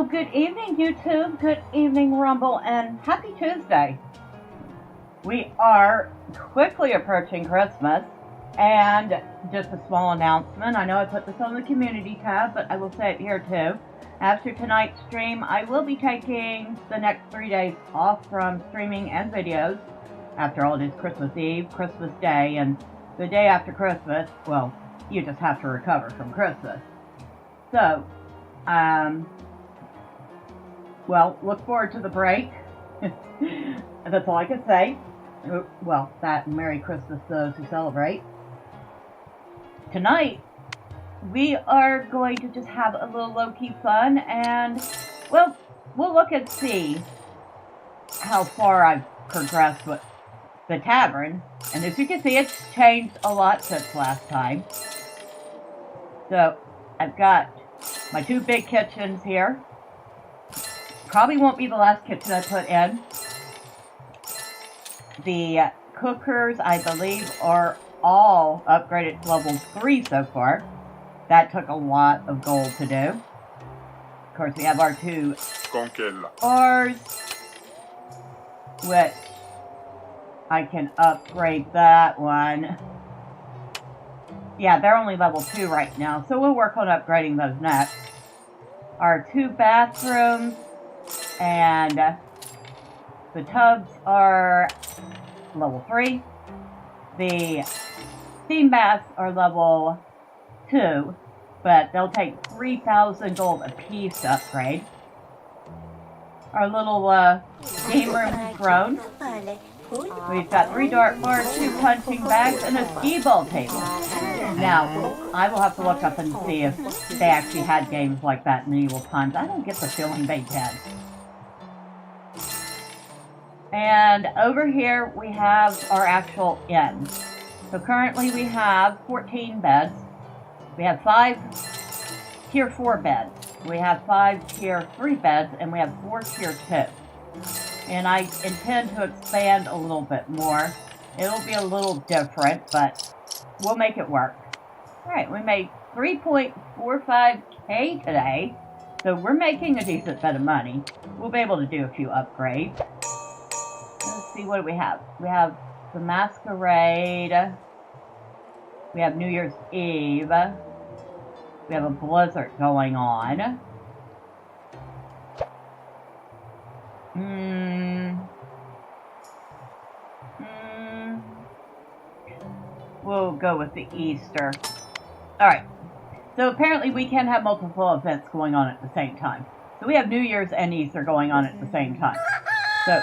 good evening, YouTube. Good evening, Rumble, and happy Tuesday. We are quickly approaching Christmas, and just a small announcement. I know I put this on the community tab, but I will say it here too. After tonight's stream, I will be taking the next 3 days off from streaming and videos. After all, it is Christmas Eve, Christmas Day, and the day after Christmas, well, you just have to recover from Christmas. So, well, look forward to the break. That's all I can say. Well, that and Merry Christmas to those who celebrate. Tonight, we are going to just have a little low-key fun, and, well, we'll look and see how far I've progressed with the tavern. And as you can see, it's changed a lot since last time. So, I've got my 2 big kitchens here. Probably won't be the last kitchen I put in. The cookers, I believe, are all upgraded to level 3 so far. That took a lot of gold to do. Of course, we have our 2 bars, which I can upgrade that one. Yeah, they're only level 2 right now, so we'll work on upgrading those next. Our 2 bathrooms and the tubs are level 3. The steam baths are level 2, but they'll take 3,000 gold a piece to upgrade. Our little game room has grown. We've got 3 dart bars, 2 punching bags, and a skee-ball table. Now, I will have to look up and see if they actually had games like that in medieval times. I don't get the feeling they did. And over here, we have our actual inn. So currently we have 14 beds. We have 5 tier 4 beds. We have 5 tier 3 beds, and we have 4 tier 2. And I intend to expand a little bit more. It'll be a little different, but we'll make it work. Alright, we made 3.45k today, so we're making a decent bit of money. We'll be able to do a few upgrades. Let's see, what do we have? We have the Masquerade. We have New Year's Eve. We have a blizzard going on. We'll go with the Easter. Alright. So apparently we can have multiple events going on at the same time. So we have New Year's and Easter going on at the same time. So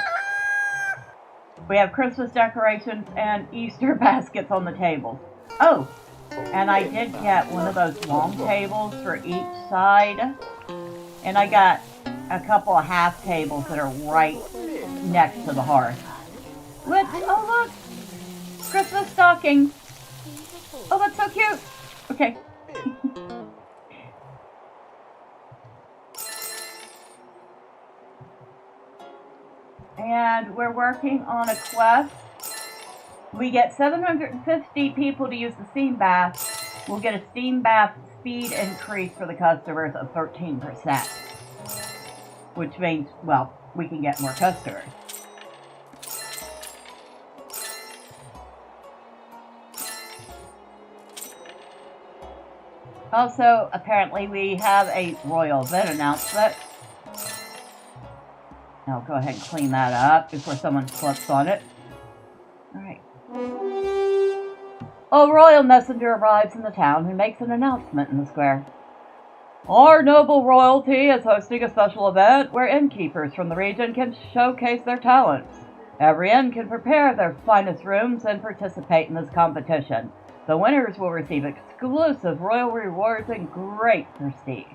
we have Christmas decorations and Easter baskets on the tables. Oh, and I did get one of those long tables for each side. And I got a couple of half tables that are right next to the hearth. Which, oh look! Christmas stocking! Oh, that's so cute! Okay. And we're working on a quest. We get 750 people to use the steam bath. We'll get a steam bath speed increase for the customers of 13%. Which means, well, we can get more customers. Also, apparently we have a royal event announcement. I'll go ahead and clean that up before someone slips on it. Alright. A royal messenger arrives in the town who makes an announcement in the square. Our noble royalty is hosting a special event where innkeepers from the region can showcase their talents. Every inn can prepare their finest rooms and participate in this competition. The winners will receive exclusive royal rewards and great prestige.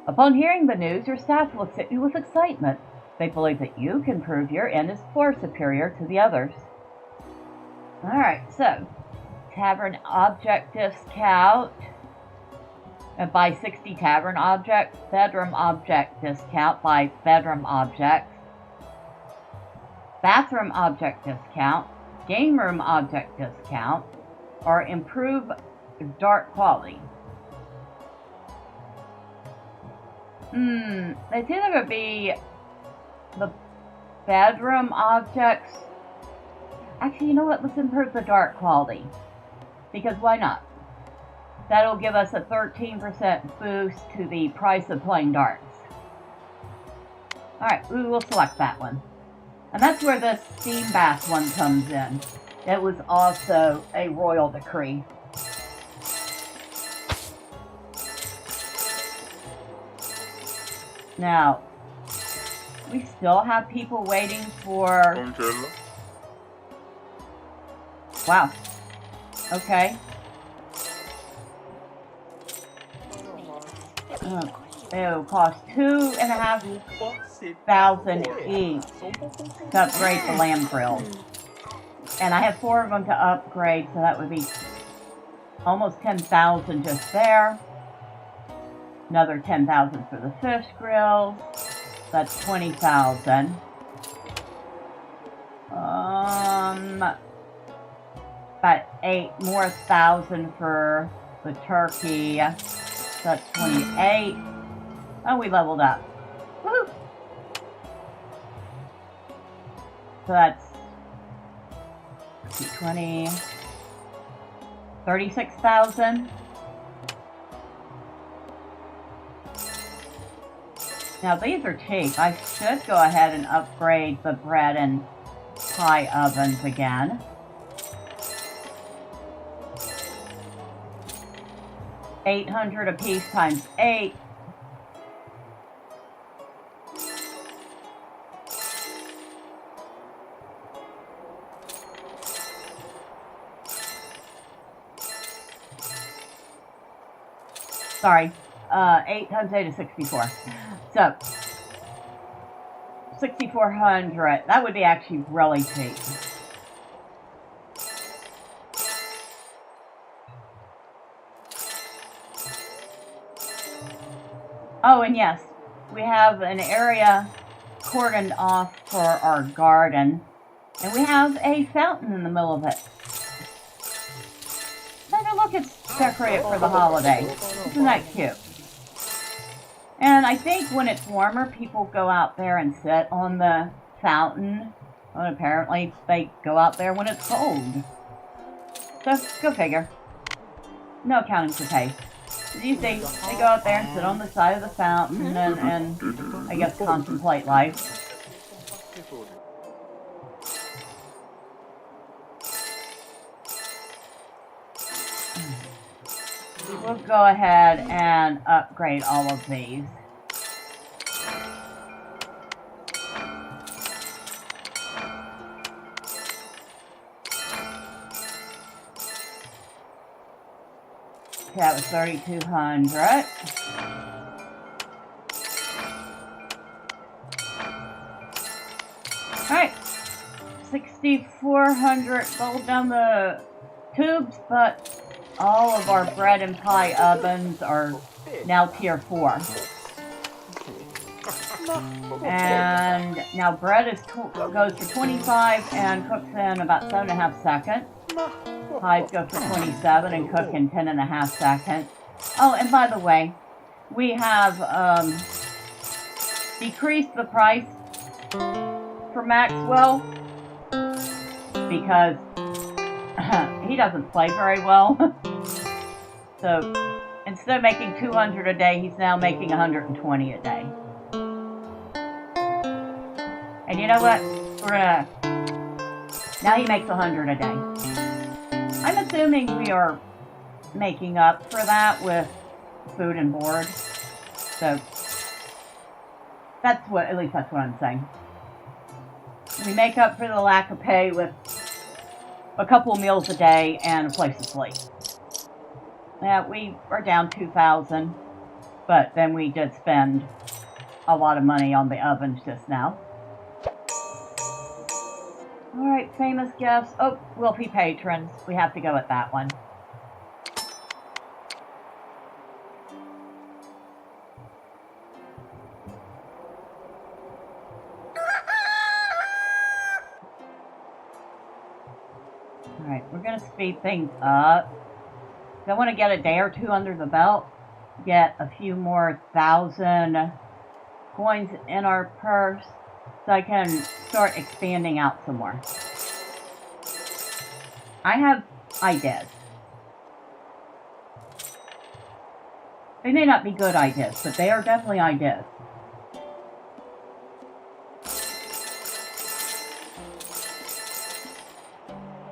Upon hearing the news, your staff looks at you with excitement. They believe that you can prove your inn is far superior to the others. Alright, so, tavern object discount. Buy 60 tavern objects. Bedroom object discount. Buy bedroom objects. Bathroom object discount. Game room object discount. Or improve dark quality. It's either going to be the bedroom objects. Actually, you know what? Let's improve the dark quality. Because why not? That'll give us a 13% boost to the price of playing darts. Alright, we will select that one. And that's where the steam bath one comes in. It was also a royal decree. Now, we still have people waiting for... Wow. Okay. It'll cost $2,500 each to upgrade the lamb grill. And I have 4 of them to upgrade, so that would be almost 10,000 just there. Another 10,000 for the fish grill. That's 20,000. About 8,000 for the turkey. That's 28. Oh, we leveled up. Woohoo! So that's 20, 36,000. Now these are cheap. I should go ahead and upgrade the bread and pie ovens again. $800 a piece times 8. Sorry, 8 times 8 is 64. So, 6,400. That would be actually really cheap. Oh, and yes, we have an area cordoned off for our garden, and we have a fountain in the middle of it. Take a look, it's decorated for the holiday. Isn't that cute? And I think when it's warmer, people go out there and sit on the fountain. Well, apparently, they go out there when it's cold. So, go figure. No accounting for taste. You see, they go out there and sit on the side of the fountain and I guess, contemplate life. We'll go ahead and upgrade all of these. Okay, that was 3,200. Alright, 6,400 gold down the tubes, but all of our bread and pie ovens are now tier 4. And now bread goes for 25 and cooks in about 7.5 seconds. Pies go for 27 and cook in 10.5 seconds. Oh, and by the way, we have decreased the price for Maxwell because he doesn't play very well. So instead of making 200 a day, he's now making 120 a day. And you know what? Now he makes 100 a day. I'm assuming we are making up for that with food and board. So at least that's what I'm saying. We make up for the lack of pay with a couple of meals a day and a place to sleep. Yeah, we are down 2,000, but then we did spend a lot of money on the ovens just now. Alright, famous guests. Oh, Wilfie patrons. We have to go with that one. Alright, we're going to speed things up. I want to get a day or two under the belt. get a few more 1,000 coins in our purse so I can start expanding out some more. I have ideas. They may not be good ideas, but they are definitely ideas.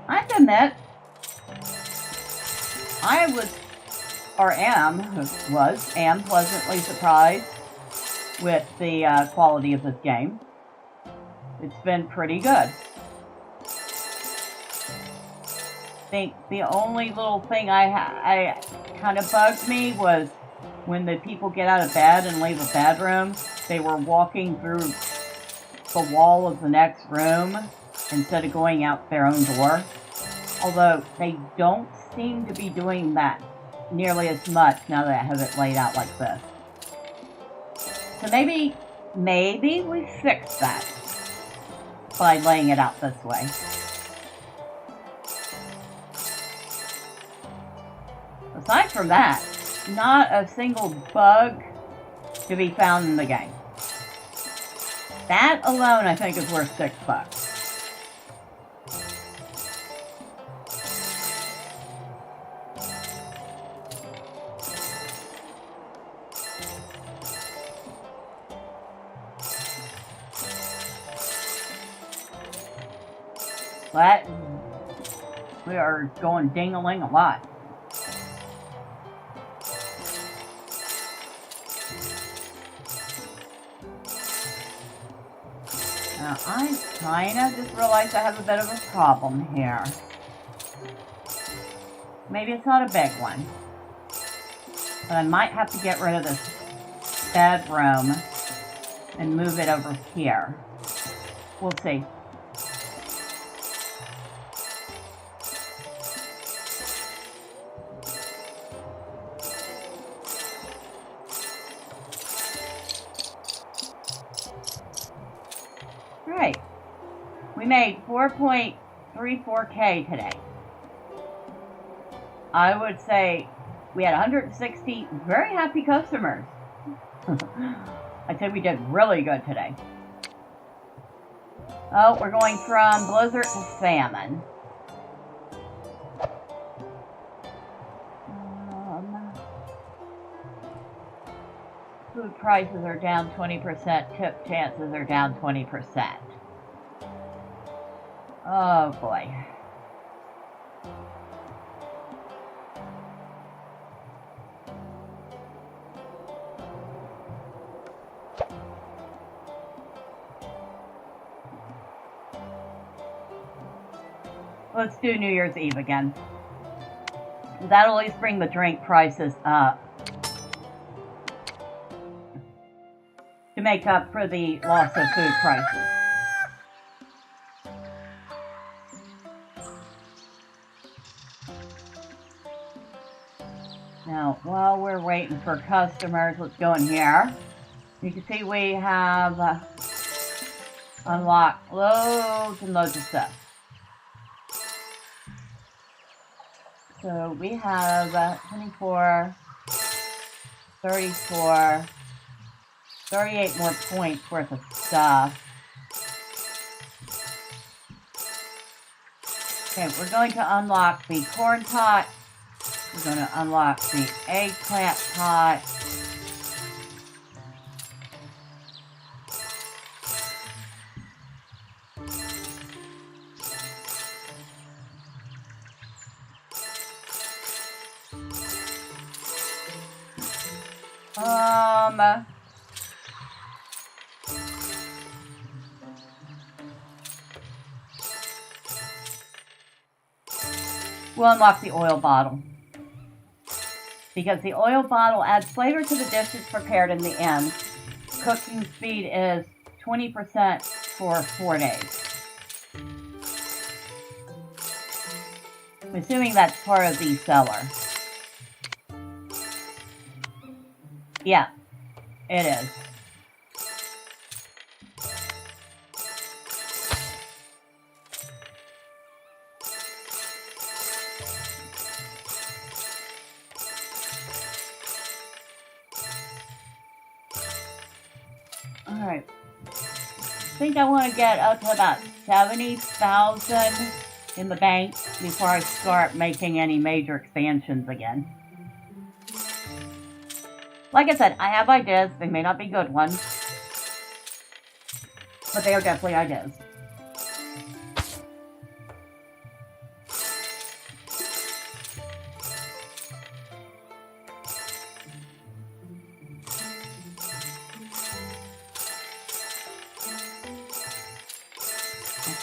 I have to admit, I am pleasantly surprised with the quality of this game. It's been pretty good. I think the only little thing I kind of bugged me was when the people get out of bed and leave a bedroom, they were walking through the wall of the next room instead of going out their own door. Although they don't seem to be doing that nearly as much now that I have it laid out like this. So maybe we fix that by laying it out this way. Aside from that, not a single bug to be found in the game. That alone, I think, is worth $6. But we are going ding-a-ling a lot. Now, I kind of just realized I have a bit of a problem here. Maybe it's not a big one. But I might have to get rid of this bedroom and move it over here. We'll see. Right. We made 4.34K today. I would say we had 160 very happy customers. I'd say we did really good today. Oh, we're going from blizzard to famine. Food prices are down 20%, tip chances are down 20%. Oh boy. Let's do New Year's Eve again. That'll at least bring the drink prices up to make up for the loss of food prices. Now, while we're waiting for customers, let's go in here. You can see we have unlocked loads and loads of stuff. So we have 24, 34, 38 more points worth of stuff. Okay, we're going to unlock the corn pot. We're going to unlock the eggplant pot. We'll unlock the oil bottle, because the oil bottle adds flavor to the dishes prepared in the end. Cooking speed is 20% for 4 days. I'm assuming that's part of the cellar. Yeah, it is. Alright. I think I want to get up to about 70,000 in the bank before I start making any major expansions again. Like I said, I have ideas. They may not be good ones, but they are definitely ideas.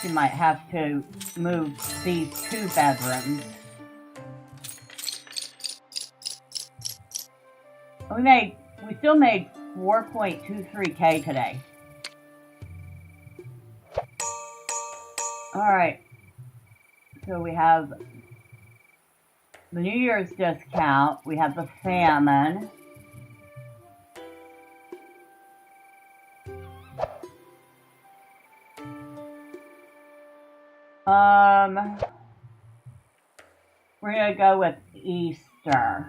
You might have to move these 2 bedrooms. We still made 4.23K today. Alright. So we have the New Year's discount. We have the famine. We're gonna go with Easter.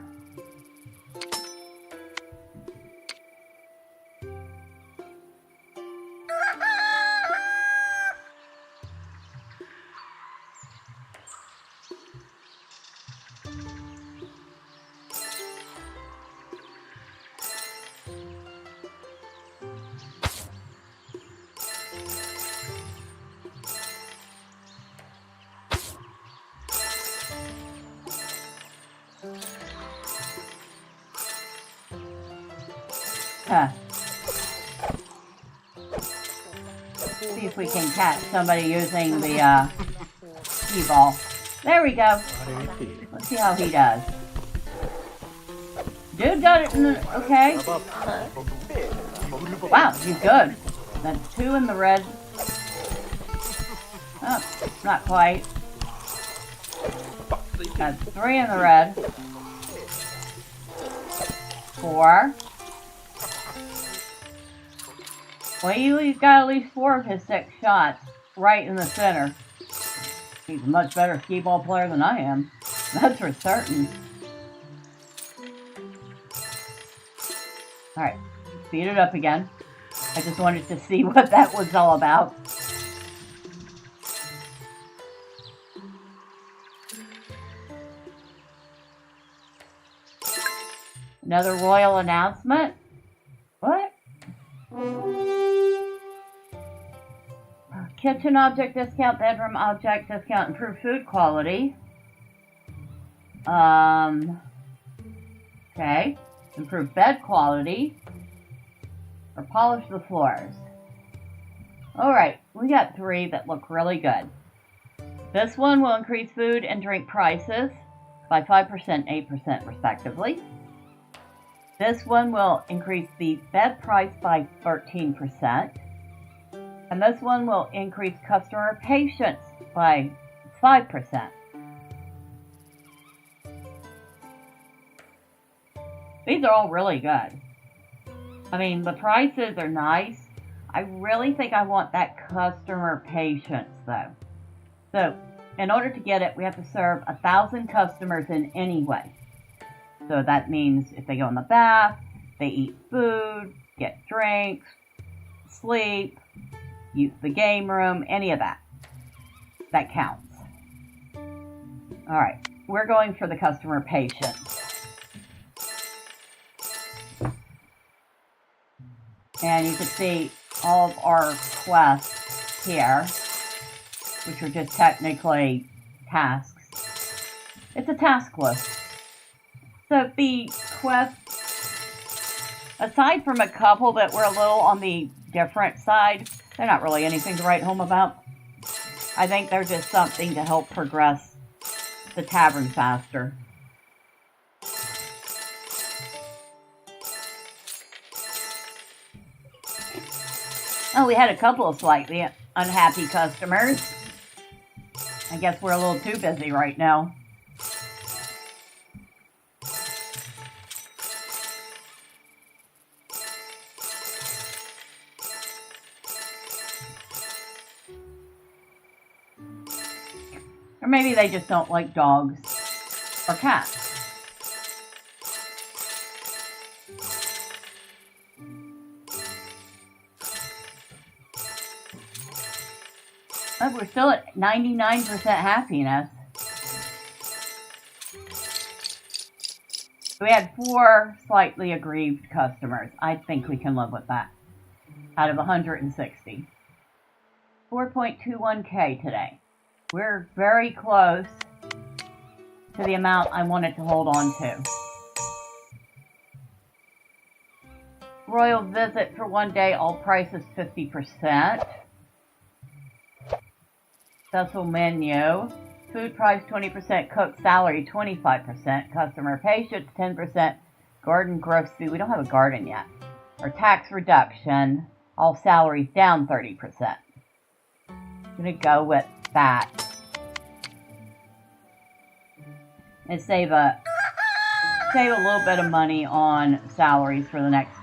Huh. See if we can catch somebody using the skee ball. There we go. Let's see how he does. Dude got it in the... Okay. Wow, he's good. That's 2 in the red. Oh, not quite. That's 3 in the red. 4. Well, he's got at least 4 of his 6 shots right in the center. He's a much better skee ball player than I am. That's for certain. Alright, speed it up again. I just wanted to see what that was all about. Another royal announcement? What? Kitchen object discount, bedroom object discount, improved food quality. Okay. Improve bed quality. Or polish the floors. Alright, we got 3 that look really good. This one will increase food and drink prices by 5% and 8% respectively. This one will increase the bed price by 13%. And this one will increase customer patience by 5%. These are all really good. I mean, the prices are nice. I really think I want that customer patience, though. So, in order to get it, we have to serve 1,000 customers in any way. So that means if they go in the bath, they eat food, get drinks, sleep, use the game room, any of that. That counts. Alright, we're going for the customer patience. And you can see all of our quests here, which are just technically tasks. It's a task list. So the quests, aside from a couple that were a little on the different side, they're not really anything to write home about. I think they're just something to help progress the tavern faster. Oh, we had a couple of slightly unhappy customers. I guess we're a little too busy right now. Or maybe they just don't like dogs or cats. But we're still at 99% happiness. We had 4 slightly aggrieved customers. I think we can live with that. Out of 160. 4.21K today. We're very close to the amount I wanted to hold on to. Royal visit for 1 day, all prices 50%. Special menu. Food price 20%, cook salary 25%, customer patience 10%, garden growth food. We don't have a garden yet. Or tax reduction, all salaries down 30%. I'm going to go with that. And save a little bit of money on salaries for the next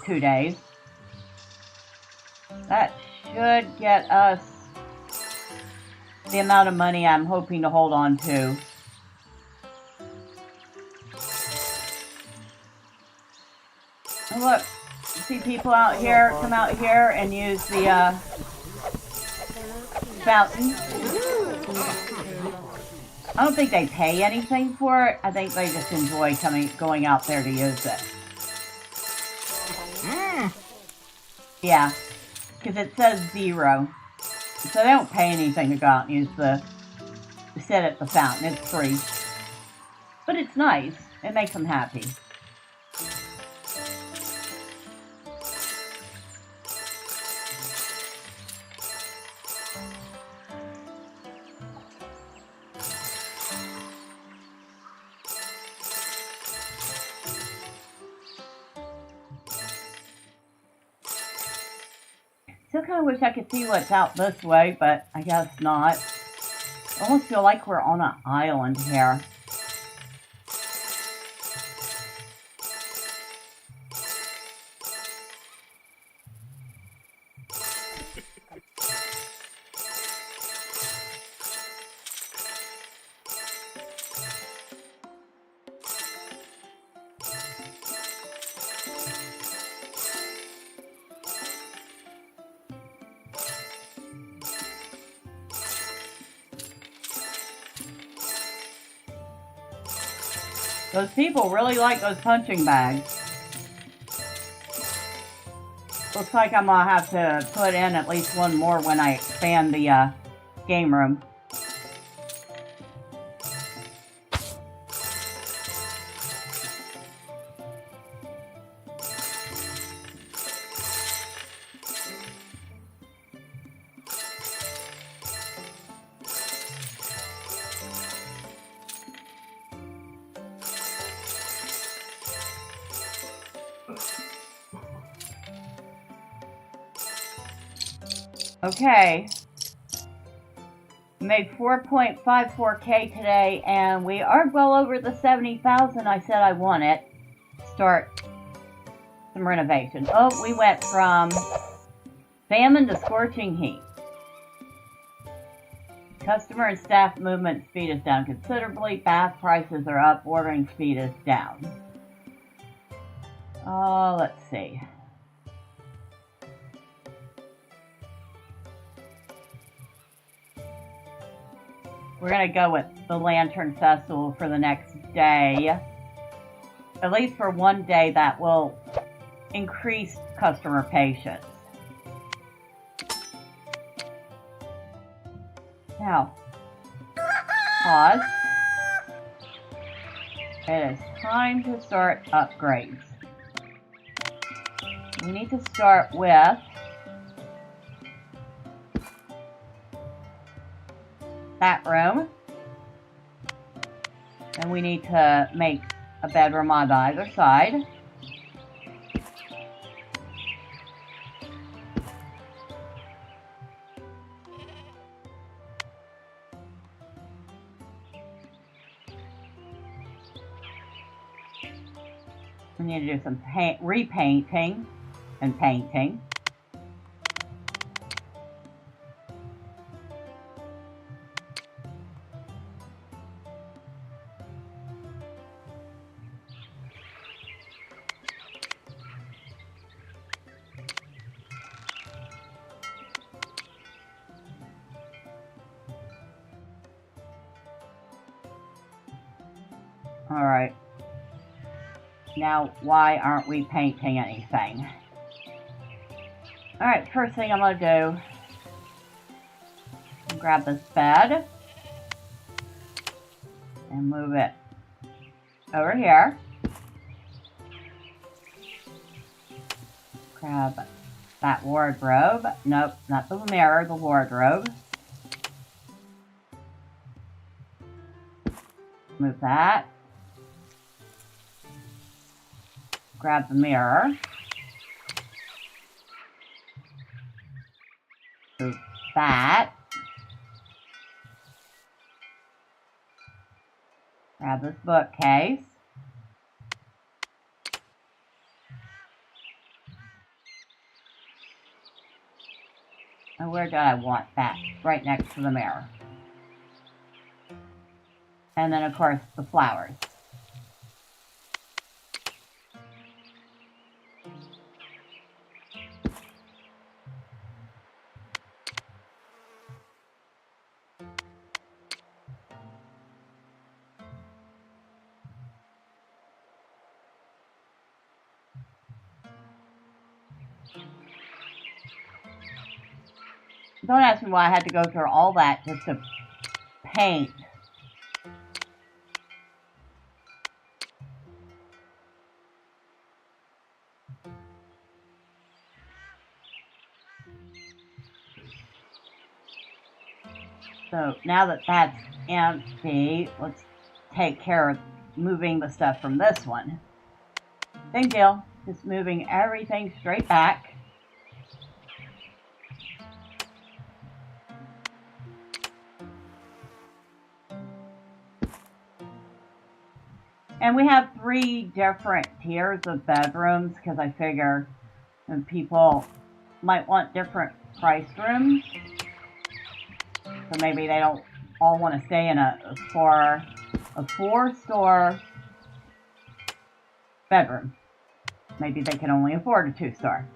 2 days. That should get us the amount of money I'm hoping to hold on to. And look, see people out here, come out here and use the fountain. I don't think they pay anything for it. I think they just enjoy going out there to use it. Yeah, because it says 0. So they don't pay anything to go out and sit at the fountain. It's free. But it's nice. It makes them happy. Still kind of wish I could see what's out this way, but I guess not. I almost feel like we're on an island here. Those people really like those punching bags. Looks like I'm gonna have to put in at least one more when I expand the game room. Okay, made 4.54K today, and we are well over the 70,000 I said I wanted. Start some renovation. Oh, we went from famine to scorching heat. Customer and staff movement speed is down considerably. Bath prices are up. Ordering speed is down. Let's see. We're going to go with the Lantern Festival for the next day. At least for 1 day, that will increase customer patience. Now, pause. It is time to start upgrades. We need to start with that room, and we need to make a bedroom on either side. We need to do some repainting and painting. Alright. Now, why aren't we painting anything? Alright, first thing I'm going to do, grab this bed and move it over here. Grab that wardrobe. Nope, not the mirror, the wardrobe. Move that. Grab the mirror. Move that. Grab this bookcase. And where do I want that? Right next to the mirror. And then, of course, the flowers. Don't ask me why I had to go through all that just to paint. So now that that's empty, let's take care of moving the stuff from this one. Big deal. Just moving everything straight back. And we have 3 different tiers of bedrooms because I figure people might want different price rooms. So maybe they don't all want to stay in a 4-star bedroom. Maybe they can only afford a 2-star.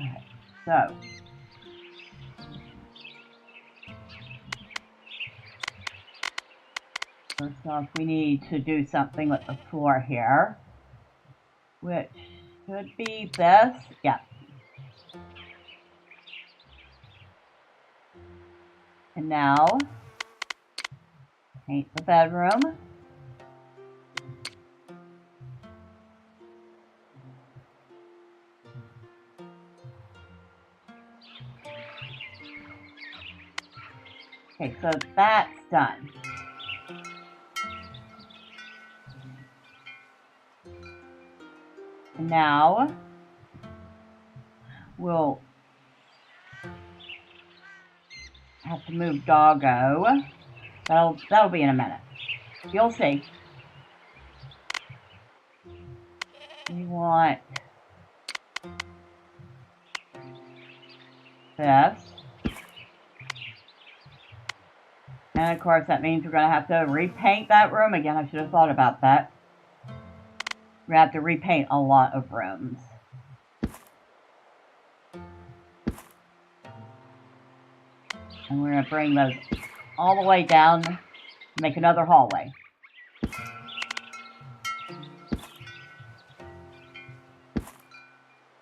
Okay, so first off, we need to do something with the floor here, which should be this. Yeah. And now, paint the bedroom. Okay, so that's done. And now, we'll have to move Doggo. That'll be in a minute. You'll see. We want this. And of course that means we're going to have to repaint that room again. I should have thought about that. We have to repaint a lot of rooms. And we're going to bring those all the way down, make another hallway.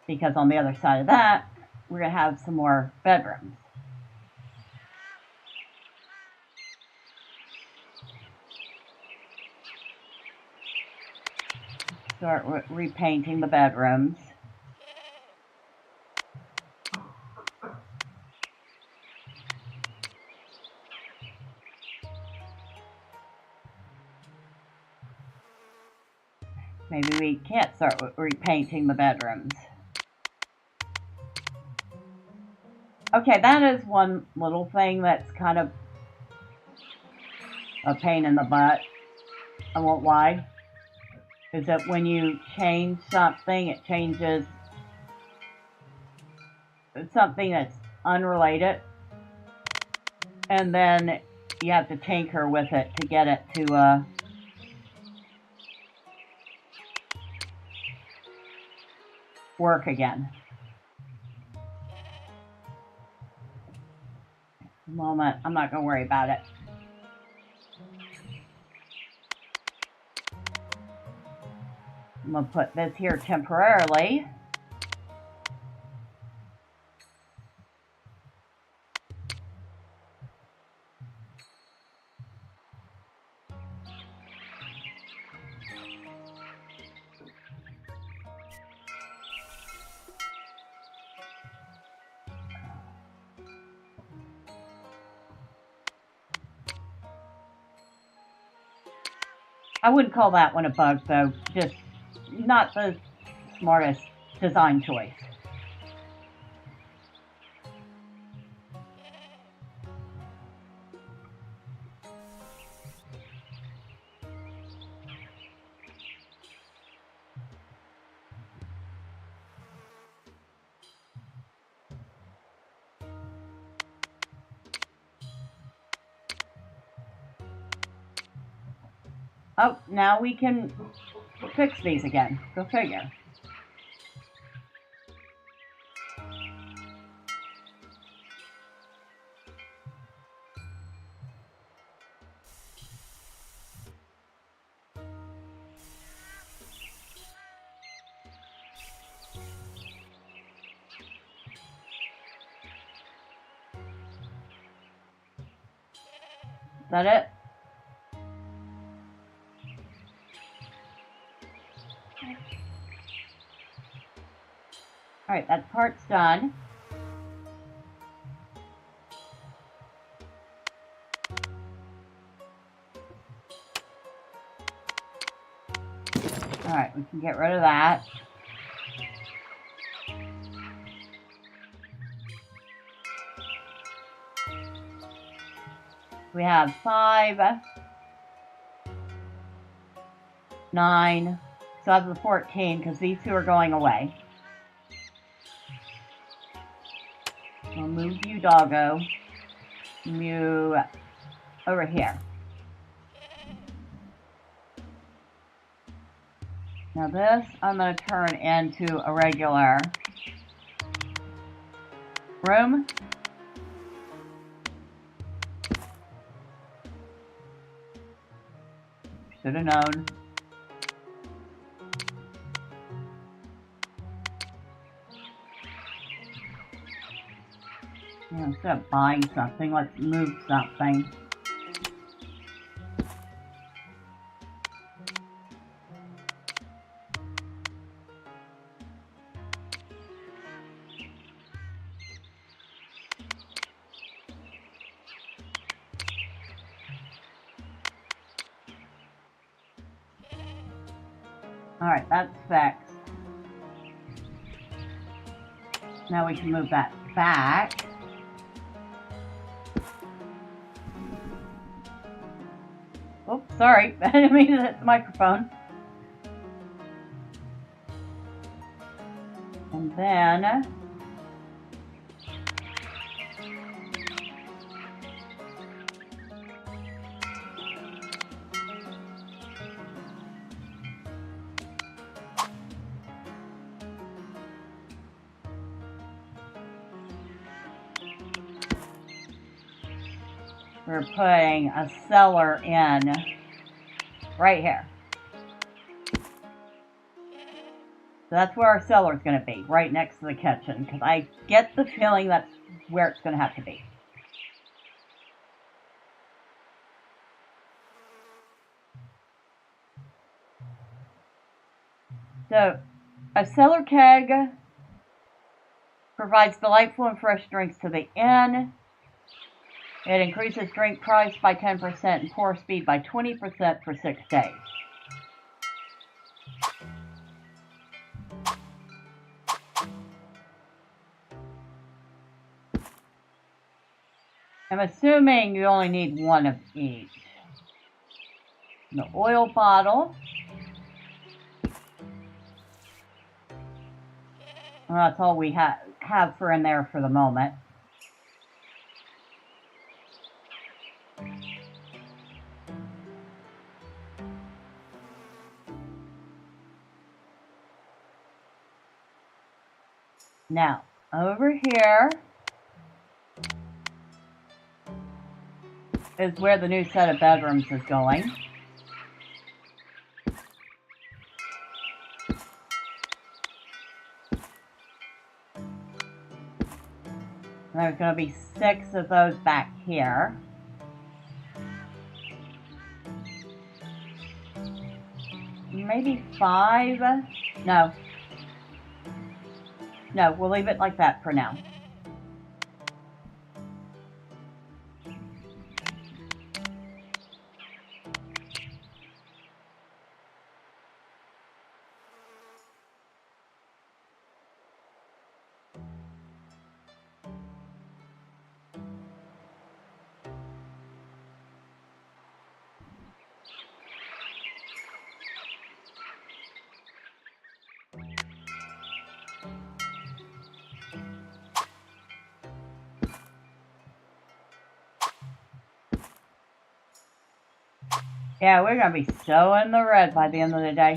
Because on the other side of that, we're going to have some more bedrooms. Start repainting the bedrooms. Maybe we can't start repainting the bedrooms. Okay, that is one little thing that's kind of a pain in the butt. I won't lie. Is that when you change something, it changes something that's unrelated. And then you have to tinker with it to get it to work again. At the moment, I'm not going to worry about it. I'm going to put this here temporarily. I wouldn't call that one a bug, though. Just not the smartest design choice. Oh, now we can fix these again. Go figure. Is that it? Alright, that part's done. Alright, we can get rid of that. We have 5, 9, so that's the 14, because these two are going away. We'll move you, doggo. Move over here. Now this, I'm going to turn into a regular room. Should have known. Yeah, instead of buying something, let's move something. Alright, that's fixed. Now we can move that back. Oh, sorry. I didn't mean to hit the microphone. And then we're putting a cellar in right here. So that's where our cellar is going to be, right next to the kitchen, because I get the feeling that's where it's going to have to be. So, a cellar keg provides delightful and fresh drinks to the inn. It increases drink price by 10% and pour speed by 20% for 6 days. I'm assuming you only need one of each. The oil bottle. Well, that's all we have for in there for the moment. Now, over here is where the new set of bedrooms is going. There's going to be 6 of those back here. Maybe 5? No. No, we'll leave it like that for now. Yeah, we're going to be so in the red by the end of the day.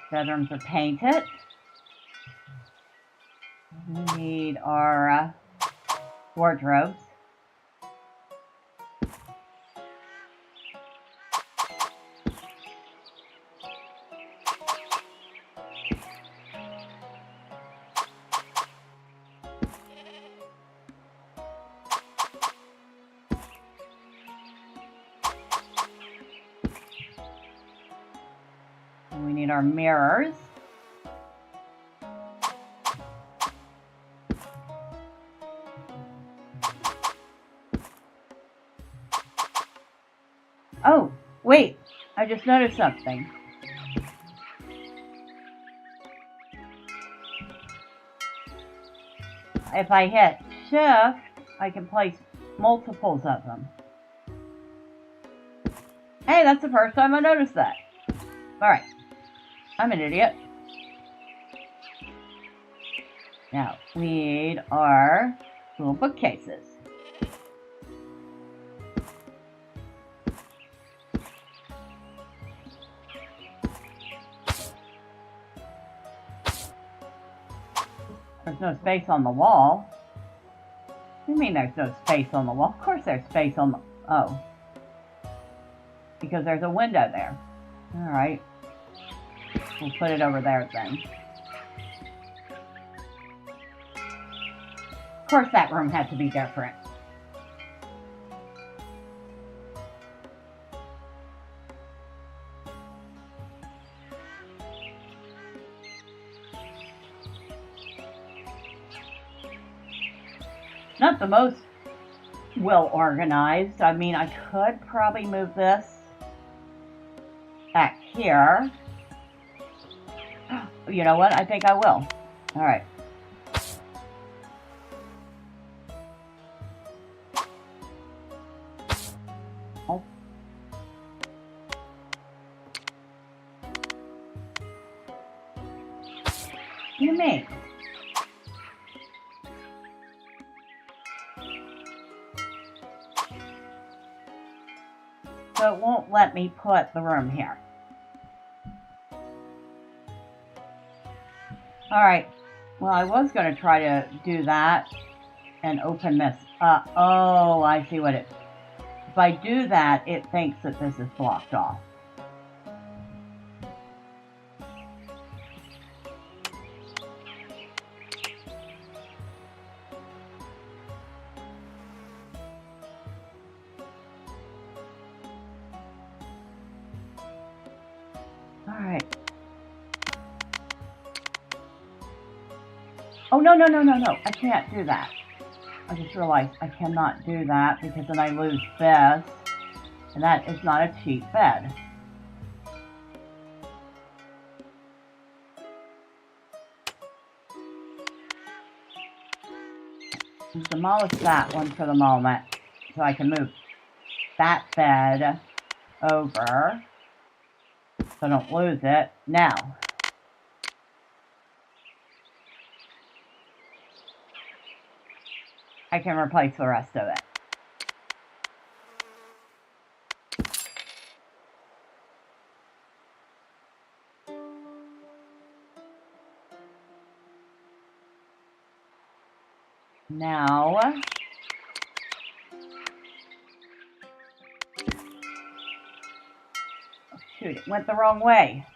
Bedrooms are painted. We need our wardrobes. And we need our mirrors. Oh, wait, I just noticed something. If I hit shift, I can place multiples of them. Hey, that's the first time I noticed that. Alright, I'm an idiot. Now, we need our little bookcases. There's no space on the wall. What do you mean there's no space on the wall? Of course there's space on the... Oh. Because there's a window there. Alright. We'll put it over there then. Of course that room had to be different. Not the most well organized. I mean, I could probably move this back here. You know what? I think I will. All right. Oh. You mean? So it won't let me put the room here. Alright, well I was going to try to do that and open this up. Oh, I see what it... If I do that, it thinks that this is blocked off. Alright. Oh, no, no, no, no, no. I can't do that. I just realized I cannot do that because then I lose this. And that is not a cheap bed. Let's demolish that one for the moment so I can move that bed over so I don't lose it. Now, I can replace the rest of it. Now, oh, shoot, it went the wrong way.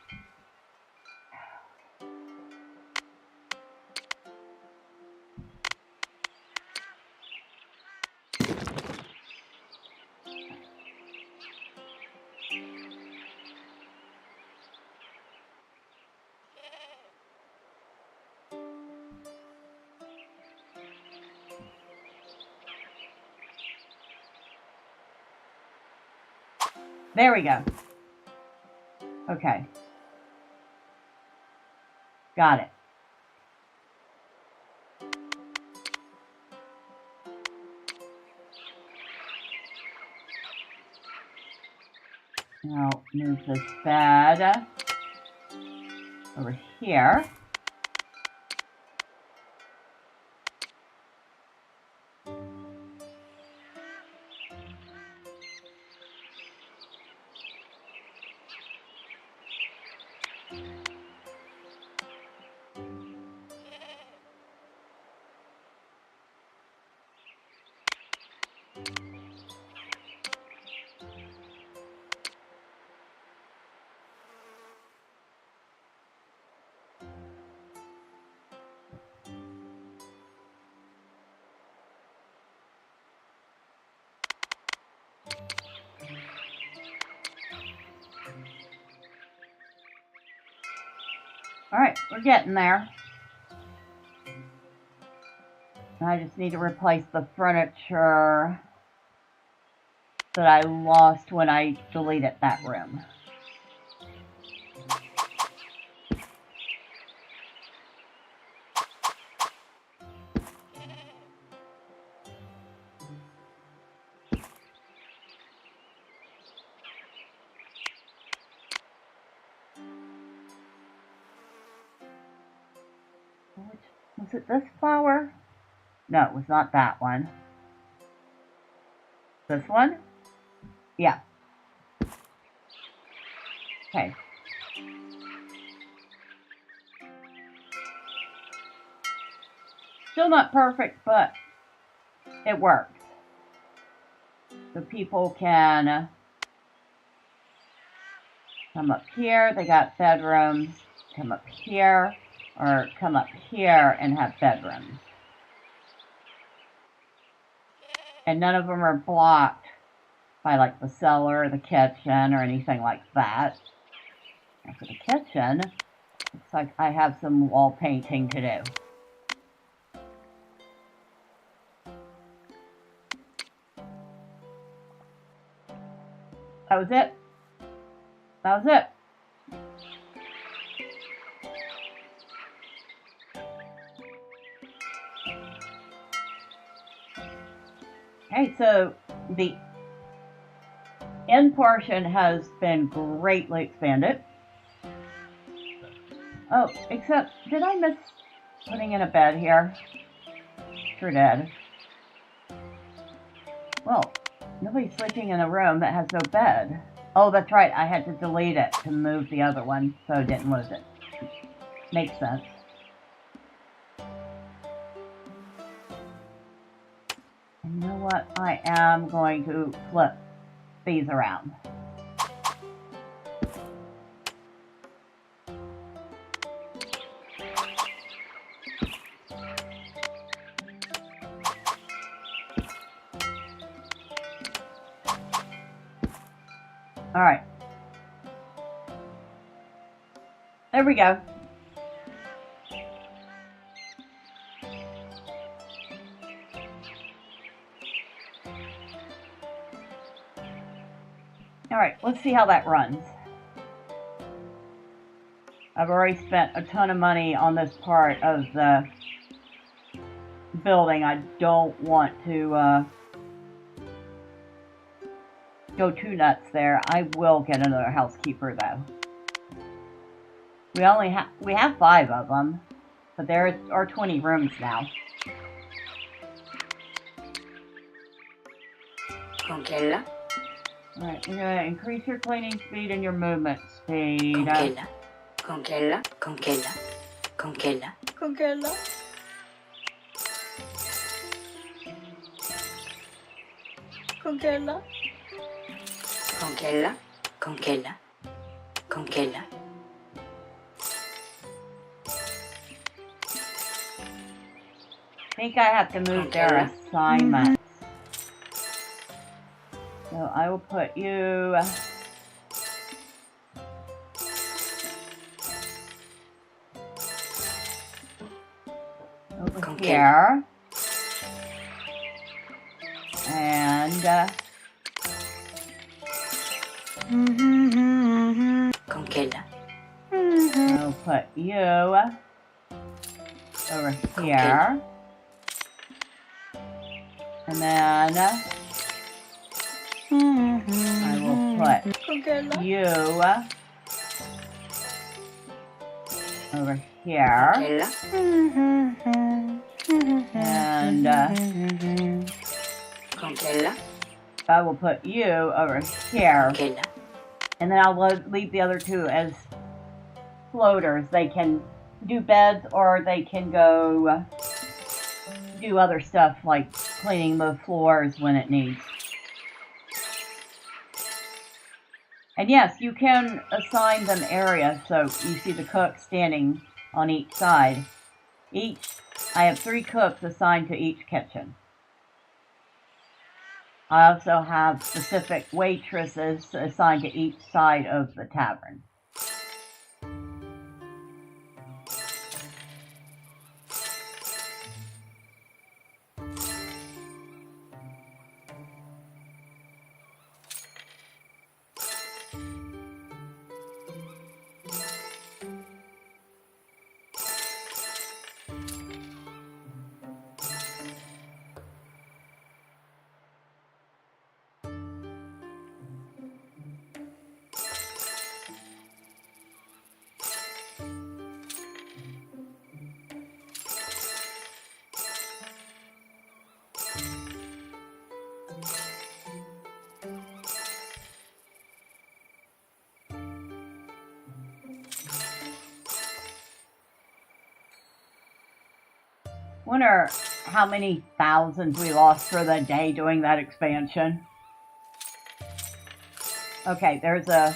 There we go. Okay. Got it. Now move this bed over here. Alright, we're getting there. I just need to replace the furniture that I lost when I deleted that room. Was it this flower? No, it was not that one. This one? Yeah. Okay. Still not perfect, but it works. So people can come up here. They got bedrooms. Come up here. Or come up here and have bedrooms. And none of them are blocked by like the cellar or the kitchen or anything like that. And for the kitchen, looks like I have some wall painting to do. That was it. That was it. Okay, so the end portion has been greatly expanded. Oh, except, did I miss putting in a bed here? Sure did. Well, nobody's sleeping in a room that has no bed. Oh, that's right, I had to delete it to move the other one, so I didn't lose it. Makes sense. And you know what? I am going to flip these around. All right. There we go. All right, let's see how that runs. I've already spent a ton of money on this part of the building. I don't want to go too nuts there. I will get another housekeeper though. We have 5 of them, but there are 20 rooms now. Congela. Alright, we're gonna increase your cleaning speed and your movement speed. Congela. Congela. Congela. Congela. Congela. Congela. Congela. Congela. Congela. I think I have to move their assignments. So I will put you... over here. And... Congela. I'll put you over here. And then I will put you over here. And I will put you over here. And then I'll leave the other two as floaters. They can do beds or they can go do other stuff like cleaning the floors when it needs. And yes, you can assign them areas, so you see the cook standing on each side. I have 3 cooks assigned to each kitchen. I also have specific waitresses assigned to each side of the tavern. Wonder how many thousands we lost for the day doing that expansion. Okay, there's a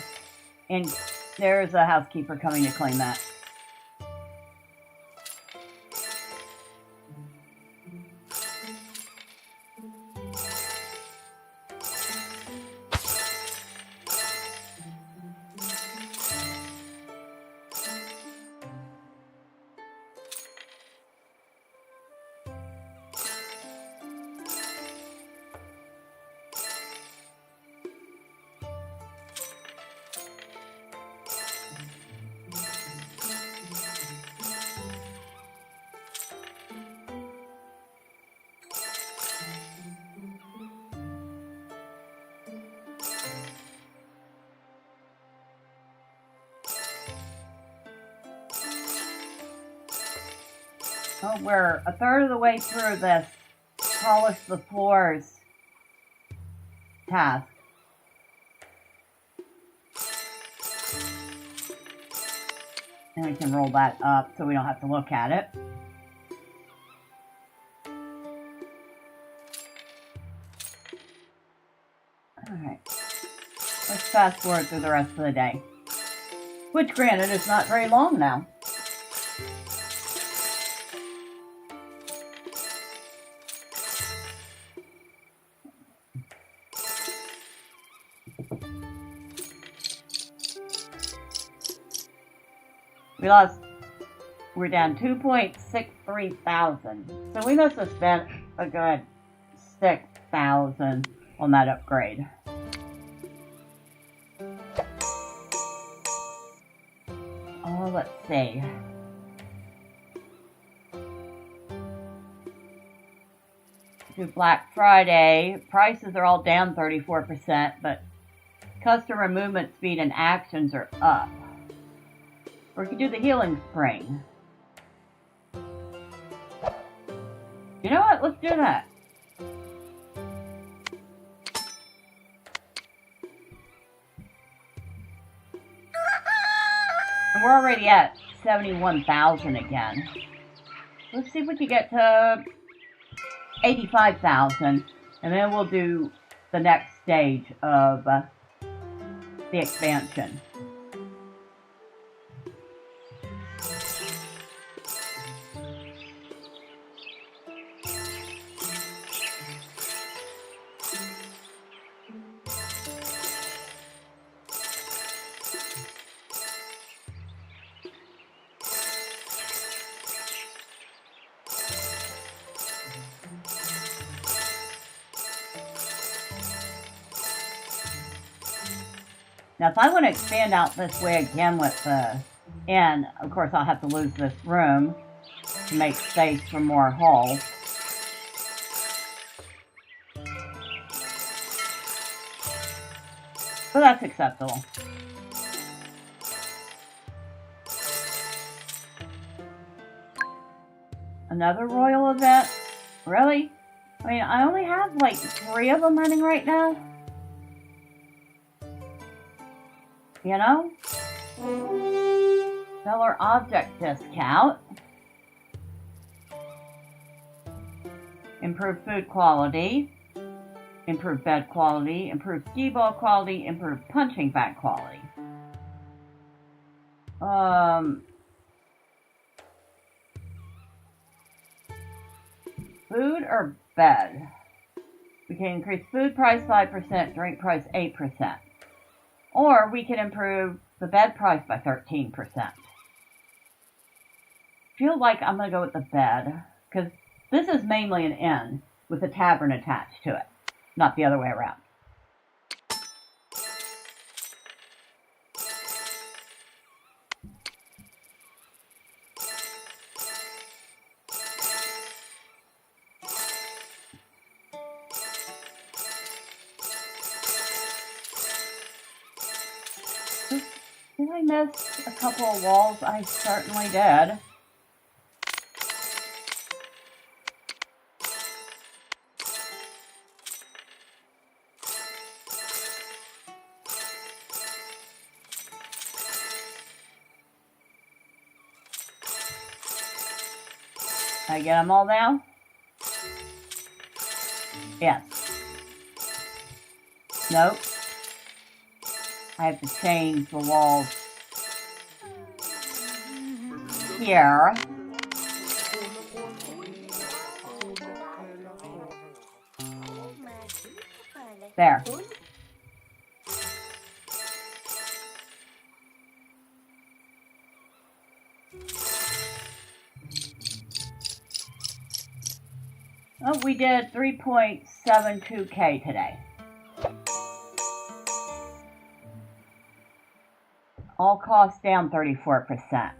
housekeeper coming to clean that. Oh, we're a third of the way through this polish the floors task. And we can roll that up so we don't have to look at it. Alright. Let's fast forward through the rest of the day. Which, granted, is not very long now. We're down 2.63 thousand. So we must have spent a good 6,000 on that upgrade. Oh, let's see. Do Black Friday. Prices are all down 34%, but customer movement speed and actions are up. Or we could do the healing spring. You know what? Let's do that. we're already at 71,000 again. Let's see if we can get to 85,000, and then we'll do the next stage of the expansion. Now, if I want to expand out this way again with the inn, of course I'll have to lose this room to make space for more halls. But that's acceptable. Another royal event? Really? I mean, I only have like 3 of them running right now. You know? Seller object discount. Improved food quality. Improved bed quality. Improved ski ball quality. Improved punching bag quality. Food or bed? We can increase food price 5%, drink price 8%. Or we can improve the bed price by 13%. Feel like I'm going to go with the bed, because this is mainly an inn with a tavern attached to it, not the other way around. Did I miss a couple of walls? I certainly did. Did I get them all now? Yes. Nope. I have to change the walls here. There. Oh, we did 3.72K today. All costs down 34%.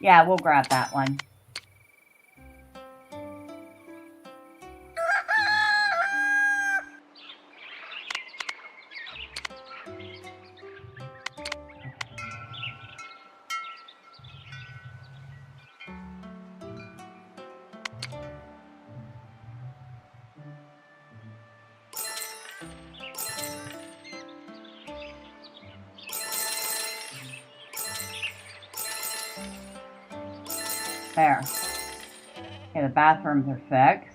Yeah, we'll grab that one. There. Okay, the bathrooms are fixed.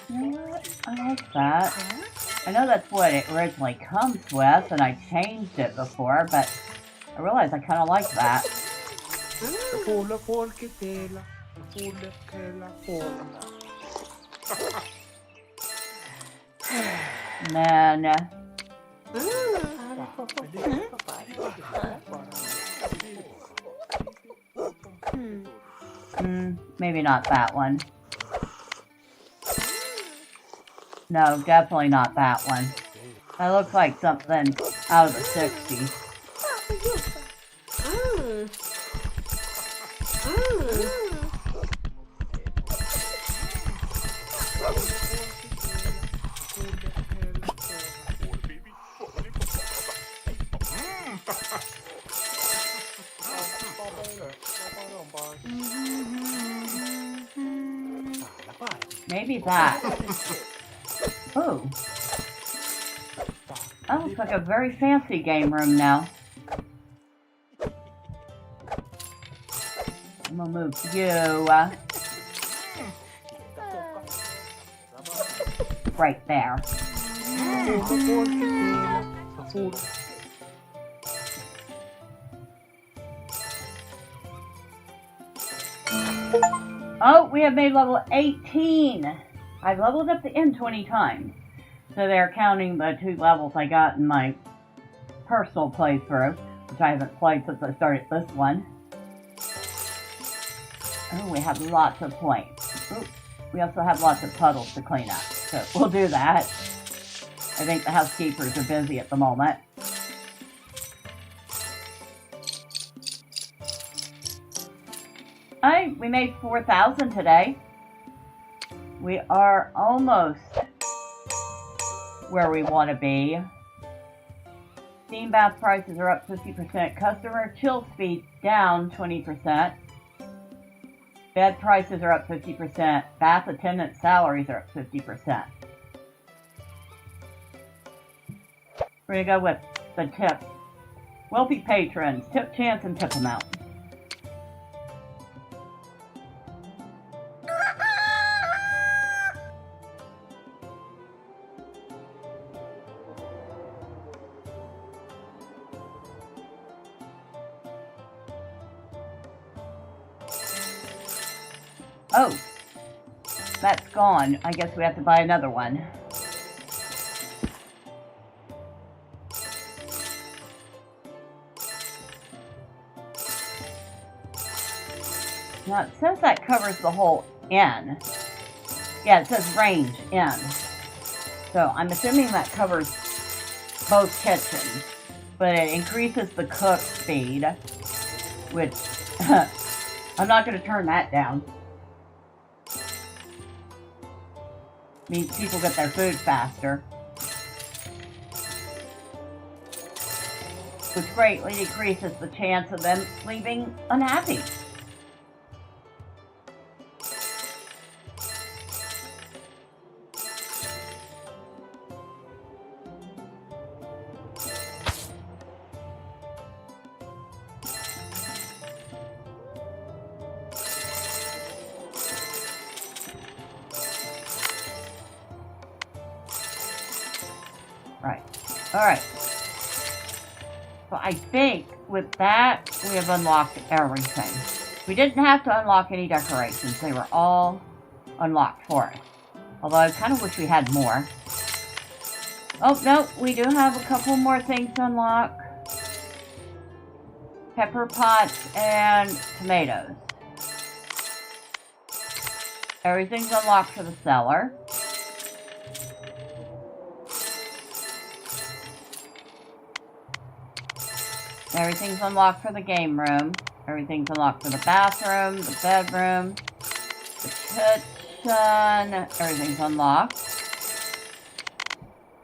You know what? I like that. I know that's what it originally comes with, and I changed it before, but I realized I kind of like that. And then... maybe not that one. No, definitely not that one. That looks like something out of the 60s. Maybe that. Ooh. That looks like a very fancy game room now. I'm gonna move you right there. Oh, we have made level 18. I've leveled up the inn 20 times. So they're counting the 2 levels I got in my personal playthrough, which I haven't played since I started this one. Oh, we have lots of points. Ooh, we also have lots of puddles to clean up, so we'll do that. I think the housekeepers are busy at the moment. Alright, we made 4,000 today. We are almost where we want to be. Steam bath prices are up 50%. Customer chill speed down 20%. Bed prices are up 50%. Bath attendant salaries are up 50%. We're going to go with the tips. Wealthy patrons, tip chance and tip amount. Oh, that's gone. I guess we have to buy another one. Now, it says that covers the whole inn. Yeah, it says range inn. So I'm assuming that covers both kitchens. But it increases the cook speed, which I'm not going to turn that down. Means people get their food faster, which greatly decreases the chance of them leaving unhappy. Right. Alright. So I think with that, we have unlocked everything. We didn't have to unlock any decorations. They were all unlocked for us. Although I kind of wish we had more. Oh, no. We do have a couple more things to unlock. Pepper pots and tomatoes. Everything's unlocked for the cellar. Everything's unlocked for the game room. Everything's unlocked for the bathroom, the bedroom, the kitchen. Everything's unlocked.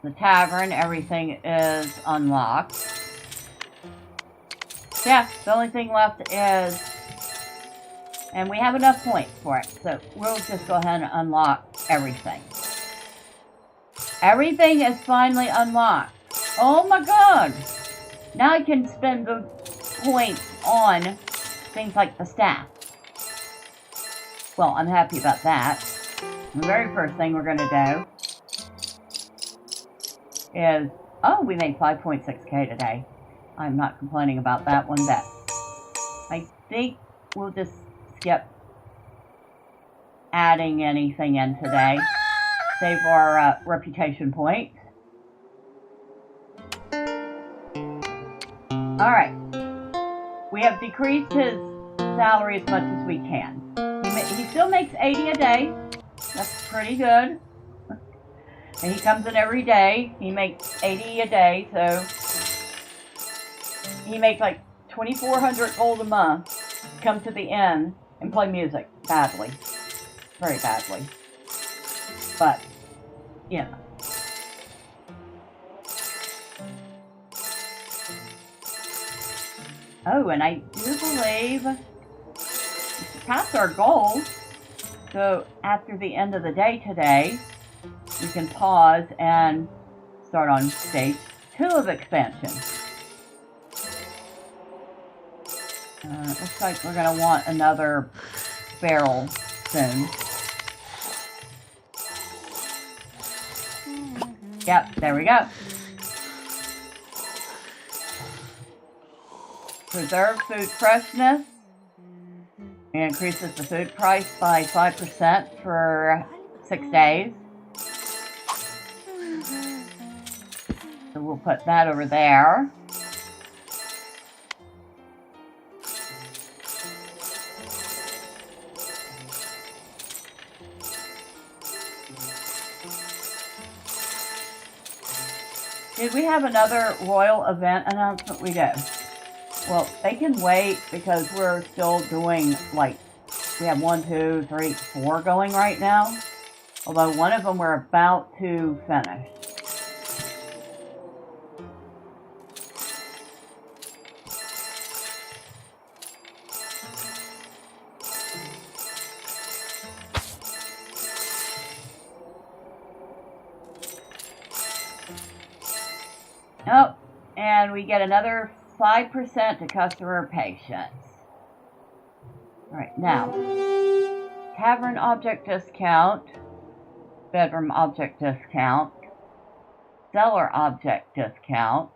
The tavern, everything is unlocked. Yeah, the only thing left is... And we have enough points for it, so we'll just go ahead and unlock everything. Everything is finally unlocked. Oh my god! Now I can spend the points on things like the staff. Well, I'm happy about that. The very first thing we're going to do is... Oh, we made 5.6k today. I'm not complaining about that one bit. I think we'll just skip adding anything in today. Save our reputation points. Alright. We have decreased his salary as much as we can. He still makes 80 a day. That's pretty good. And he comes in every day. He makes 80 a day, so he makes like 2,400 gold a month to come to the inn and play music badly. Very badly. But, you know. Oh, and I do believe that's our goal. So after the end of the day today, we can pause and start on stage 2 of expansion. Looks like we're going to want another barrel soon. Yep, there we go. Preserve food freshness. It increases the food price by 5% for 6 days. So we'll put that over there. Did we have another royal event announcement? We do. Well, they can wait because we're still doing, like, we have 1, 2, 3, 4 going right now. Although one of them we're about to finish. Oh, and we get another 5% to customer patience. Alright, now, Tavern object discount, bedroom object discount, cellar object discount,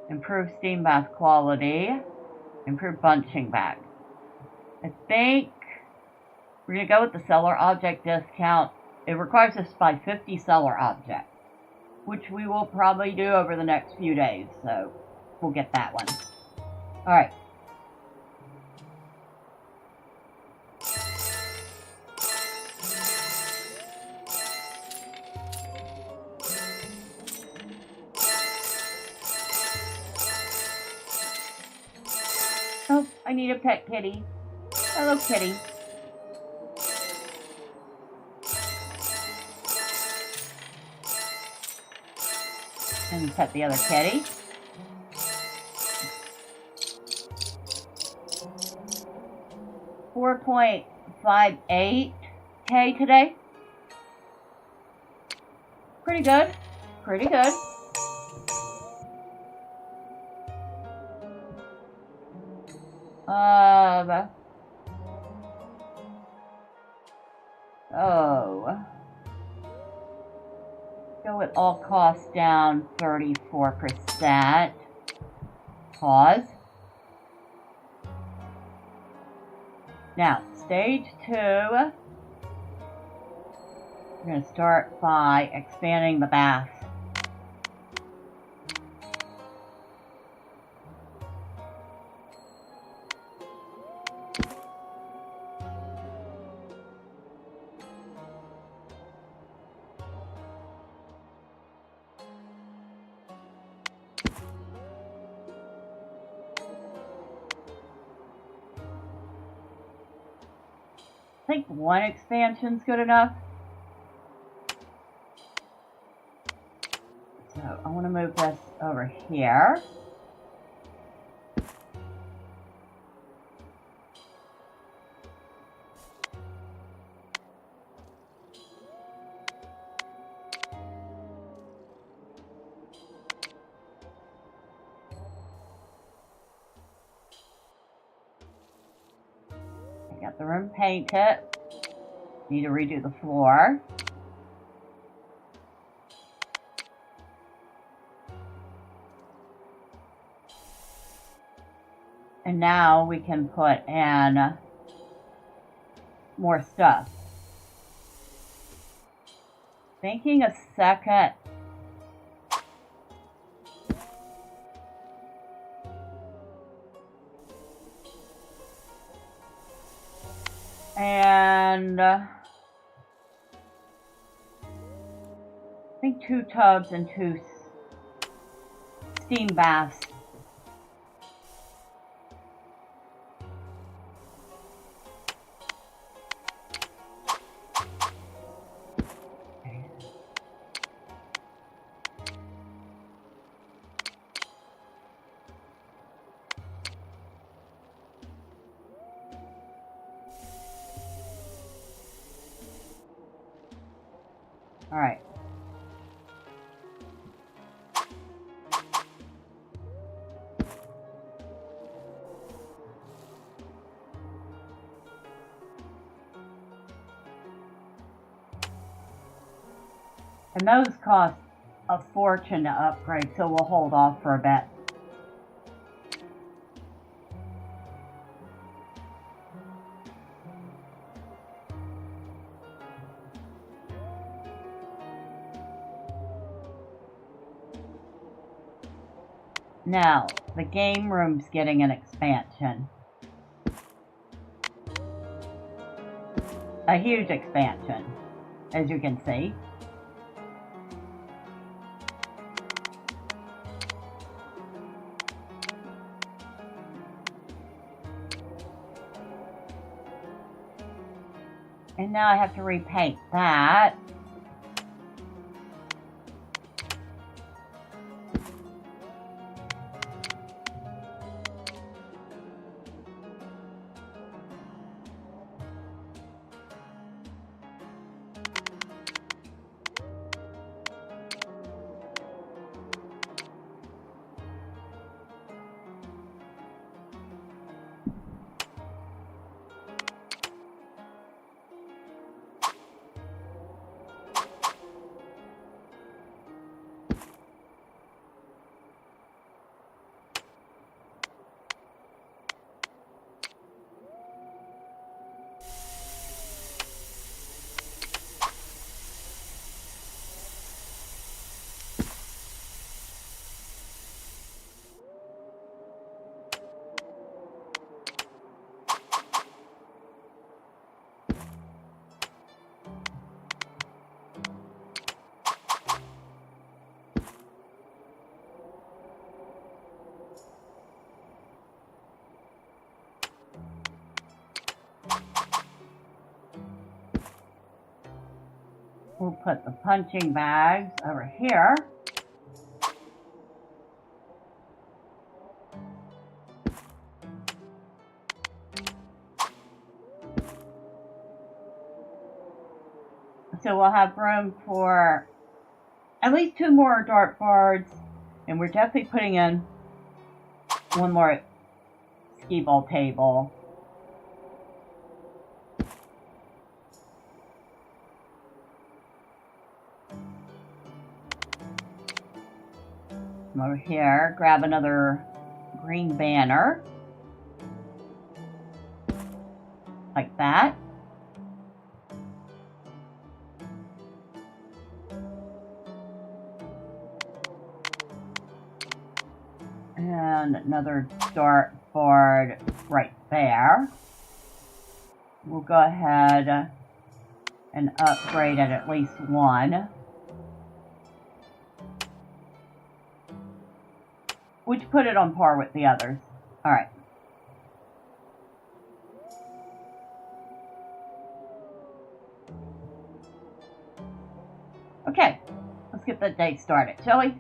improved steam bath quality, improved bunching bag. I think we're going to go with the cellar object discount. It requires us to buy 50 cellar objects, which we will probably do over the next few days, so we'll get that one. Alright. Oh, I need a pet kitty. Hello, kitty. And pet the other kitty. $4.58K today. Pretty good. Pretty good. Go with all costs down 34%. Pause. Now, stage 2. We're going to start by expanding the bath. I think one expansion's good enough. So I want to move this over here. Got the room painted. Need to redo the floor. And now we can put in more stuff. Thinking a second. And I think 2 tubs and 2 steam baths. Alright. And those cost a fortune to upgrade, so we'll hold off for a bit. Now, the game room's getting an expansion. A huge expansion, as you can see. And now I have to repaint that. We'll put the punching bags over here. So we'll have room for at least 2 more dartboards, and we're definitely putting in 1 more skee-ball table. Come over here, grab another green banner. Like that. And another dartboard right there. We'll go ahead and upgrade it at least 1. Which put it on par with the others. Alright. Okay, let's get the day started, shall we?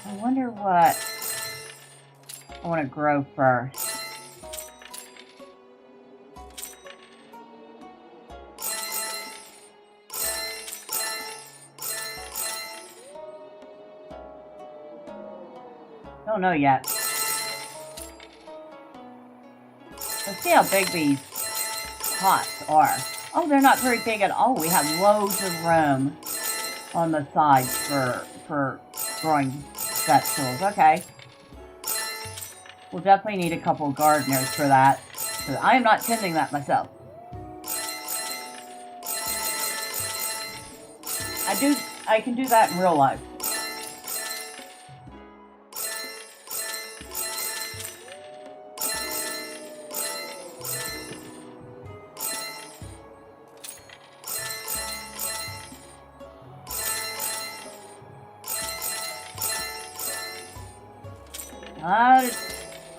I wonder what I want to grow first. Don't know yet. Let's see how big these pots are. Oh, they're not very big at all. We have loads of room. on the sides for growing vegetables. Okay. We'll definitely need a couple gardeners for that, because I am not tending that myself. I can do that in real life.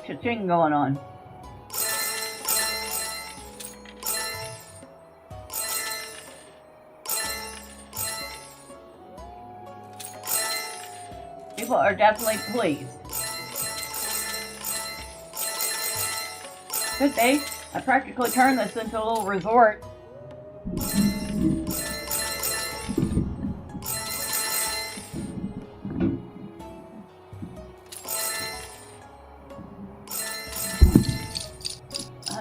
Cha-ching going on. People are definitely pleased. Good day. I practically turned this into a little resort.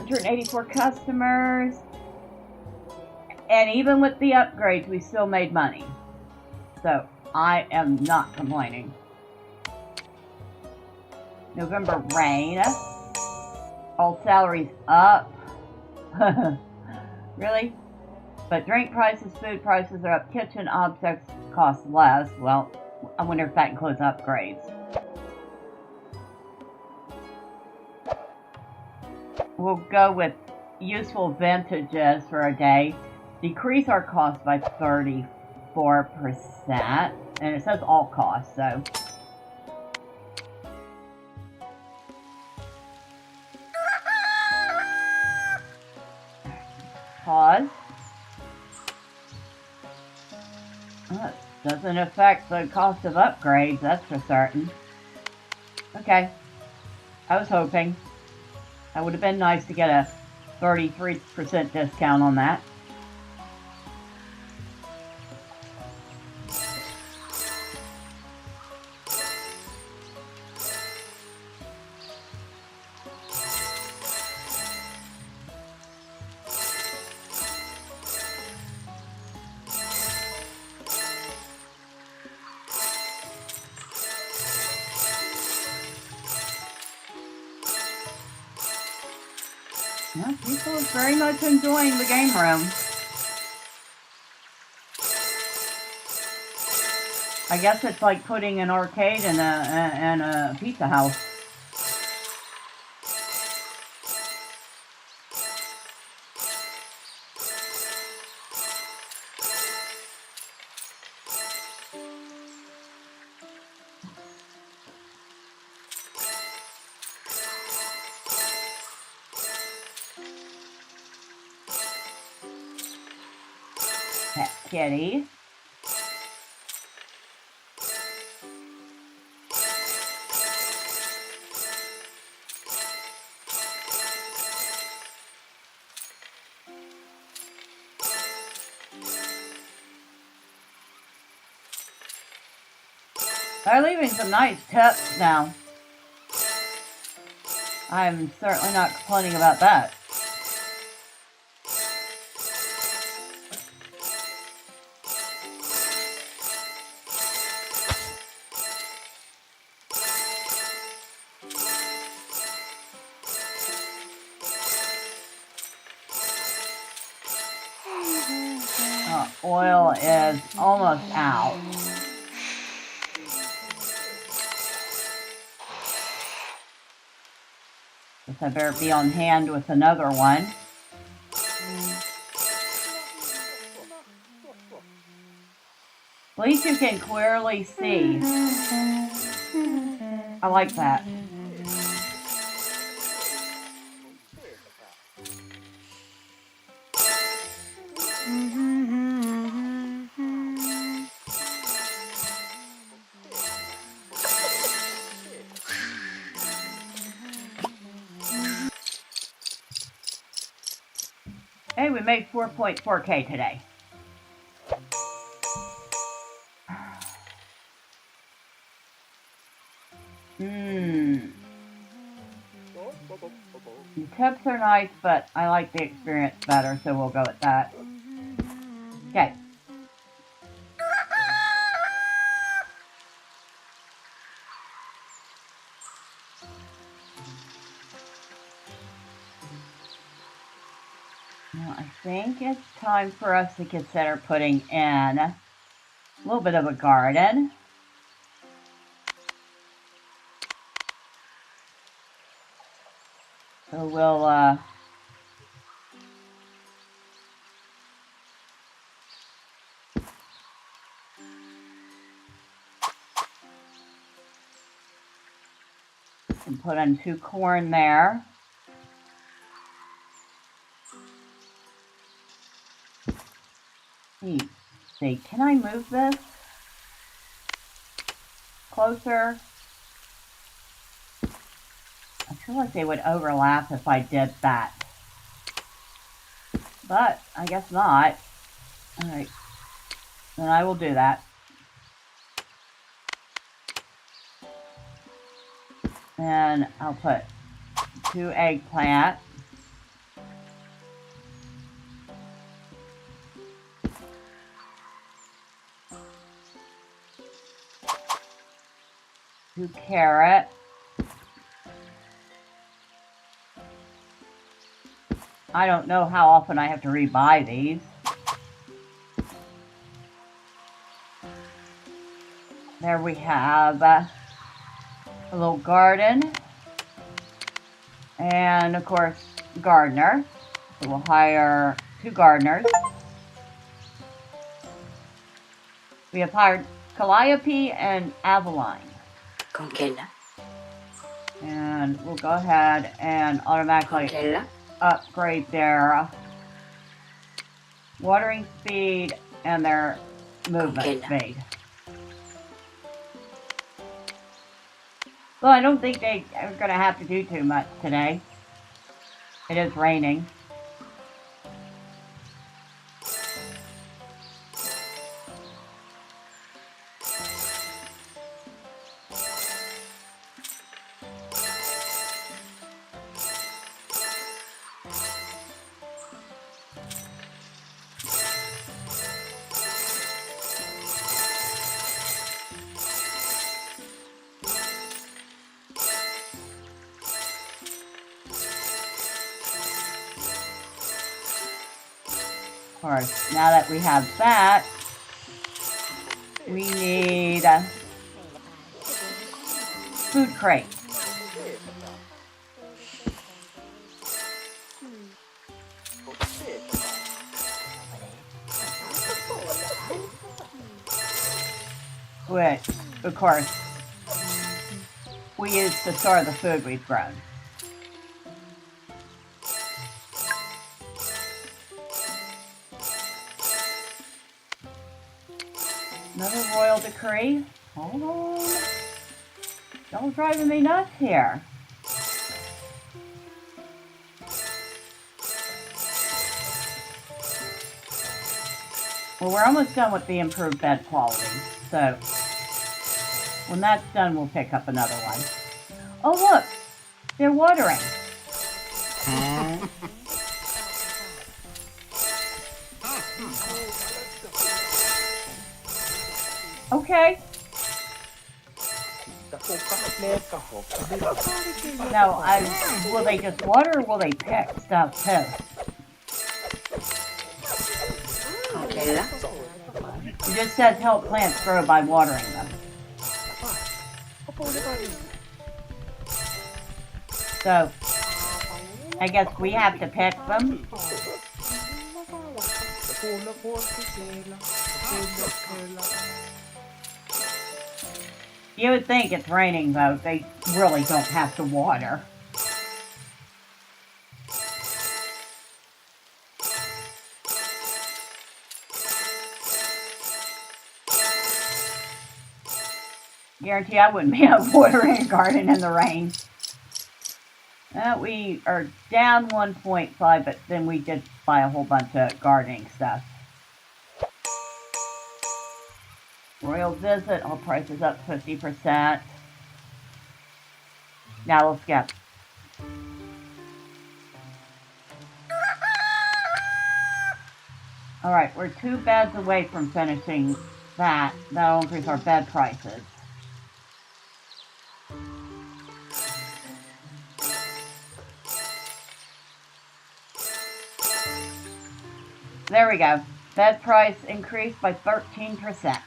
$184 customers. And even with the upgrades, we still made money. So, I am not complaining. November rain. All salaries up. Really? But drink prices, food prices are up. Kitchen objects cost less. Well, I wonder if that includes upgrades. We'll go with useful vintages for a day. Decrease our cost by 34%. And it says all costs, so. Pause. Well, it doesn't affect the cost of upgrades, that's for certain. Okay. I was hoping. That would have been nice to get a 33% discount on that. Yeah, people are very much enjoying the game room. I guess it's like putting an arcade in a pizza house. Pet kitty. They're leaving some nice tips now. I'm certainly not complaining about that. Oil is almost out. Guess I better be on hand with another one. At least you can clearly see. I like that. Hey, we made 4.4K today. The tips are nice, but I like the experience better, so we'll go with that. Okay. Now, I think it's time for us to consider putting in a little bit of a garden. So we'll and put in 2 corn there. Let's see, can I move this closer? I feel like they would overlap if I did that. But I guess not. Alright, then I will do that. Then I'll put 2 eggplant. Two carrot. I don't know how often I have to rebuy these. There we have a little garden. And of course, gardener. So we'll hire 2 gardeners. We have hired Calliope and Aveline. Conchella. And we'll go ahead and automatically Conchella. upgrade their watering speed and their movement speed. Well, I don't think they are going to have to do too much today. It is raining. Of course, now that we have that, we need a food crate. Which, of course, we use to store the food we've grown. Another royal decree. Hold on. Y'all driving me nuts here. Well, we're almost done with the improved bed quality. So, when that's done, we'll pick up another one. Oh, look. They're watering. Okay. No, will they just water or will they pick stuff too? Conchella. It just says help plants grow by watering them. So, I guess we have to pick them. You would think it's raining though, they really don't have to water. Guarantee I wouldn't be out watering a garden in the rain. We are down 1.5, but then we did buy a whole bunch of gardening stuff. Royal visit, all prices up 50%. Now we'll skip. Alright, we're 2 beds away from finishing that. That'll increase our bed prices. there we go. Bed price increased by 13%.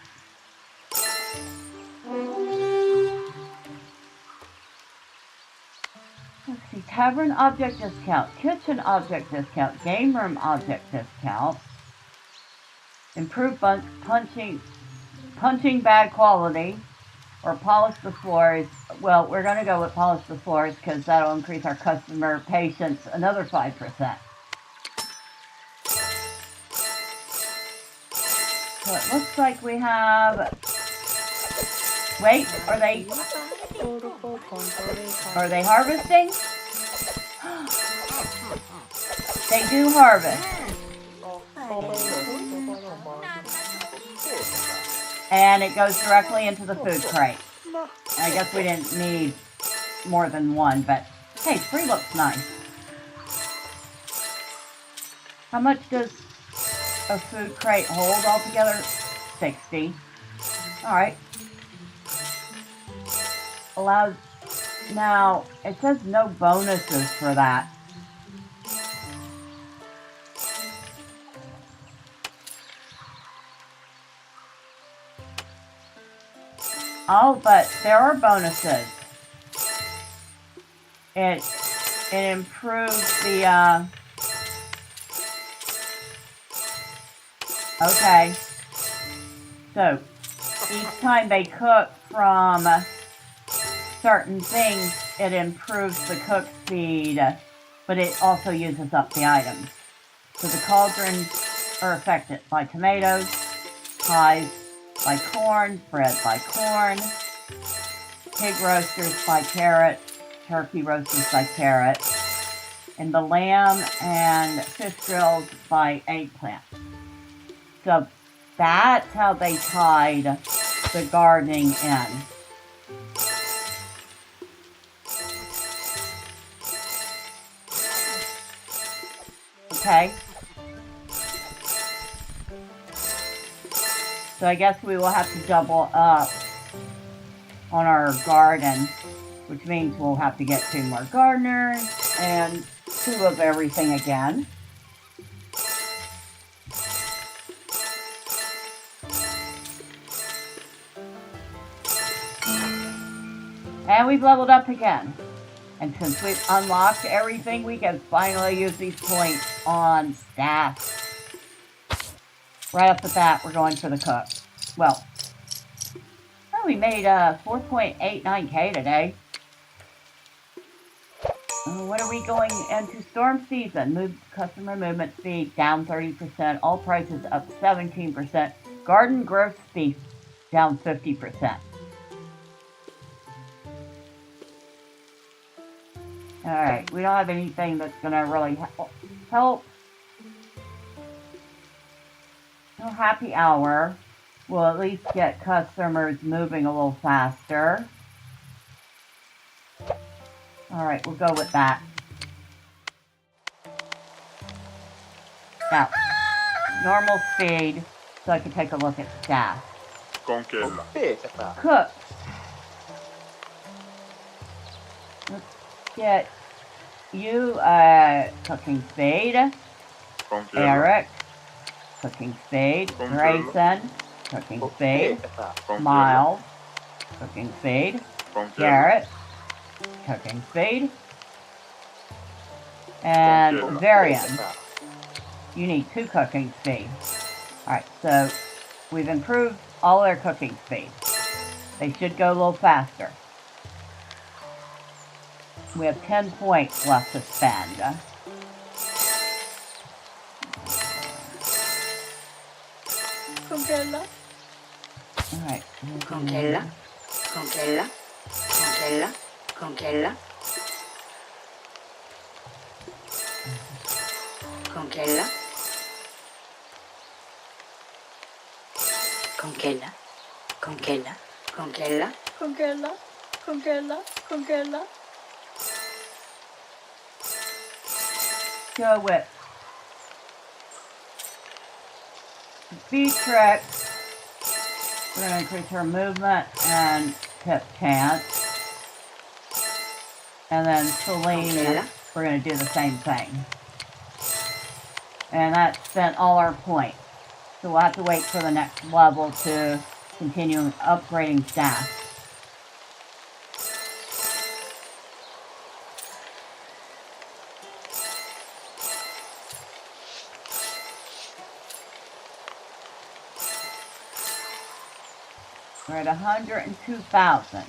Let's see, Tavern object discount, kitchen object discount, game room object discount, improved punching bag quality, or polish the floors. Well, we're going to go with polish the floors because that'll increase our customer patience another 5%. So it looks like we have... Wait, are they harvesting? They do harvest. And it goes directly into the food crate. I guess we didn't need more than one, but hey, 3 looks nice. How much does a food crate hold altogether? 60. Alright. Allows... Now, it says no bonuses for that. Oh, but there are bonuses. It improves the, Okay. So, each time they cook from certain things, it improves the cook speed, but it also uses up the items. So the cauldrons are affected by tomatoes, pies by corn, bread by corn, pig roasters by carrot, turkey roasters by carrot, and the lamb and fish grills by eggplant. So that's how they tied the gardening in. Okay. So I guess we will have to double up on our garden, which means we'll have to get 2 more gardeners and 2 of everything again. And we've leveled up again. And since we've unlocked everything, we can finally use these points on staff. Right off the bat, we're going for the cook. Well, we made 4.89k today. What are we going into storm season? Customer movement speed down 30%. All prices up 17%. Garden growth speed down 50%. Alright, we don't have anything that's going to really help. No happy hour. We'll at least get customers moving a little faster. Alright, we'll go with that. Now, normal speed, so I can take a look at staff. Cook. Let's get you, cooking speed. Eric, cooking speed. Grayson, cooking speed. Miles, cooking speed. Garrett, cooking speed. And Varian, you need 2 cooking speed. Alright, so we've improved all their cooking speed. They should go a little faster. We have 10 points left to spend. Congela. Alright. Congela. Congela. Congela. Congela. Congela. Congela. Congela. Congela. Congela. Congela. Congela. Go with speed trick. We're going to increase her movement and tip chance. And then Celine, we're going to do the same thing. And that spent all our points. So we'll have to wait for the next level to continue upgrading staff. We're at 102,000.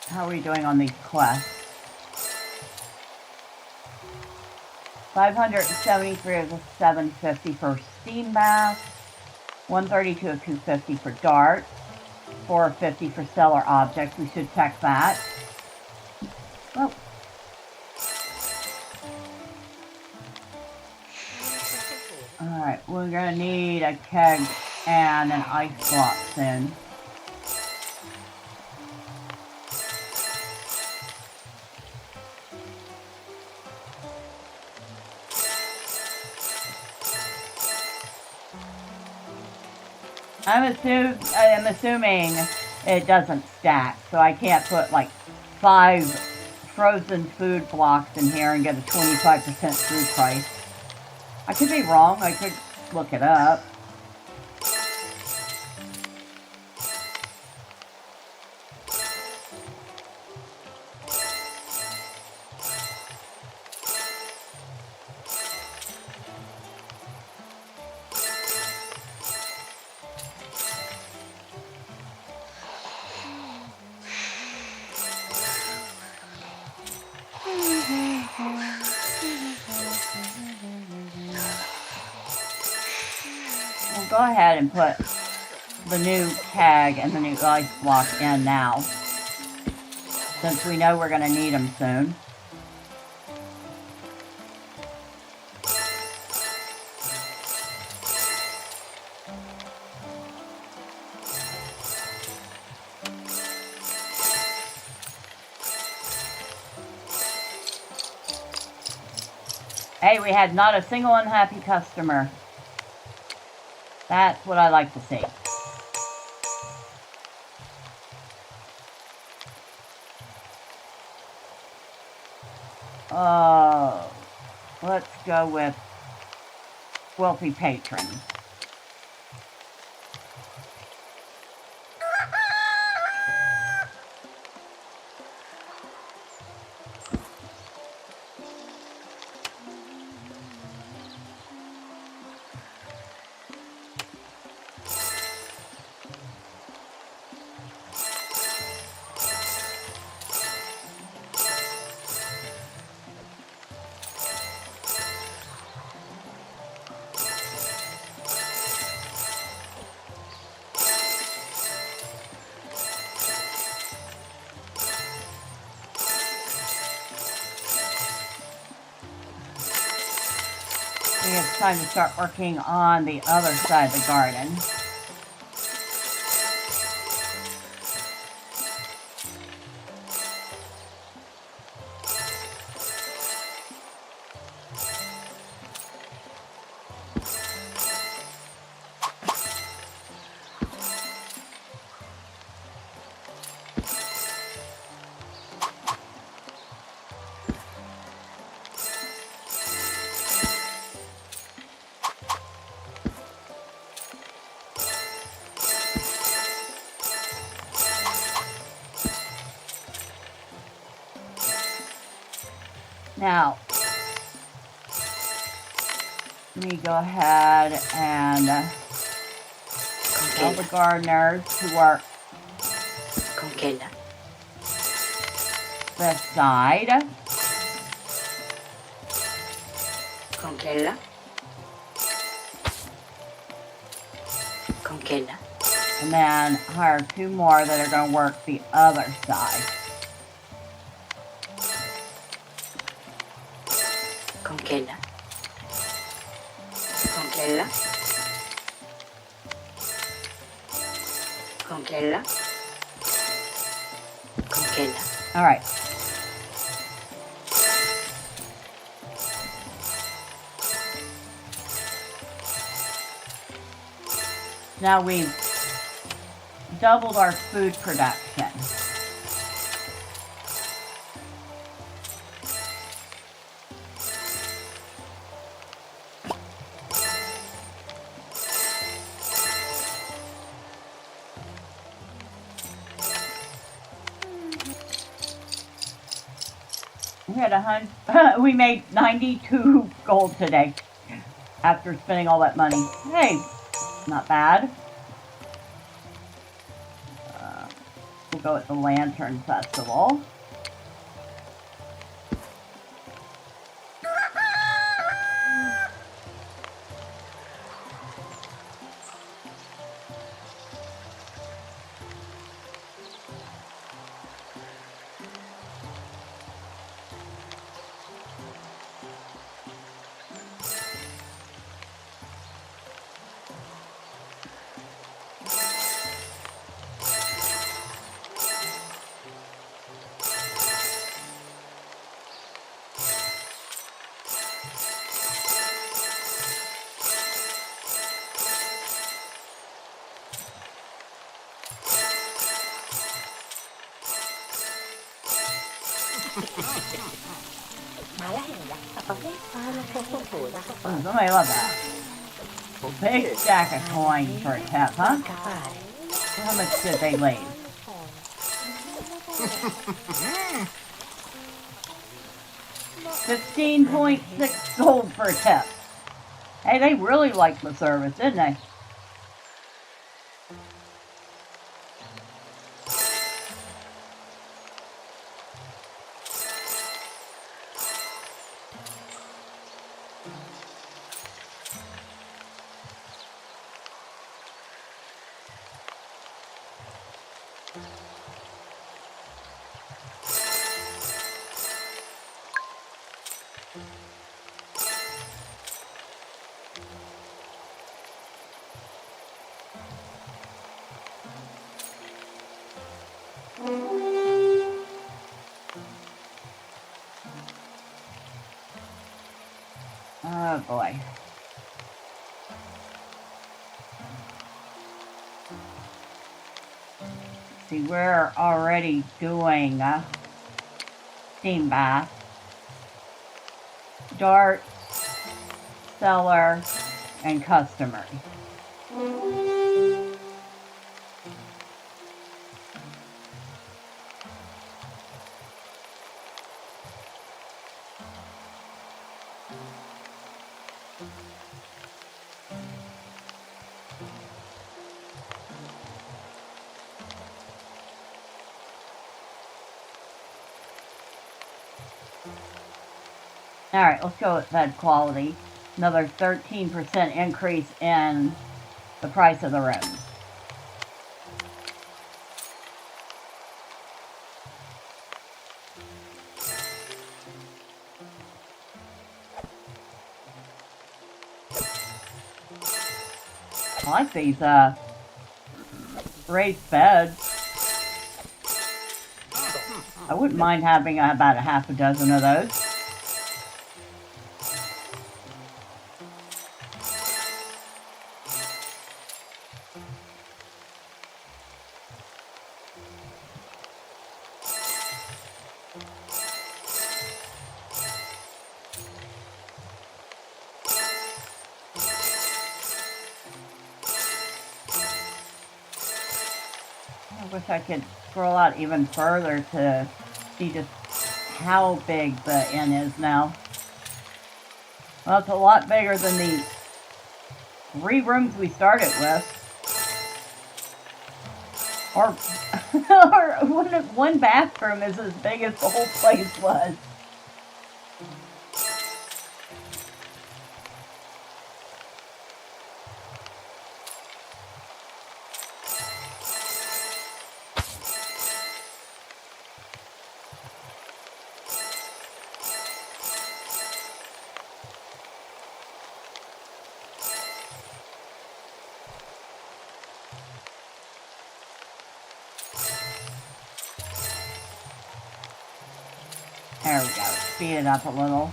How are we doing on these quests? 573 of the 750 for steam bath, 132 of 250 for darts, 450 for stellar objects. We should check that. Oh. Alright, we're gonna need a keg and an ice block soon. I'm assuming it doesn't stack, so I can't put like 5 frozen food blocks in here and get a 25% food price. I could be wrong, I could look it up. We'll go ahead and put the new keg and the new ice block in now, since we know we're going to need them soon. Hey, we had not a single unhappy customer. That's what I like to see. Let's go with wealthy patrons. I think it's time to start working on the other side of the garden. Now, let me go ahead and all the gardeners who work this side. And then hire 2 more that are going to work the other side. congela, All right. Now we've doubled our food production. We had we made 92 gold today after spending all that money. Hey, not bad. We'll go at the Lantern Festival. Somebody love that. Big stack of coins for a tip, huh? How much did they leave? 15.6 gold for a tip. Hey, they really liked the service, didn't they? Oh boy. See, we're already doing steam bath, dart, cellar, and customers. All right, let's go with bed quality. Another 13% increase in the price of the rooms. I like these raised beds. I wouldn't mind having about a half a dozen of those. I wish I could scroll out even further to see just how big the inn is now. Well, it's a lot bigger than the 3 rooms we started with. Or, or one bathroom is as big as the whole place was. speed it up a little.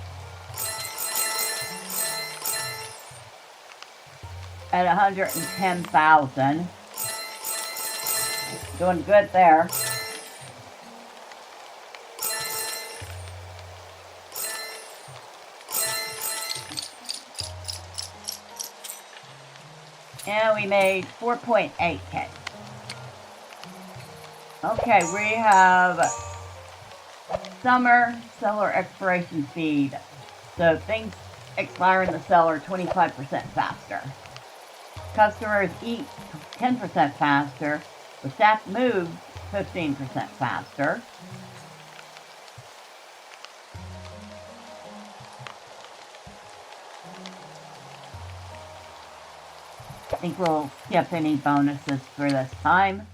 At 110,000. Doing good there. And we made 4.8K. Okay, we have summer cellar expiration speed. So things expire in the cellar 25% faster. Customers eat 10% faster. The staff moves 15% faster. I think we'll skip any bonuses for this time.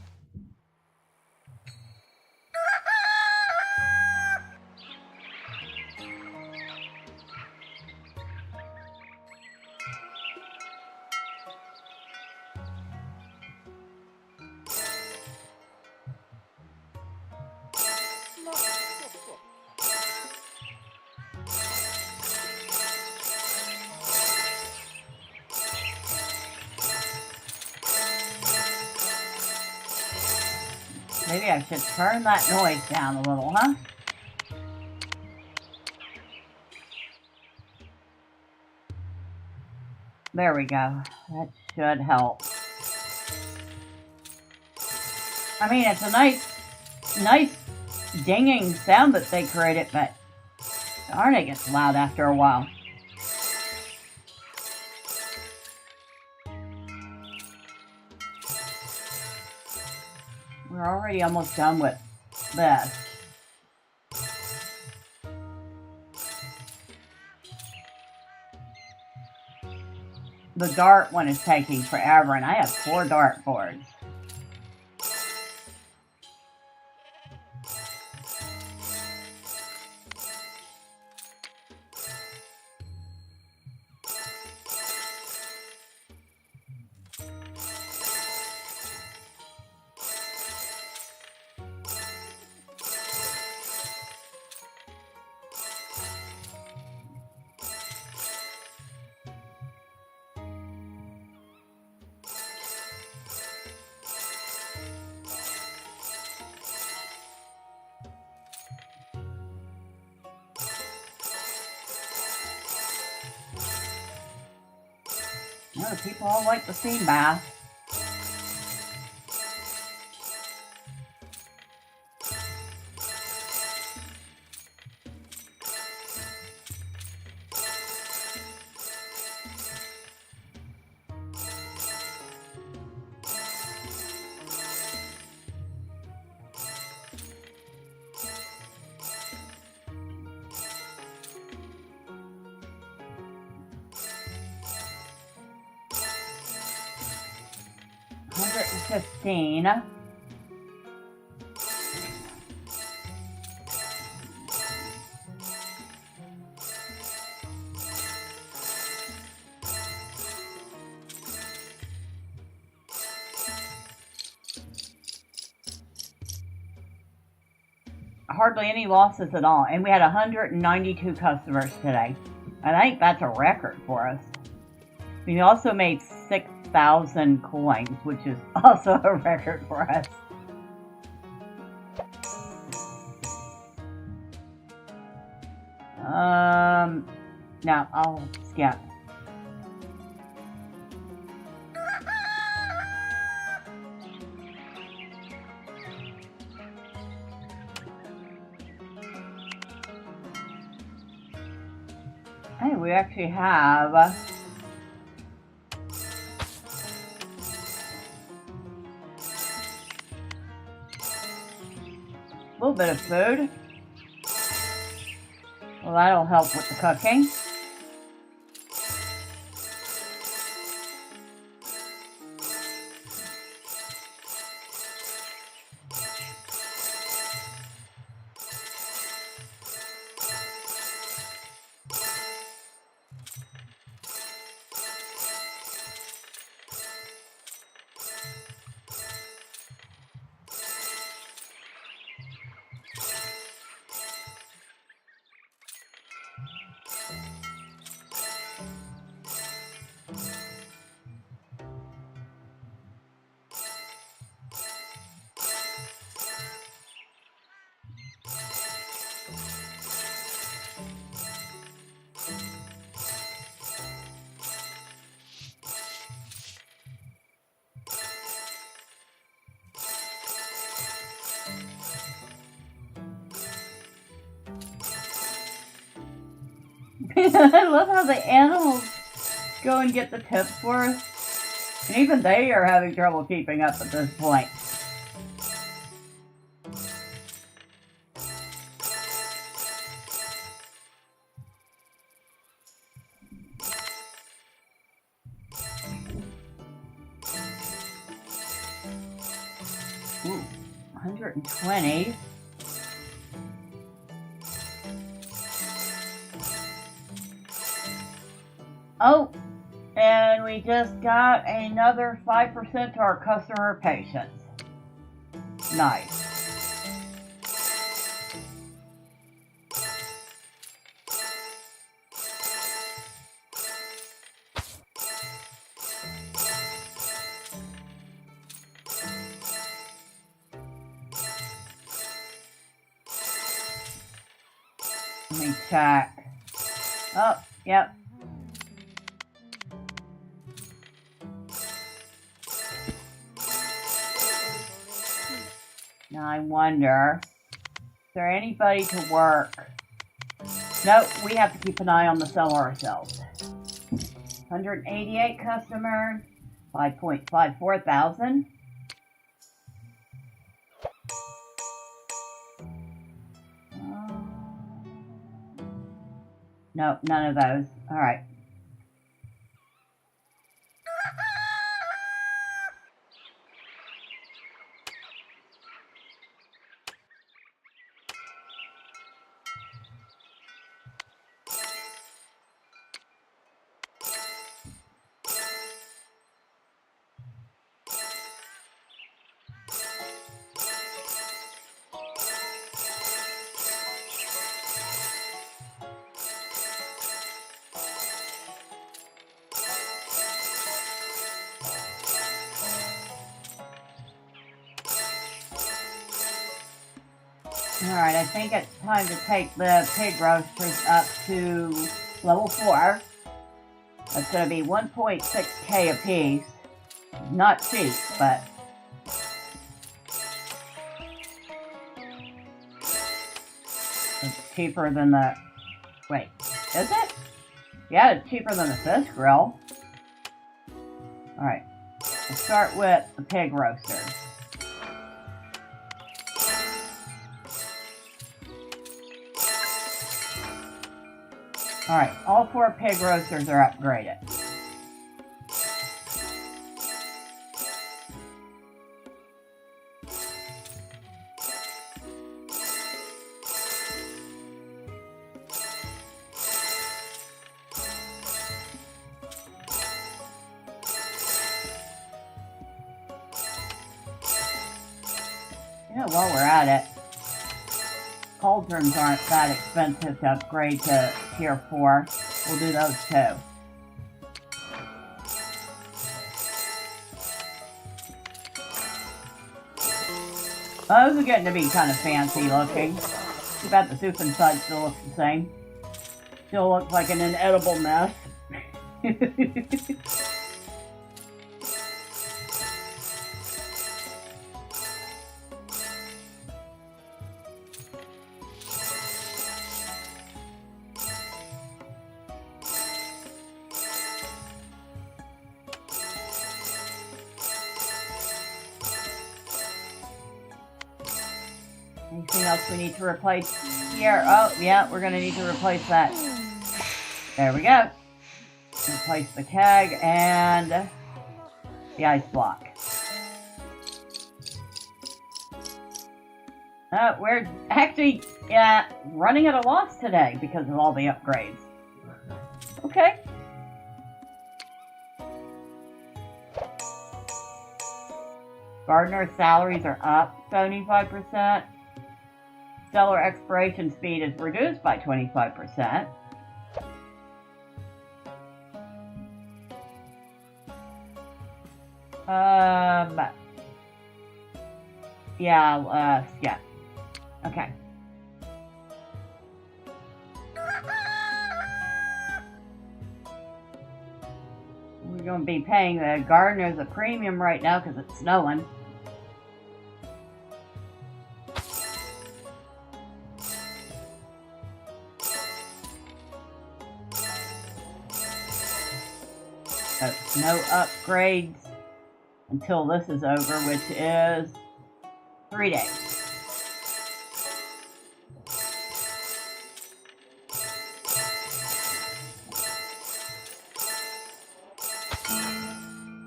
Maybe I should turn that noise down a little, huh? There we go. That should help. I mean, it's a nice dinging sound that they created, but darn, it gets loud after a while. We're already almost done with this. The dart one is taking forever, and I have 4 dart boards. You know, people all like the steam bath. $115. Hardly any losses at all, and we had 192 customers today. I think that's a record for us. We also made 6,000 coins, which is also a record for us. No, I'll skip. Hey, we actually have a little bit of food. Well, that'll help with the cooking. I love how the animals go and get the tips for us. And even they are having trouble keeping up at this point. Ooh, 120. Oh, and we just got another 5% to our customer patience. Nice. Let me check. Oh, yep. Now I wonder, is there anybody to work? Nope, we have to keep an eye on the seller ourselves. 188 customers, 5.54 thousand. Nope, none of those. All right. Alright, I think it's time to take the pig roasters up to level 4. That's going to be 1.6k a piece. Not cheap, but... it's cheaper than the... wait, is it? Yeah, it's cheaper than the fish grill. Alright, we'll start with the pig roasters. Alright, all 4 pig roasters are upgraded. You know, while we're at it, cauldrons aren't that expensive to upgrade to tier 4. We'll do those too. Those are getting to be kind of fancy looking. Too bad the soup inside still looks the same. Still looks like an inedible mess. Anything else we need to replace here? Oh, yeah, we're going to need to replace that. There we go. Replace the keg and the ice block. We're actually running at a loss today because of all the upgrades. Okay. Gardener's salaries are up 75%. Seller expiration speed is reduced by 25%. Yeah. Okay. We're going to be paying the gardeners a premium right now because it's snowing. No upgrades until this is over, which is 3 days.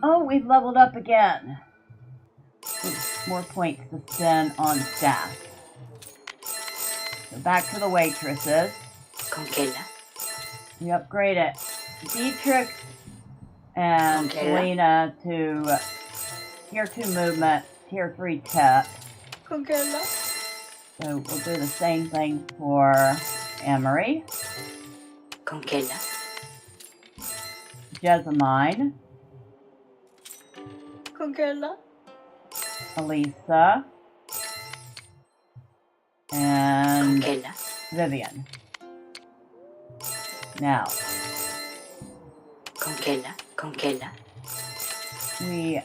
Oh, we've leveled up again. More points to spend on staff. So back to the waitresses. Conquela. We upgraded Dietrich and Selena to Tier 2 movement, Tier 3 tech. Conquela. So we'll do the same thing for Emery. Conquela. Jessamine. Conquela. Elisa. And Conquela. Vivian. Now, Conquela. Conquela. we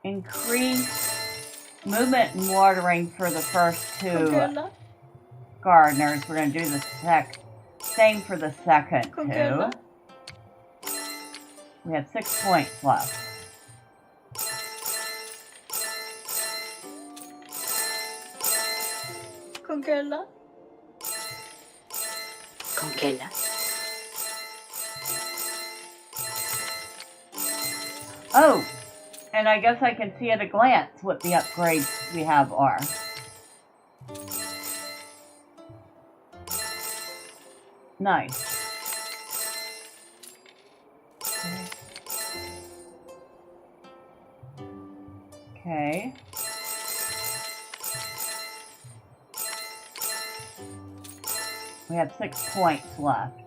increase movement and watering for the first 2 Conquela. gardeners. We're going to do the same for the second 2. Conquela. We have 6 points left. Conquela. Conquela. Oh, and I guess I can see at a glance what the upgrades we have are. Nice. Okay. We have 6 points left.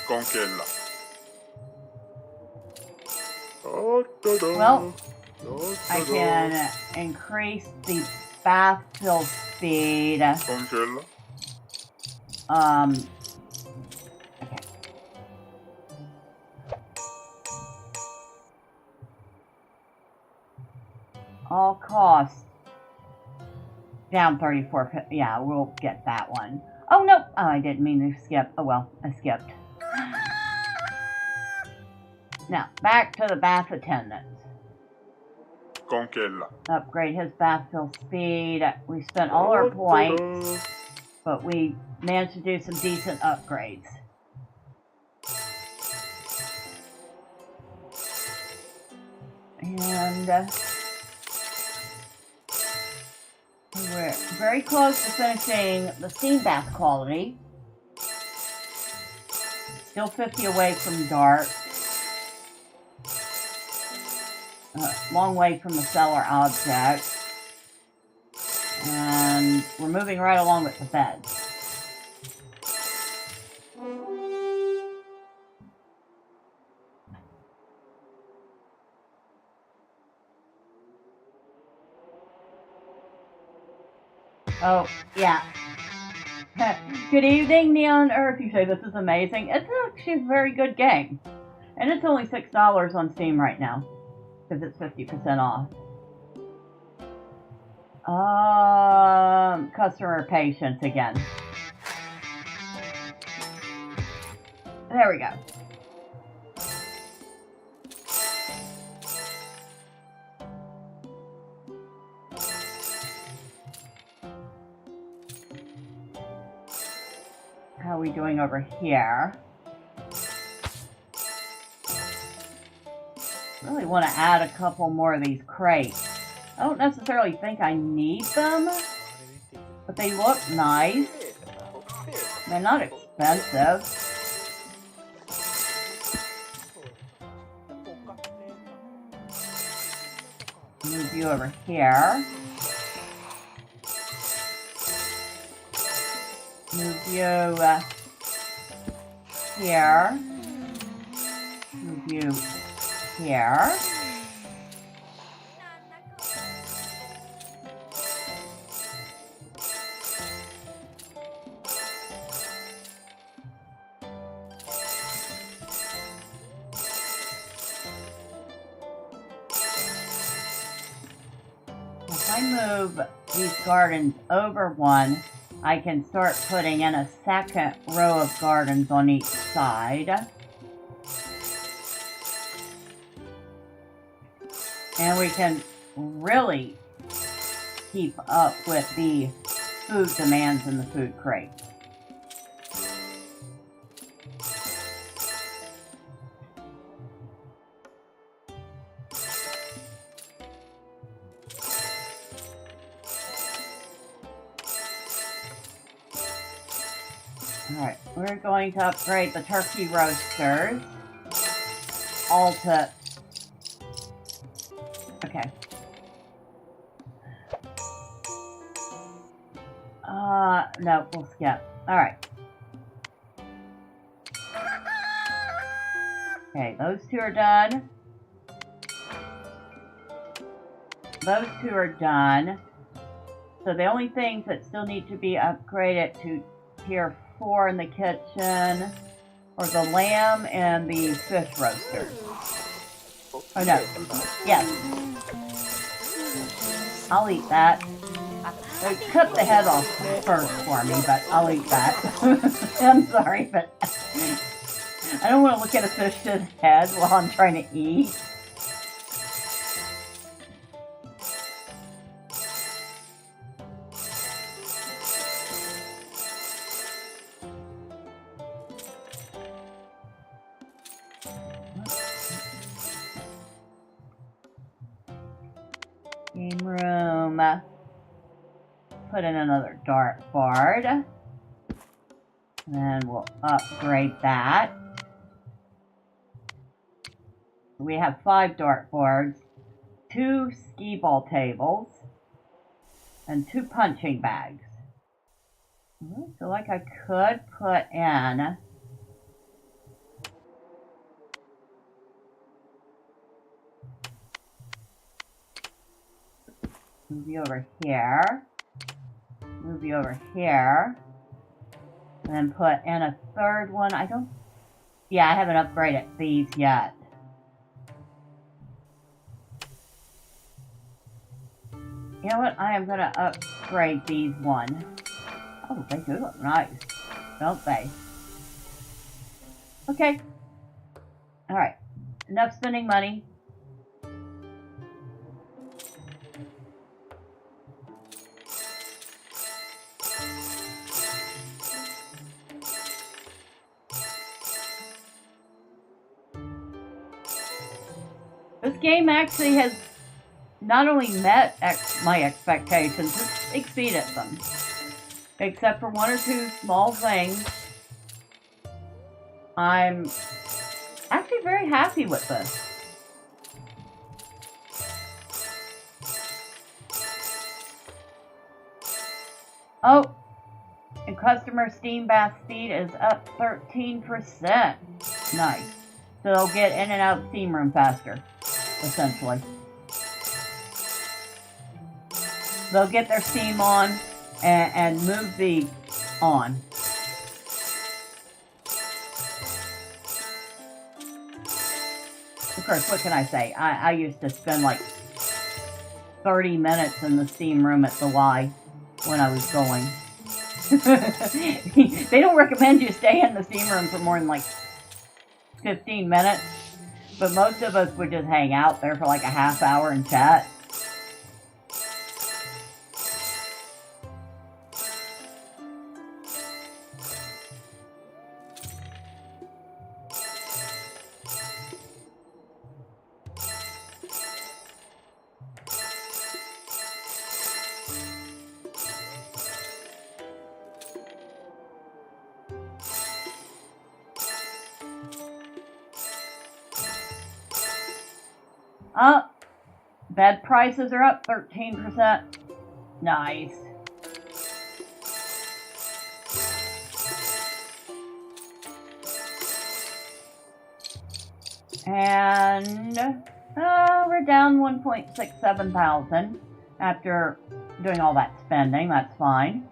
Conquela. Well, I can increase the bath fill speed. Conquela. Okay. All costs. Down 34. Yeah, we'll get that one. Oh, no. Oh, I didn't mean to skip. Oh, well, I skipped. Now, back to the bath attendant. Conquela. Upgrade his bath fill speed. We spent all our points, but we managed to do some decent upgrades. And we're very close to finishing the steam bath quality. Still 50 away from dark. Long way from the cellar object. And we're moving right along with the beds. Oh, yeah. Good evening, Neon Earth. You say this is amazing. It's actually a very good game. And it's only $6 on Steam right now. Because it's 50% off. Customer patience again. There we go. How are we doing over here? Really want to add a couple more of these crates. I don't necessarily think I need them, but they look nice. They're not expensive. Move you over here. Move you here. Move you here. If I move these gardens over one, I can start putting in a second row of gardens on each side. And we can really keep up with the food demands in the food crate. Alright, we're going to upgrade the turkey roasters. All to... Okay. No, we'll skip. Alright. Okay, those two are done. Those two are done. So the only things that still need to be upgraded to tier 4 in the kitchen are the lamb and the fish roasters. Oh no. Yes. I'll eat that. Cut the head off first for me, but I'll eat that. I'm sorry, but I don't want to look at a fish's head while I'm trying to eat. Game room. Put in another dartboard. And then we'll upgrade that. We have 5 dartboards, 2 skee-ball tables, and 2 punching bags. I feel like I could put in move you over here, move you over here, and then put in a third one. I haven't upgraded these yet. You know what? I am going to upgrade these one. Oh, they do look nice, don't they? Okay. Alright. Enough spending money. This game actually has not only met my expectations, it's exceeded them. Except for 1 or 2 small things. I'm actually very happy with this. Oh, and customer Steam Bath speed is up 13%. Nice. So they'll get in and out of the steam room faster, essentially. They'll get their steam on and move the on. Of course, what can I say? I used to spend like 30 minutes in the steam room at the Y when I was going. They don't recommend you stay in the steam room for more than like 15 minutes, but most of us would just hang out there for like a half hour and chat. Bed prices are up 13%. Nice. And we're down 1.67 thousand after doing all that spending. That's fine.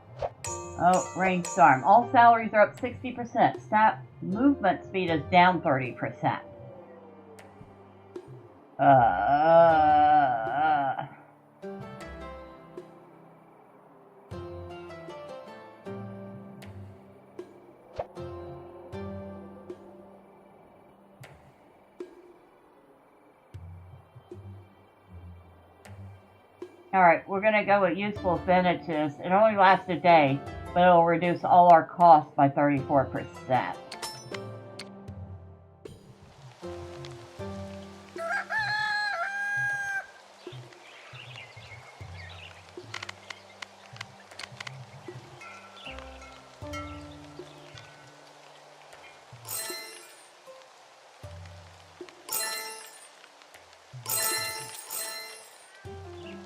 Oh, rainstorm. All salaries are up 60%. Staff movement speed is down 30%. Alright, we're gonna go with useful advantages. It only lasts a day, but it'll reduce all our costs by 34%.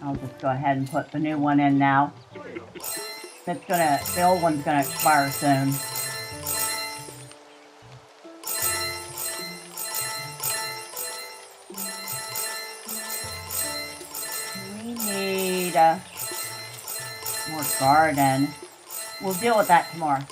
I'll just go ahead and put the new one in now. The old one's gonna expire soon. We need more garden. We'll deal with that tomorrow.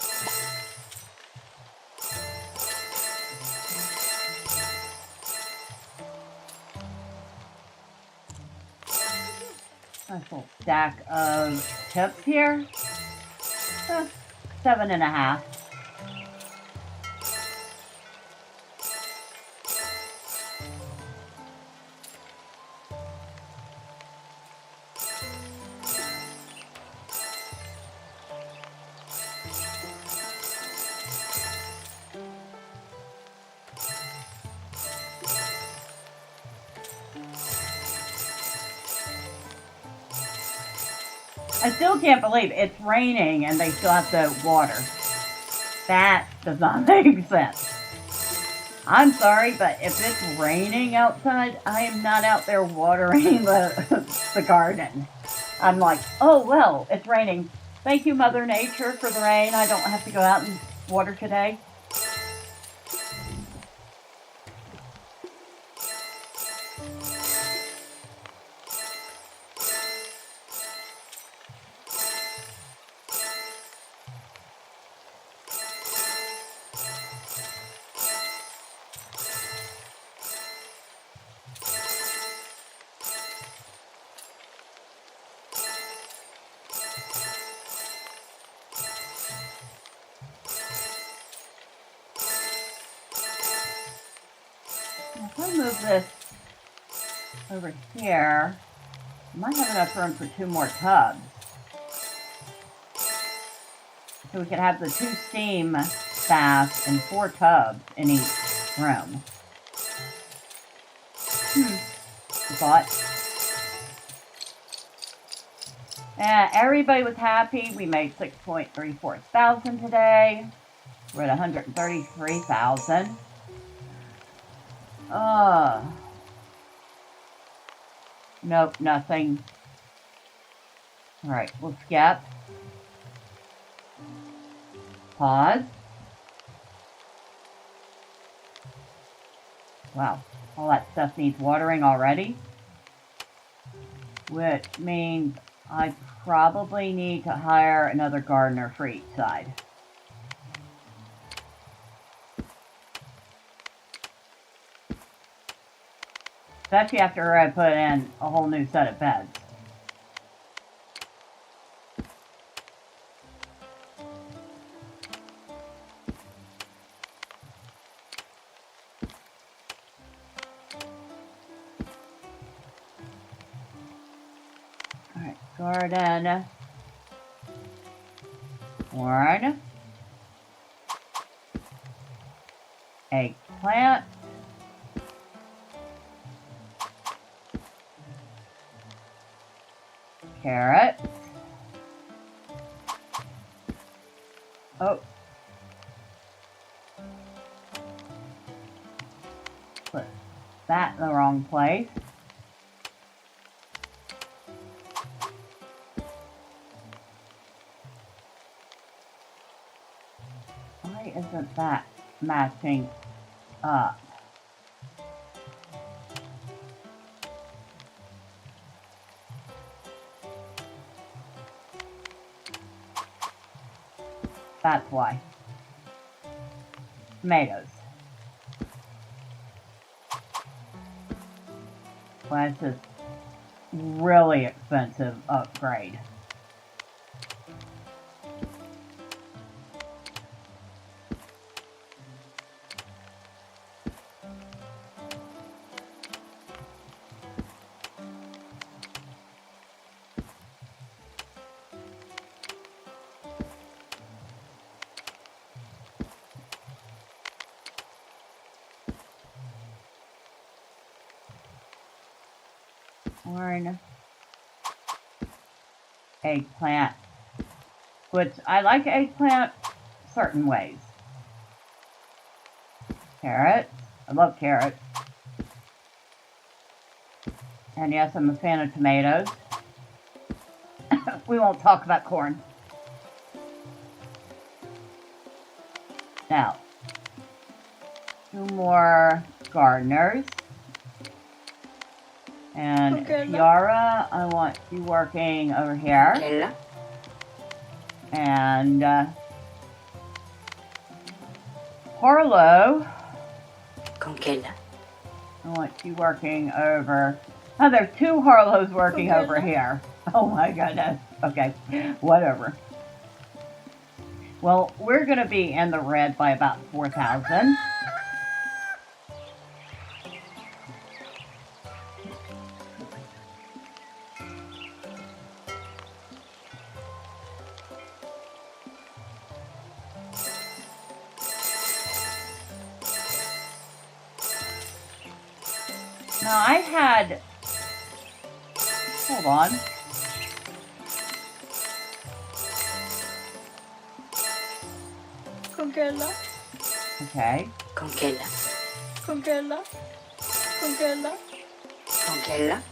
Nice little stack of chips here. 7.5. I still can't believe it's raining and they still have to water. That does not make sense. I'm sorry, but if it's raining outside, I am not out there watering the garden. I'm like, oh, well, it's raining. Thank you, Mother Nature, for the rain. I don't have to go out and water today. If I move this over here, I might have enough room for 2 more tubs. So we could have the 2 steam baths and 4 tubs in each room. Thought. Everybody was happy. We made 6.34 thousand today. We're at 133,000. Nope, nothing. Alright, we'll skip. Pause. Wow, all that stuff needs watering already. Which means I probably need to hire another gardener for each side. Especially after I put in a whole new set of beds. Alright, garden. Corn. Eggplant. Carrot. Oh. Put that in the wrong place. Why isn't that matching up? That's why. Tomatoes. Well, this is really expensive upgrade. corn, eggplant, which I like eggplant certain ways. Carrots. I love carrots. And yes, I'm a fan of tomatoes. We won't talk about corn. Now, 2 more gardeners. And Tiara, I want you working over here. Quella? And Harlow, Con quella? I want you working over. Oh, there's 2 Harlows working over here. Oh my goodness. Okay, whatever. Well, we're going to be in the red by about 4,000. Now, I had... Hold on. Con quella? Okay. Con quella? Con quella? Con quella? Con quella?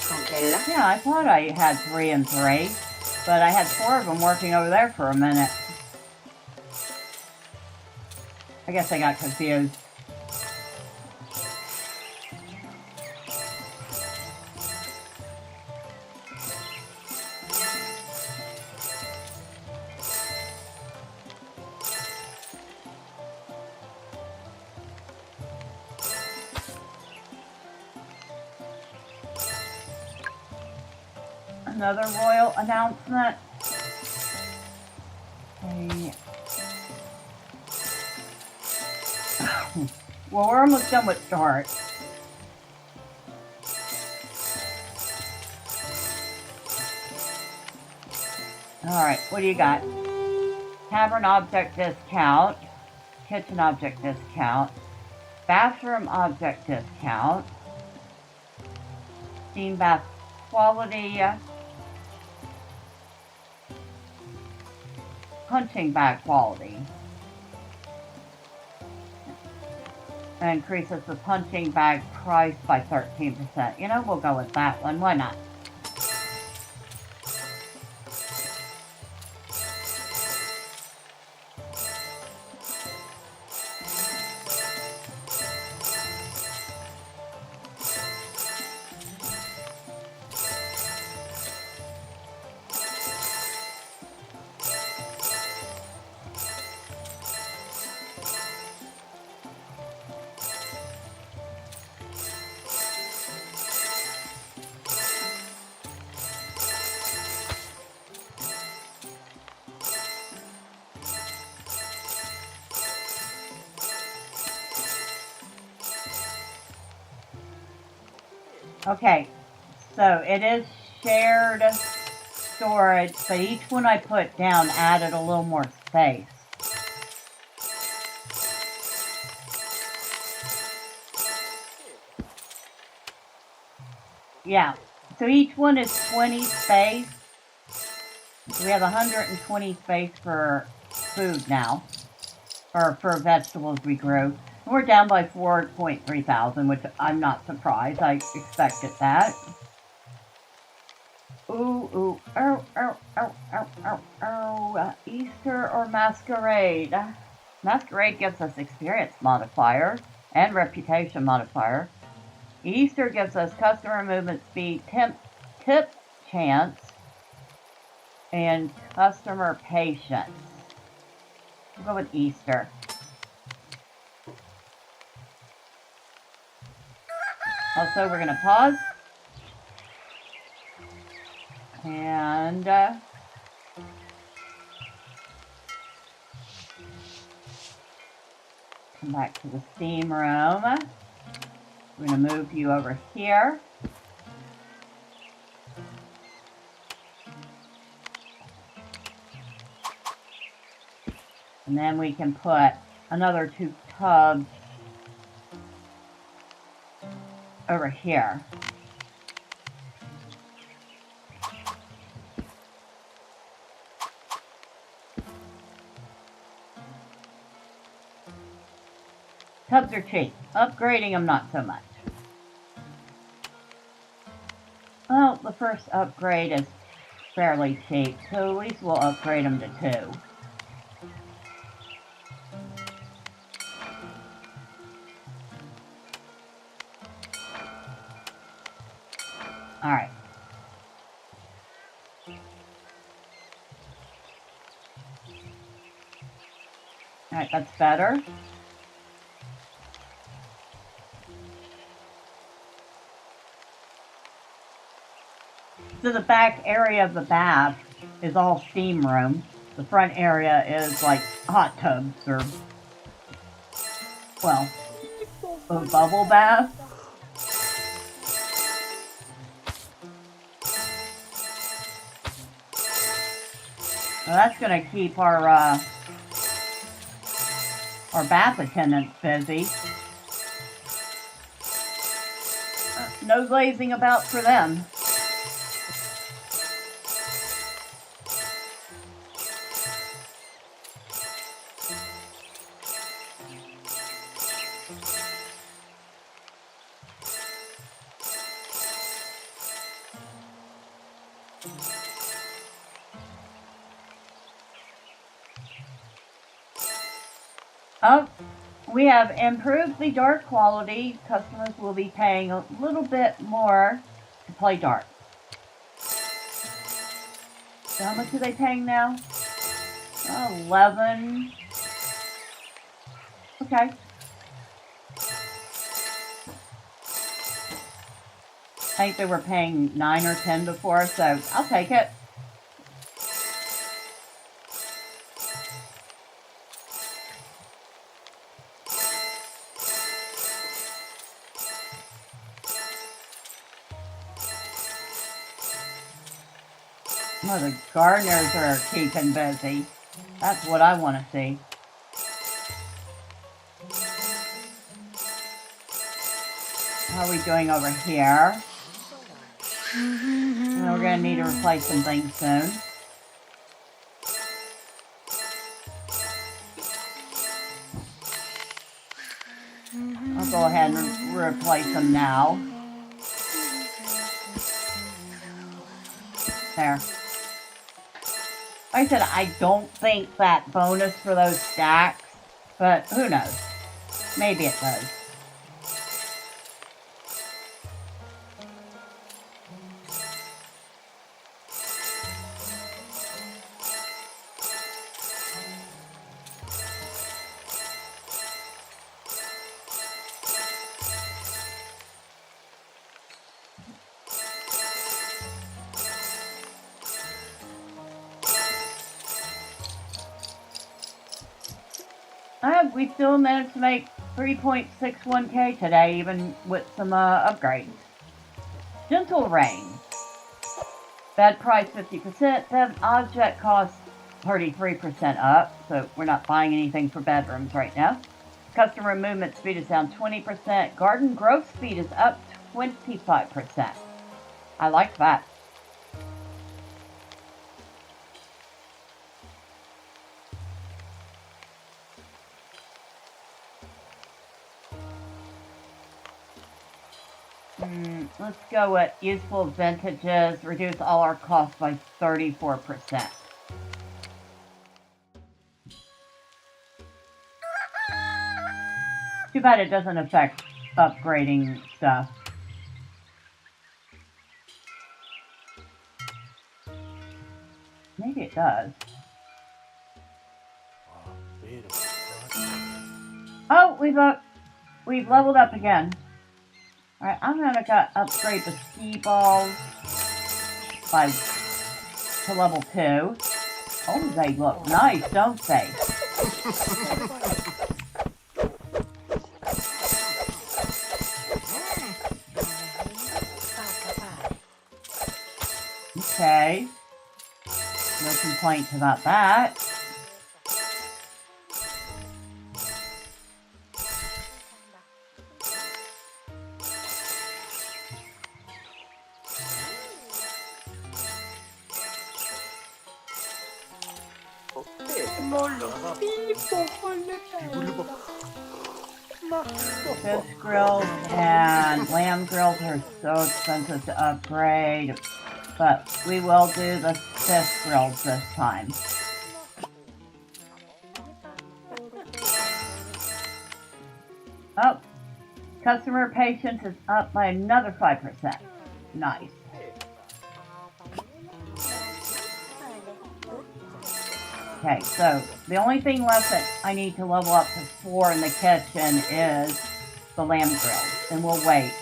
Con quella? Yeah, I thought I had 3 and 3, but I had 4 of them working over there for a minute. I guess I got confused. Another royal announcement. Okay. Well, we're almost done with start. Alright, what do you got? Tavern object discount. Kitchen object discount. Bathroom object discount. Steam bath quality. Punching bag quality. That increases the punching bag price by 13%. You know, we'll go with that one. Why not? Okay, so it is shared storage, but each one I put down added a little more space. Yeah, so each one is 20 space. We have 120 space for food now, or for vegetables we grew. We're down by 4.3 thousand, which I'm not surprised. I expected that. Ooh, ooh, oh, oh, oh, oh, oh, oh. Easter or Masquerade? Masquerade gives us experience modifier and reputation modifier. Easter gives us customer movement speed, tip chance, and customer patience. We'll go with Easter. Also, we're going to pause. And come back to the steam room. We're going to move you over here. And then we can put another 2 tubs over here. Tubs are cheap. Upgrading them, not so much. Well, the first upgrade is fairly cheap, so at least we'll upgrade them to 2. Alright. Alright, that's better. So the back area of the bath is all steam room. The front area is like hot tubs or, well, a bubble bath. Well, that's going to keep our bath attendants busy. No glazing about for them. Oh, we have improved the dart quality. Customers will be paying a little bit more to play darts. So how much are they paying now? 11. Okay. I think they were paying 9 or 10 before, so I'll take it. Oh, the gardeners are keeping busy. That's what I want to see. How are we doing over here? Well, we're going to need to replace some things soon. I'll go ahead and replace them now. There. Like I said, I don't think that bonus for those stacks, but who knows? Maybe it does. We still managed to make 3.61k today, even with some upgrades. Gentle Rain. Bed price 50%. Bed object cost 33% up, so we're not buying anything for bedrooms right now. Customer movement speed is down 20%. Garden growth speed is up 25%. I like that. Let's go with useful vintages. Reduce all our costs by 34%. Too bad it doesn't affect upgrading stuff. Maybe it does. Oh, we've leveled up again. Alright, I'm gonna upgrade the ski balls to level 2. Oh, they look nice, don't they? Okay. No complaints about that. Fish grills and lamb grills are so expensive to upgrade, but we will do the fish grills this time. Oh, customer patience is up by another 5%. Nice. Okay, so the only thing left that I need to level up to 4 in the kitchen is the lamb grills, and we'll wait.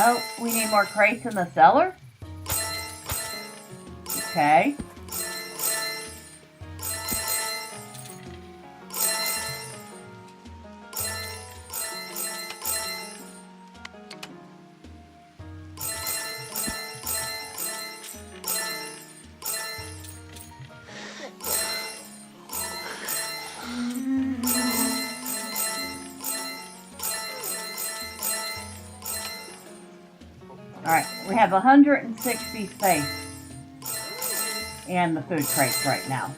Oh, we need more crates in the cellar? Okay. Alright, we have 160 space in the food crates right now.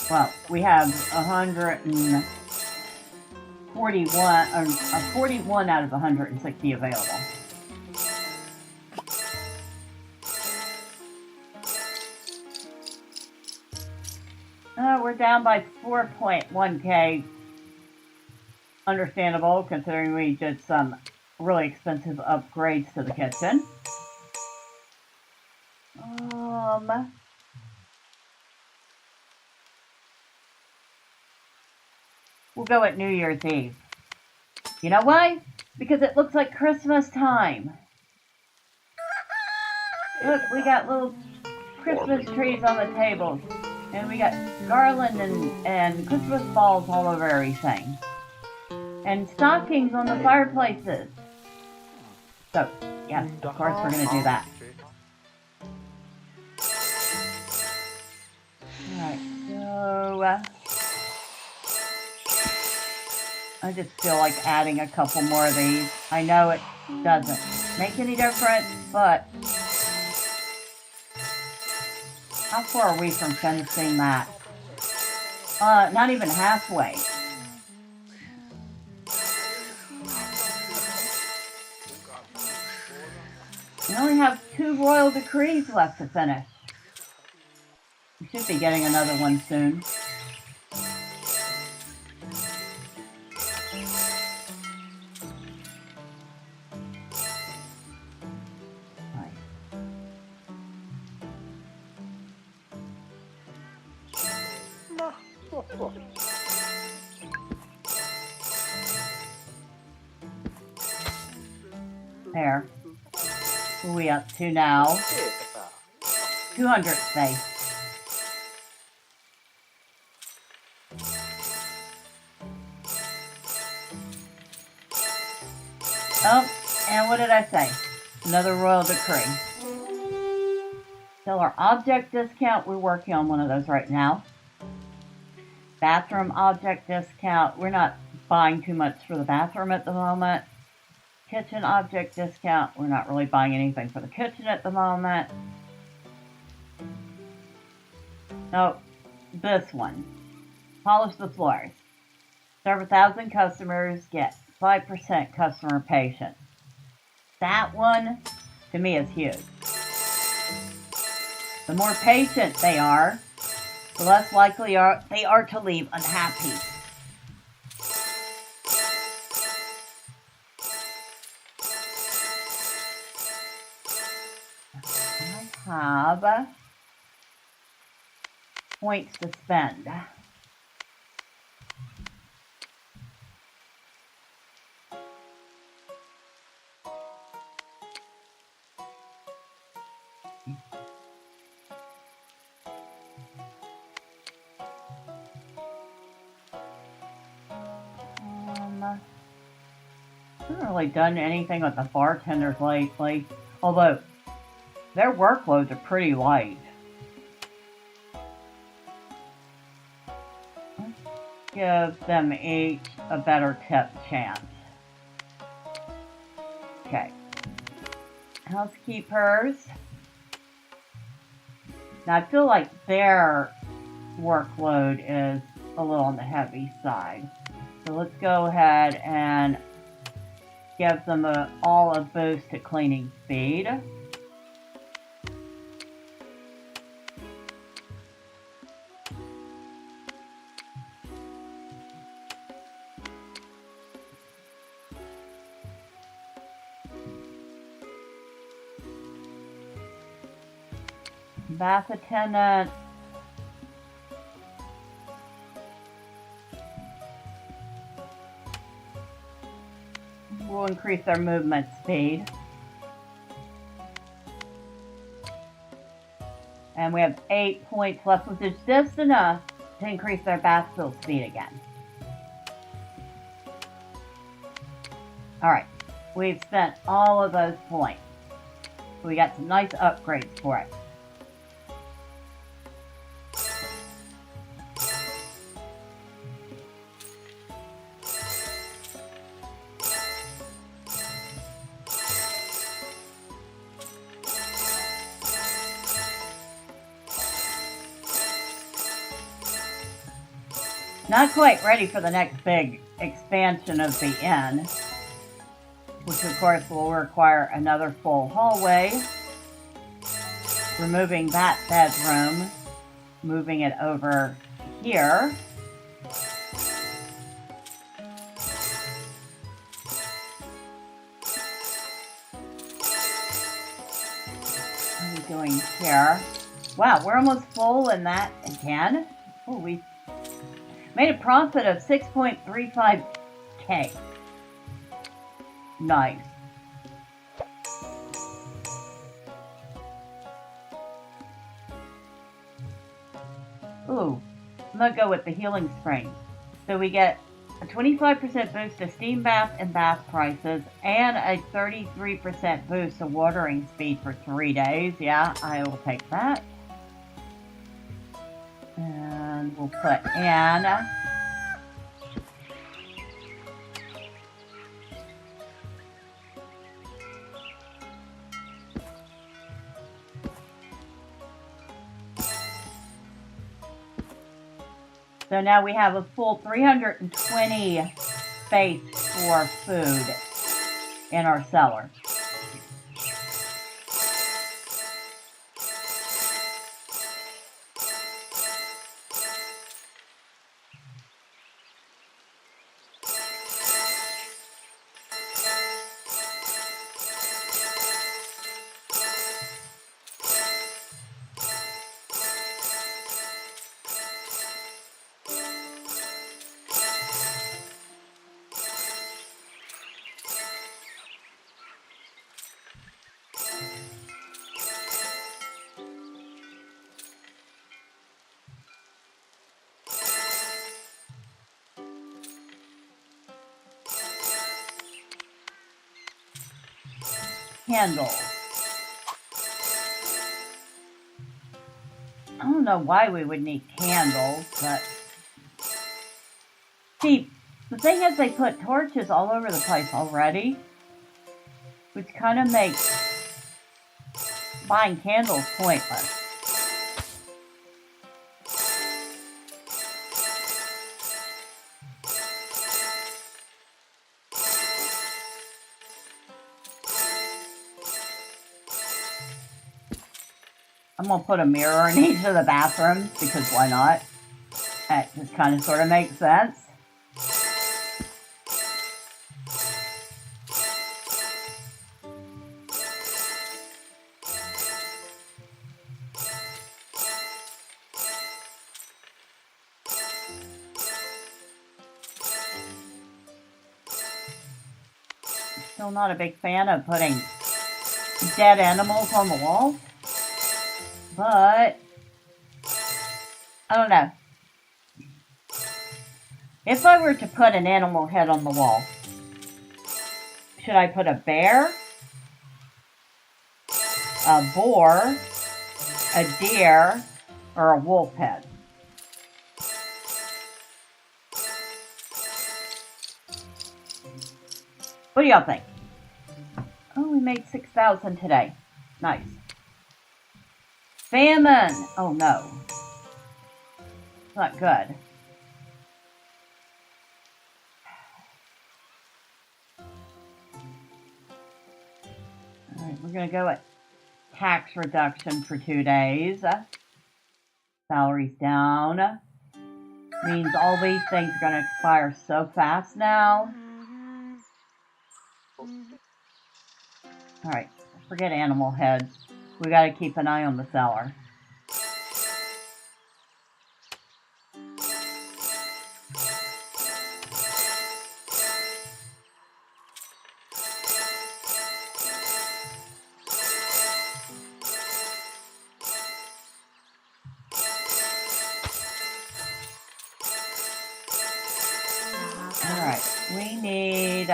Well, we have 41 out of 160 available. We're down by 4.1k. Understandable, considering we did some really expensive upgrades to the kitchen. We'll go at New Year's Eve. You know why? Because it looks like Christmas time. Look, we got little Christmas trees on the tables. And we got garland and Christmas balls all over everything. And stockings on the fireplaces. So, yes, of course we're going to do that. Alright, so I just feel like adding a couple more of these. I know it doesn't make any difference, but how far are we from finishing that? Not even halfway. We only have 2 royal decrees left to finish. We should be getting another one soon. There. What are we up to now? 200 space. Oh, and what did I say? Another royal decree. So our object discount, we're working on one of those right now. Bathroom object discount, we're not buying too much for the bathroom at the moment. Kitchen object discount, we're not really buying anything for the kitchen at the moment. Oh, this one. Polish the floors. Serve 1,000 customers, get 5% customer patience. That one, to me, is huge. The more patient they are, the less likely they are to leave unhappy. I have points to spend. I haven't really done anything with the bartenders lately, although their workloads are pretty light. give them each a better tip chance. Okay. Housekeepers. Now I feel like their workload is a little on the heavy side. So let's go ahead and give them all a boost to cleaning speed. Bath attendant. We'll increase their movement speed. And we have 8 points left, which is just enough to increase their bath fill speed again. Alright, we've spent all of those points. We got some nice upgrades for it. Not quite ready for the next big expansion of the inn, which of course will require another full hallway, removing that bedroom, moving it over here. What are we doing here? Wow, we're almost full in that again. Oh, we made a profit of 6.35k. Nice. Ooh, I'm gonna go with the healing spring. So we get a 25% boost to steam bath and bath prices, and a 33% boost to watering speed for 3 days. Yeah, I will take that. And we'll put in so now we have a full 320 space for food in our cellar. Candles. I don't know why we would need candles, but see, the thing is they put torches all over the place already, which kind of makes buying candles pointless. I'm going to put a mirror in each of the bathrooms, because why not? That just kind of sort of makes sense. Still not a big fan of putting dead animals on the wall. But I don't know. If I were to put an animal head on the wall, should I put a bear, a boar, a deer, or a wolf head? What do y'all think? Oh, we made 6,000 today. Nice. Famine! Oh no. Not good. Alright, we're gonna go at tax reduction for 2 days. Salary's down. Means all these things are gonna expire so fast now. Alright, forget animal heads. We gotta keep an eye on the cellar. Alright, we need...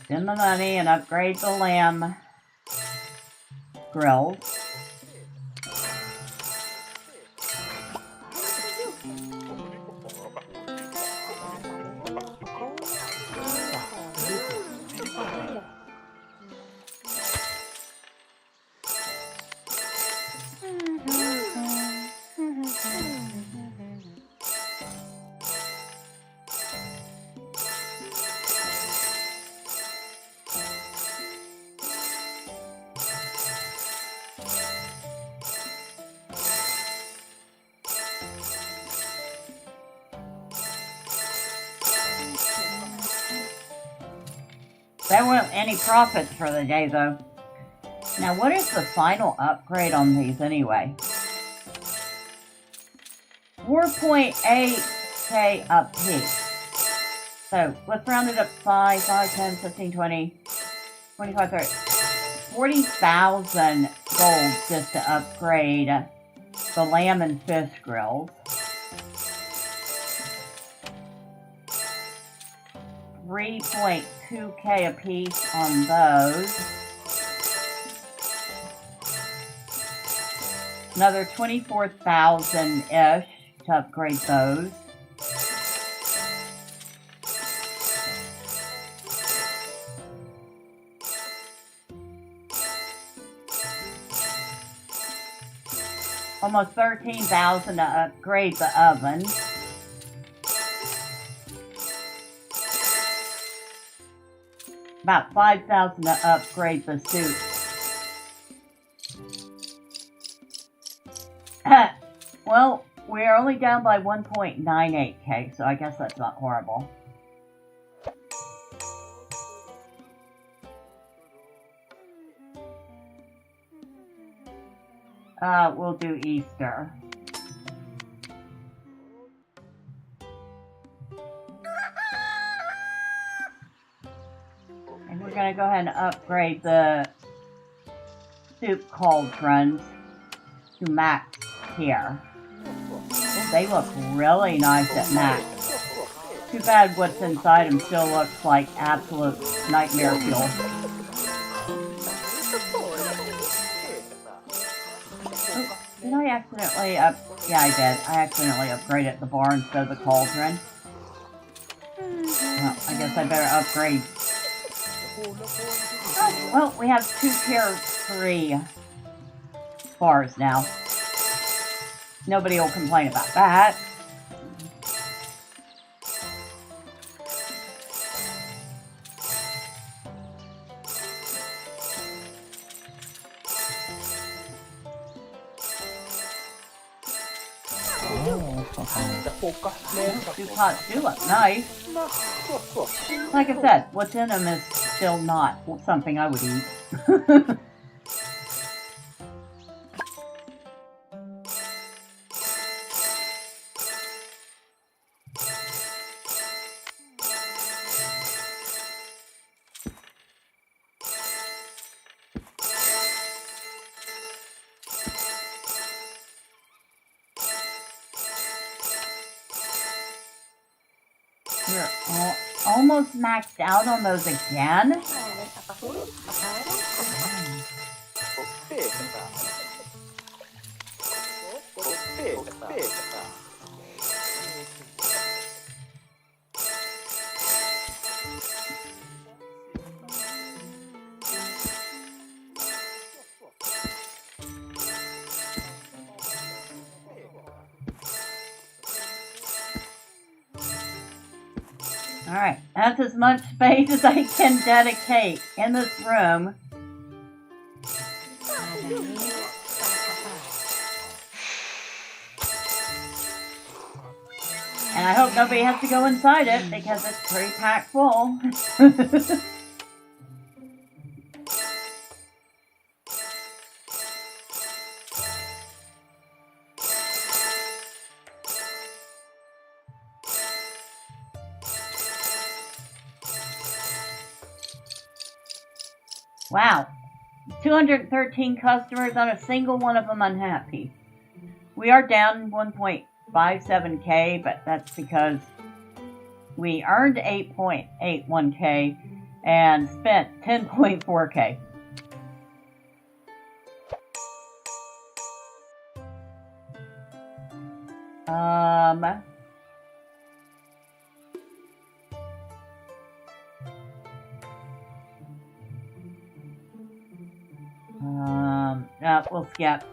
spend the money and upgrade the lamb grills. There weren't any profits for the day, though. Now, what is the final upgrade on these, anyway? 4.8k a piece. So, let's round it up 5, 10, 15, 20, 25, 30. 40,000 gold just to upgrade the lamb and fish grills. 3.2k a piece on those. Another 24,000-ish to upgrade those. Almost 13,000 to upgrade the oven. About 5,000 to upgrade the soup. Well, we're only down by 1.98k, so I guess that's not horrible. We'll do Easter. And we're going to go ahead and upgrade the soup cauldrons to max here. They look really nice at max. Too bad what's inside them still looks like absolute nightmare fuel. Did I accidentally yeah, I did. I accidentally upgraded the bar instead of the cauldron. Well, I guess I better upgrade. Oh, well, we have 2 tier 3 bars now. Nobody will complain about that. Two pots do look nice. Like I said, what's in them is still not something I would eat. We're almost maxed out on those again. Alright, that's as much space as I can dedicate in this room. And I hope nobody has to go inside it because it's pretty packed full. Wow, 213 customers, not a single one of them unhappy. We are down 1.57k, but that's because we earned 8.81k and spent 10.4k. No, we'll skip.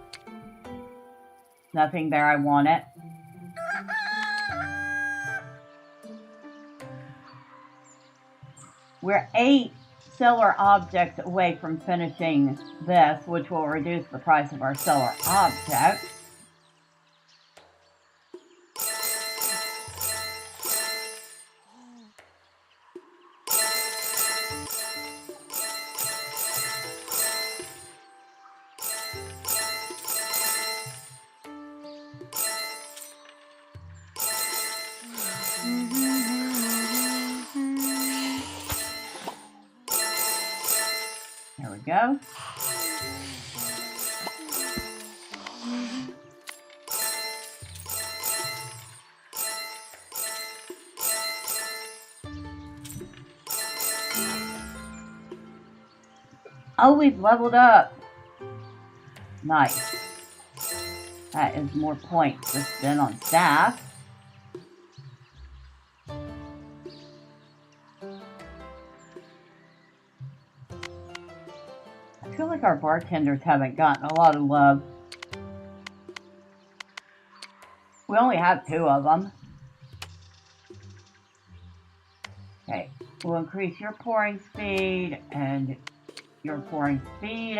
Nothing there, I want it. We're 8 seller objects away from finishing this, which will reduce the price of our seller objects. There we go. Oh, we've leveled up. Nice. That is more points to spend on staff. I feel like our bartenders haven't gotten a lot of love. We only have 2 of them. Okay, we'll increase your pouring speed and your pouring speed.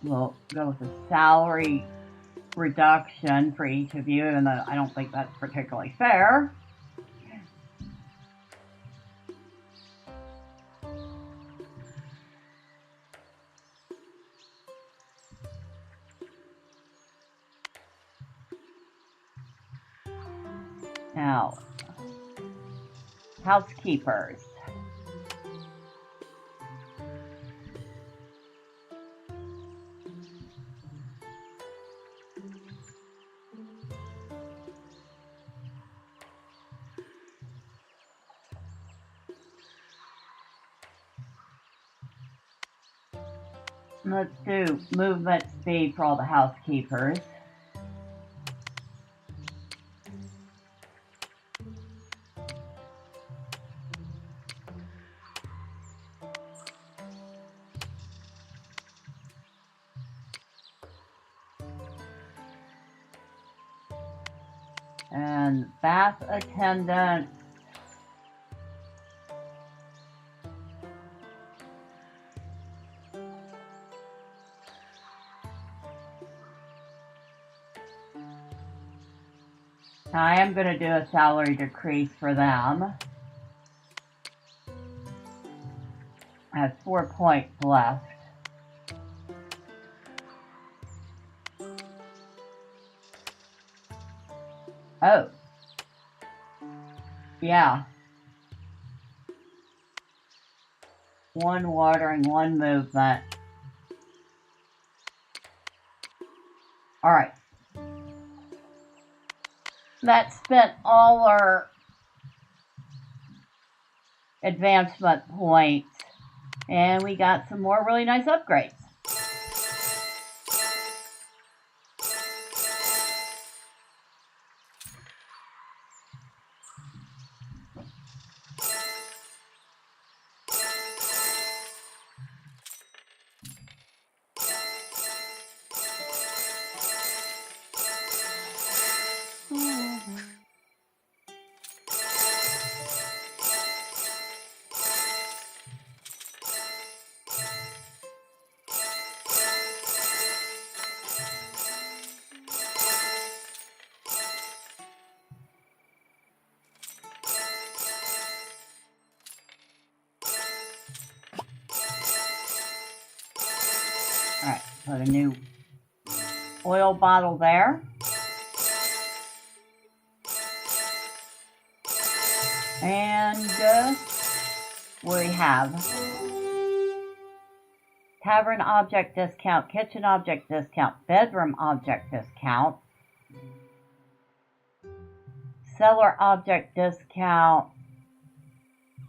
We'll go with a salary reduction for each of you, and I don't think that's particularly fair. Now, housekeepers. Let's do movement speed for all the housekeepers. And bath attendant. I am going to do a salary decrease for them. I have 4 points left. Oh. Yeah. 1 watering, 1 movement. Alright. That spent all our advancement points. And we got some more really nice upgrades. Put a new oil bottle there. And we have Tavern object discount, kitchen object discount, bedroom object discount, cellar object discount,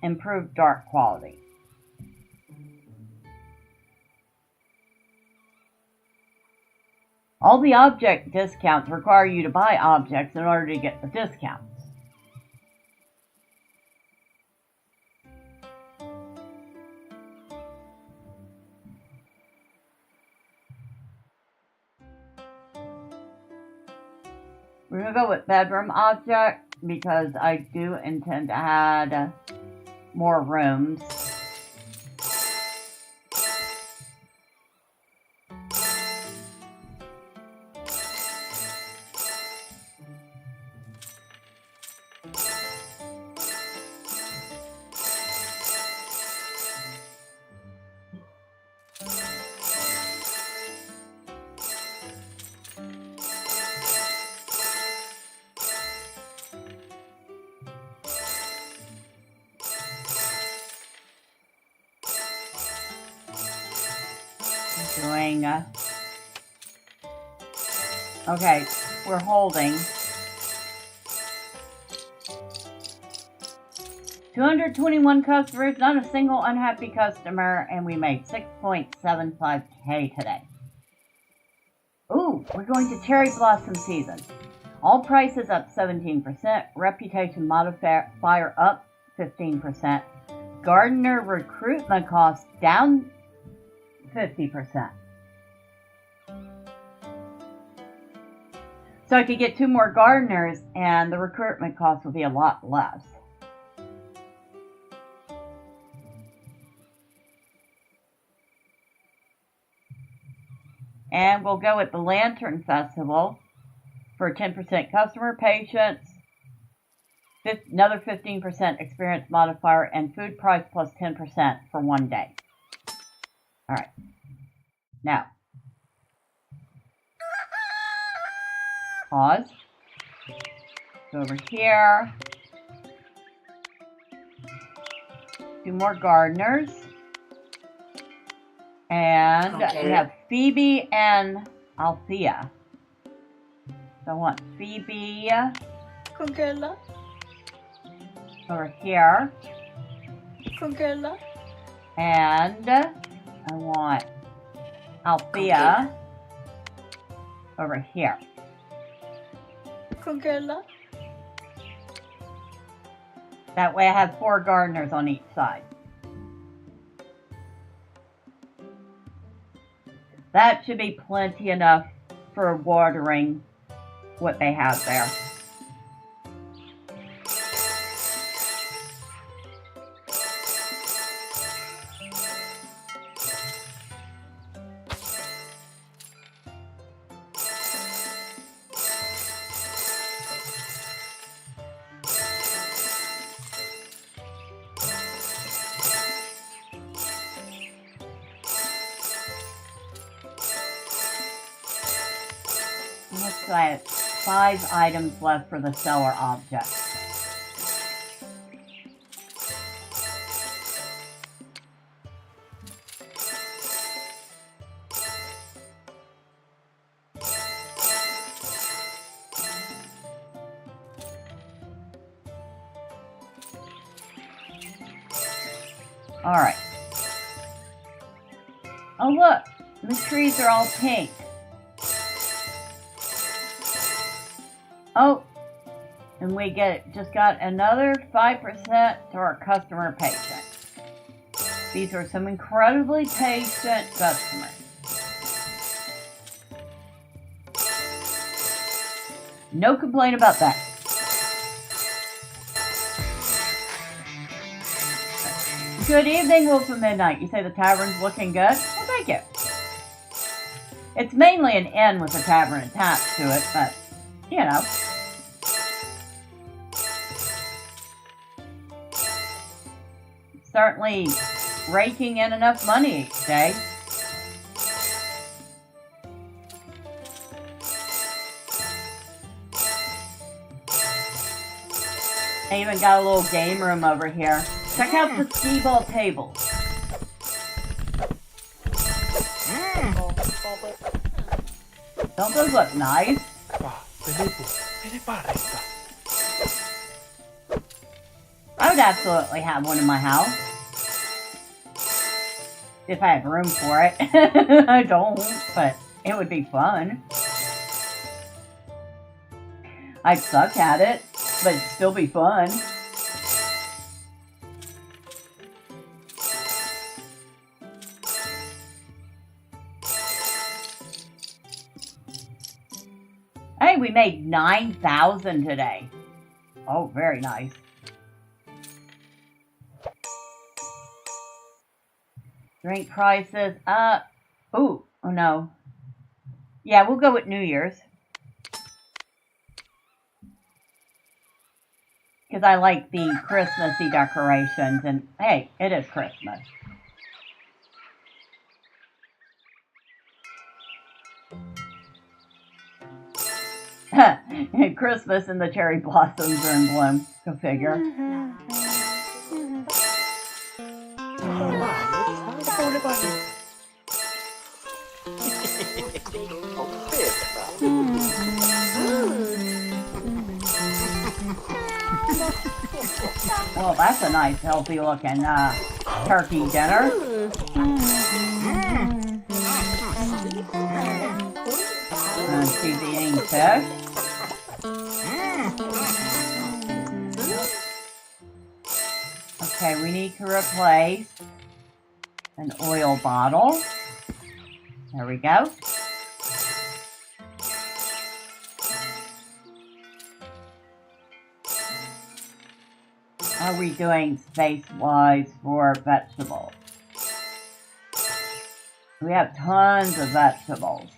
improved dark quality. All the object discounts require you to buy objects in order to get the discounts. We're going to go with bedroom object because I do intend to add more rooms. Doing, okay, we're holding 221 customers, not a single unhappy customer, and we made 6.75K today. Ooh, we're going to cherry blossom season. All prices up 17%, reputation modifier up 15%, gardener recruitment costs down 50%. So I could get 2 more gardeners and the recruitment cost will be a lot less. And we'll go with the Lantern Festival for 10% customer patience, another 15% experience modifier, and food price plus 10% for 1 day. All right. Now, pause. Go over here. 2 more gardeners. And we have Phoebe and Althea. So I want Phoebe Congela. over here. Congela. And I want Althea over here. Congela. That way I have 4 gardeners on each side. That should be plenty enough for watering what they have there. Looks like 5 items left for the seller object. Alright. Oh look! The trees are all pink. Oh, and we just got another 5% to our customer patient. These are some incredibly patient customers. No complaint about that. Good evening, Wolf of Midnight. You say the tavern's looking good? Well, thank you. It's mainly an inn with a tavern attached to it, but, you know. Certainly raking in enough money each day. I even got a little game room over here. Check out the skee ball tables. Don't those look nice? I would absolutely have one in my house. If I had room for it. I don't, but it would be fun. I'd suck at it, but it'd still be fun. Hey, we made 9,000 today. Oh, very nice. Drink prices. Oh no. Yeah, we'll go with New Year's. Because I like the Christmassy decorations, and hey, it is Christmas. Christmas and the cherry blossoms are in bloom. Go figure. Well, that's a nice, healthy looking turkey dinner. And she's eating fish. Okay, we need to replace an oil bottle. There we go. How are we doing space-wise for vegetables? We have tons of vegetables.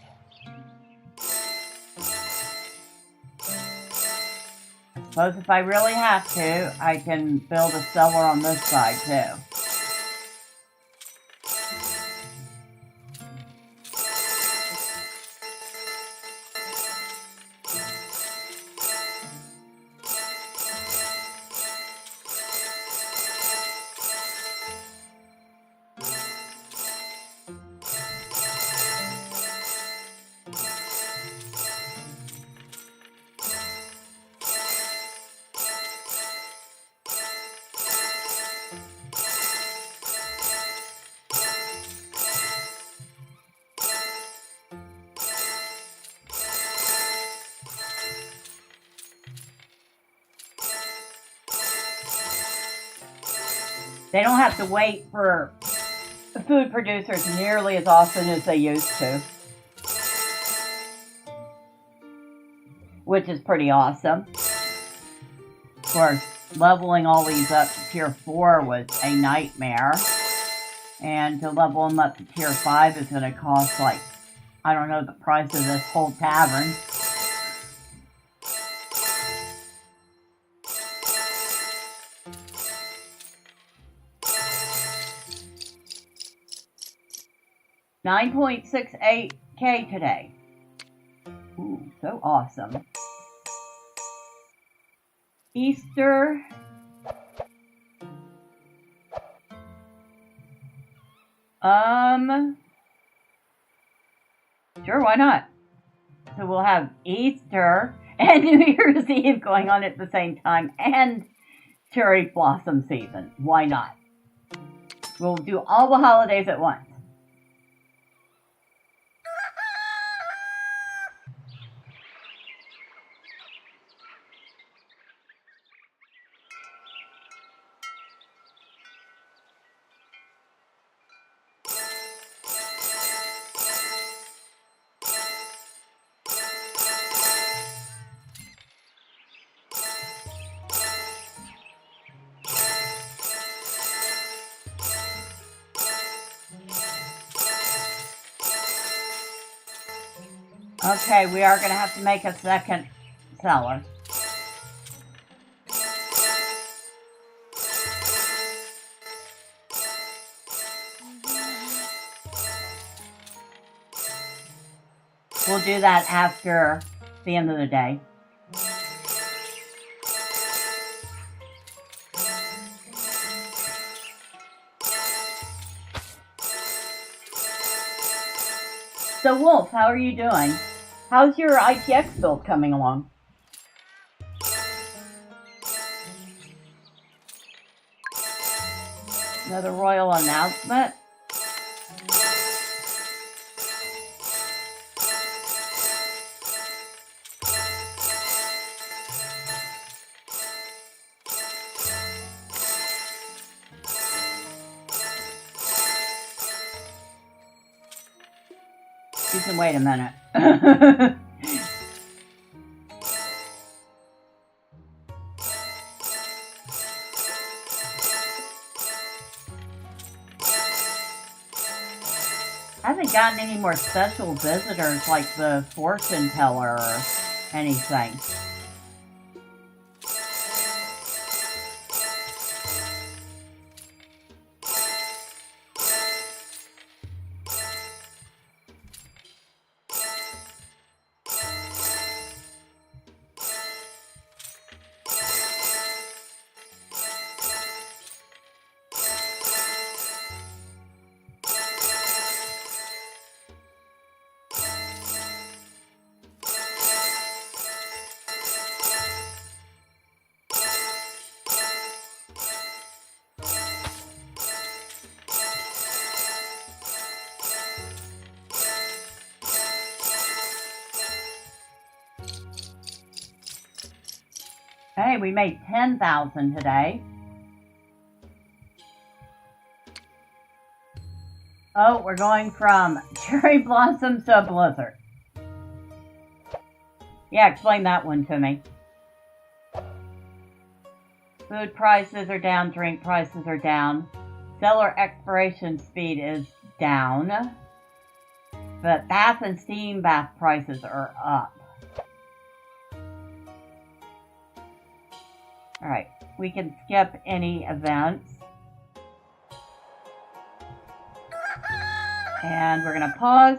I suppose if I really have to, I can build a cellar on this side too. They don't have to wait for food producers nearly as often as they used to, which is pretty awesome. Of course, leveling all these up to tier 4 was a nightmare, and to level them up to tier 5 is going to cost, like, I don't know the price of this whole tavern. $9.68K today. Ooh, so awesome. Easter. Sure, why not? So we'll have Easter and New Year's Eve going on at the same time, and cherry blossom season. Why not? We'll do all the holidays at once. Okay, we are going to have to make a second cellar. We'll do that after the end of the day. So, Wolf, how are you doing? How's your ITX build coming along? Another royal announcement. You can wait a minute. I haven't gotten any more special visitors like the fortune teller or anything. Hey, we made 10,000 today. Oh, we're going from cherry blossoms to a blizzard. Yeah, explain that one to me. Food prices are down, drink prices are down. Cellar expiration speed is down. But bath and steam bath prices are up. Alright, we can skip any events. And we're going to pause.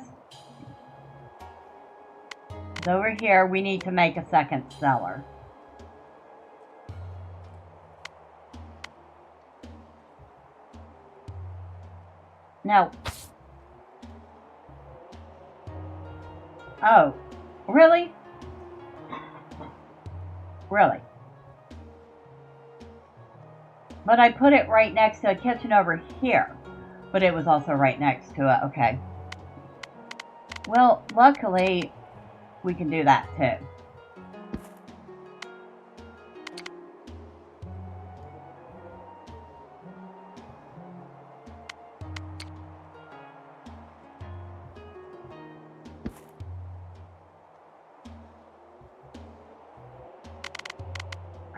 So over here, we need to make a second cellar. No. Oh, really? Really? But I put it right next to a kitchen over here. But it was also right next to it. Okay. Well, luckily, we can do that too.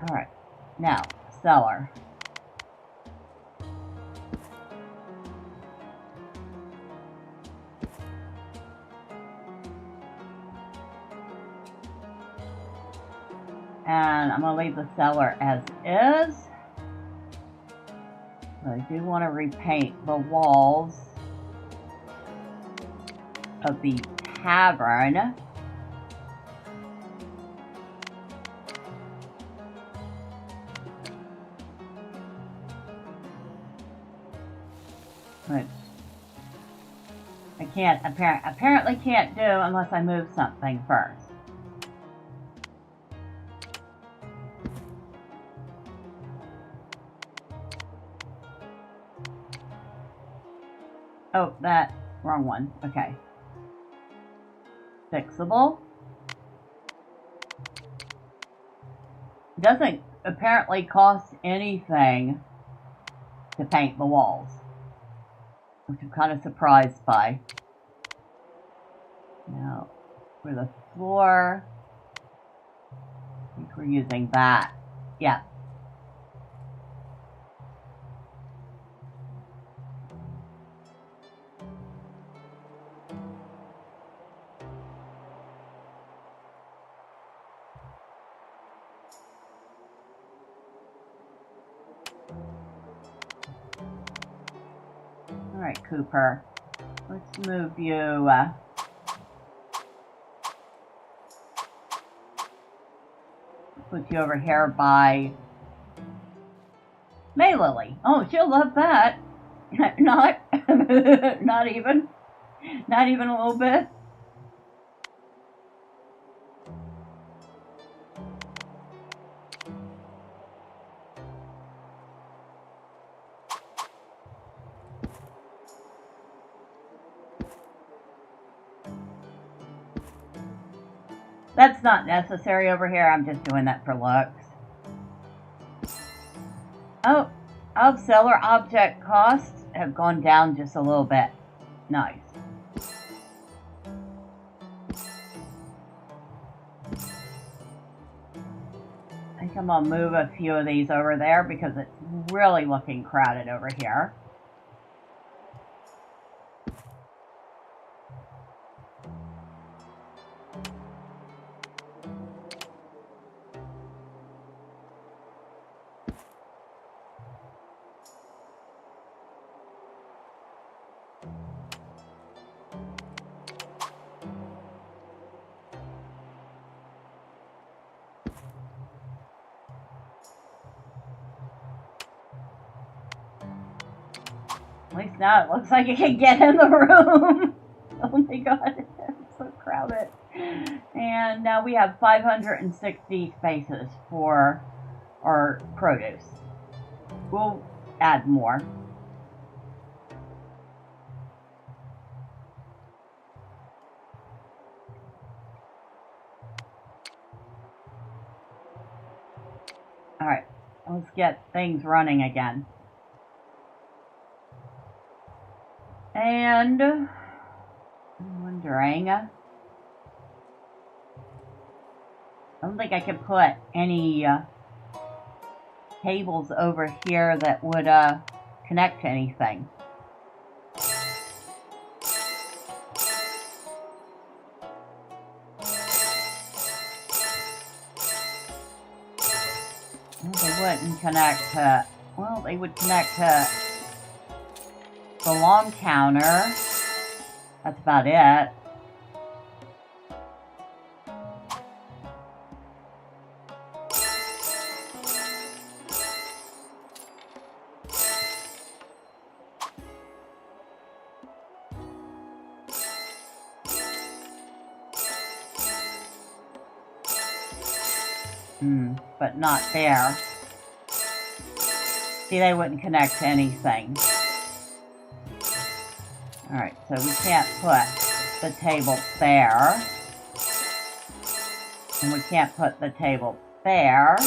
Alright. Now, cellar. And I'm going to leave the cellar as is. But I do want to repaint the walls of the tavern. Which I can't, apparently can't do unless I move something first. Oh, that wrong one. Okay. Fixable. Doesn't apparently cost anything to paint the walls, which I'm kind of surprised by. Now, for the floor, I think we're using that. Yeah. Alright, Cooper. Let's move you, put you over here by Maylily. Oh, she'll love that. Not even a little bit. That's not necessary over here. I'm just doing that for looks. Oh, seller object costs have gone down just a little bit. Nice. I think I'm gonna move a few of these over there because it's really looking crowded over here. At least now it looks like it can get in the room. Oh my god, it's so crowded. And now we have 560 spaces for our produce. We'll add more. Alright, let's get things running again. And I'm wondering, I don't think I could put any tables over here that would connect to anything. Well, they wouldn't connect to, well, they would connect to the long counter. That's about it. But not there. See, they wouldn't connect to anything. Alright, so we can't put the table there. And we can't put the table there.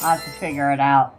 I'll have to figure it out.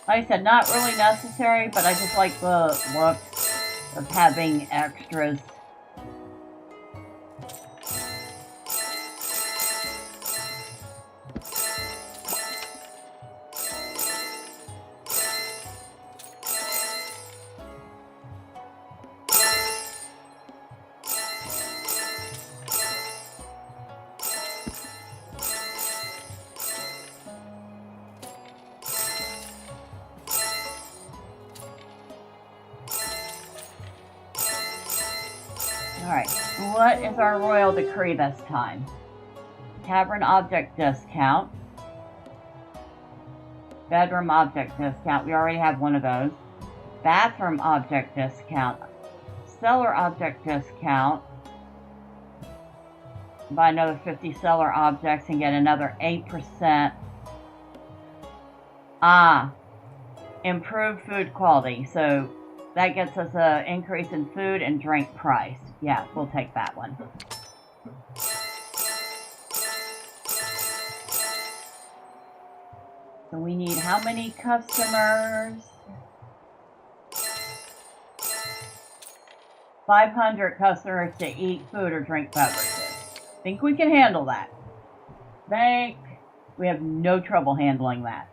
Like I said, not really necessary, but I just like the look of having extras. Alright, what is our royal decree this time? Tavern object discount. Bedroom object discount. We already have one of those. Bathroom object discount. Cellar object discount. Buy another 50 cellar objects and get another 8%. Improved food quality. So that gets us an increase in food and drink price. Yeah, we'll take that one. So we need how many customers? 500 customers to eat food or drink beverages. Think we can handle that? Think we have no trouble handling that.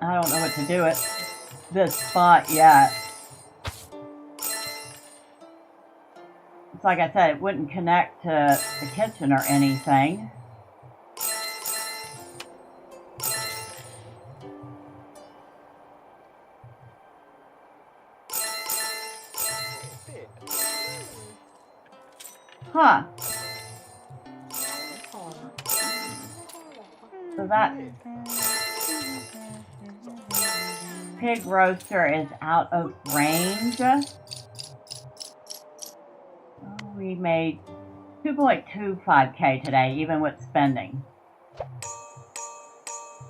I don't know what to do at this spot yet. It's like I said, it wouldn't connect to the kitchen or anything. Huh. So that pig roaster is out of range. We made 2.25K today, even with spending.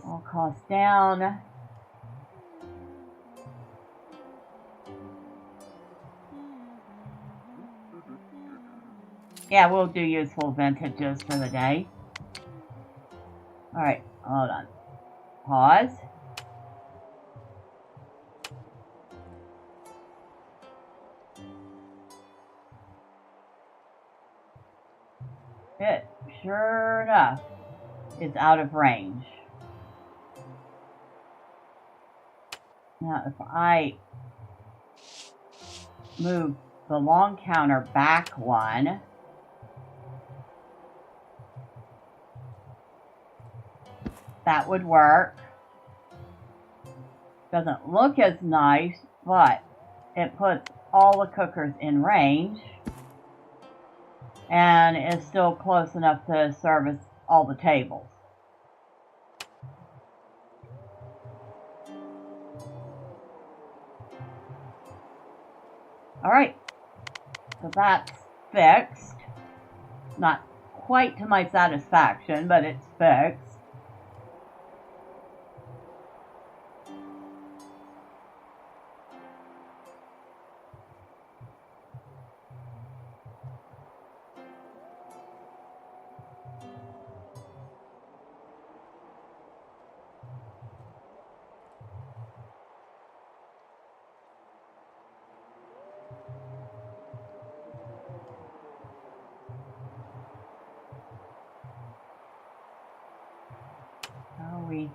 All costs down. Yeah, we'll do useful vintages for the day. Alright, hold on. Pause. It, sure enough, is out of range. Now, if I move the long counter back one, that would work. Doesn't look as nice, but it puts all the cookers in range and is still close enough to service all the tables. Alright, so that's fixed. Not quite to my satisfaction, but it's fixed.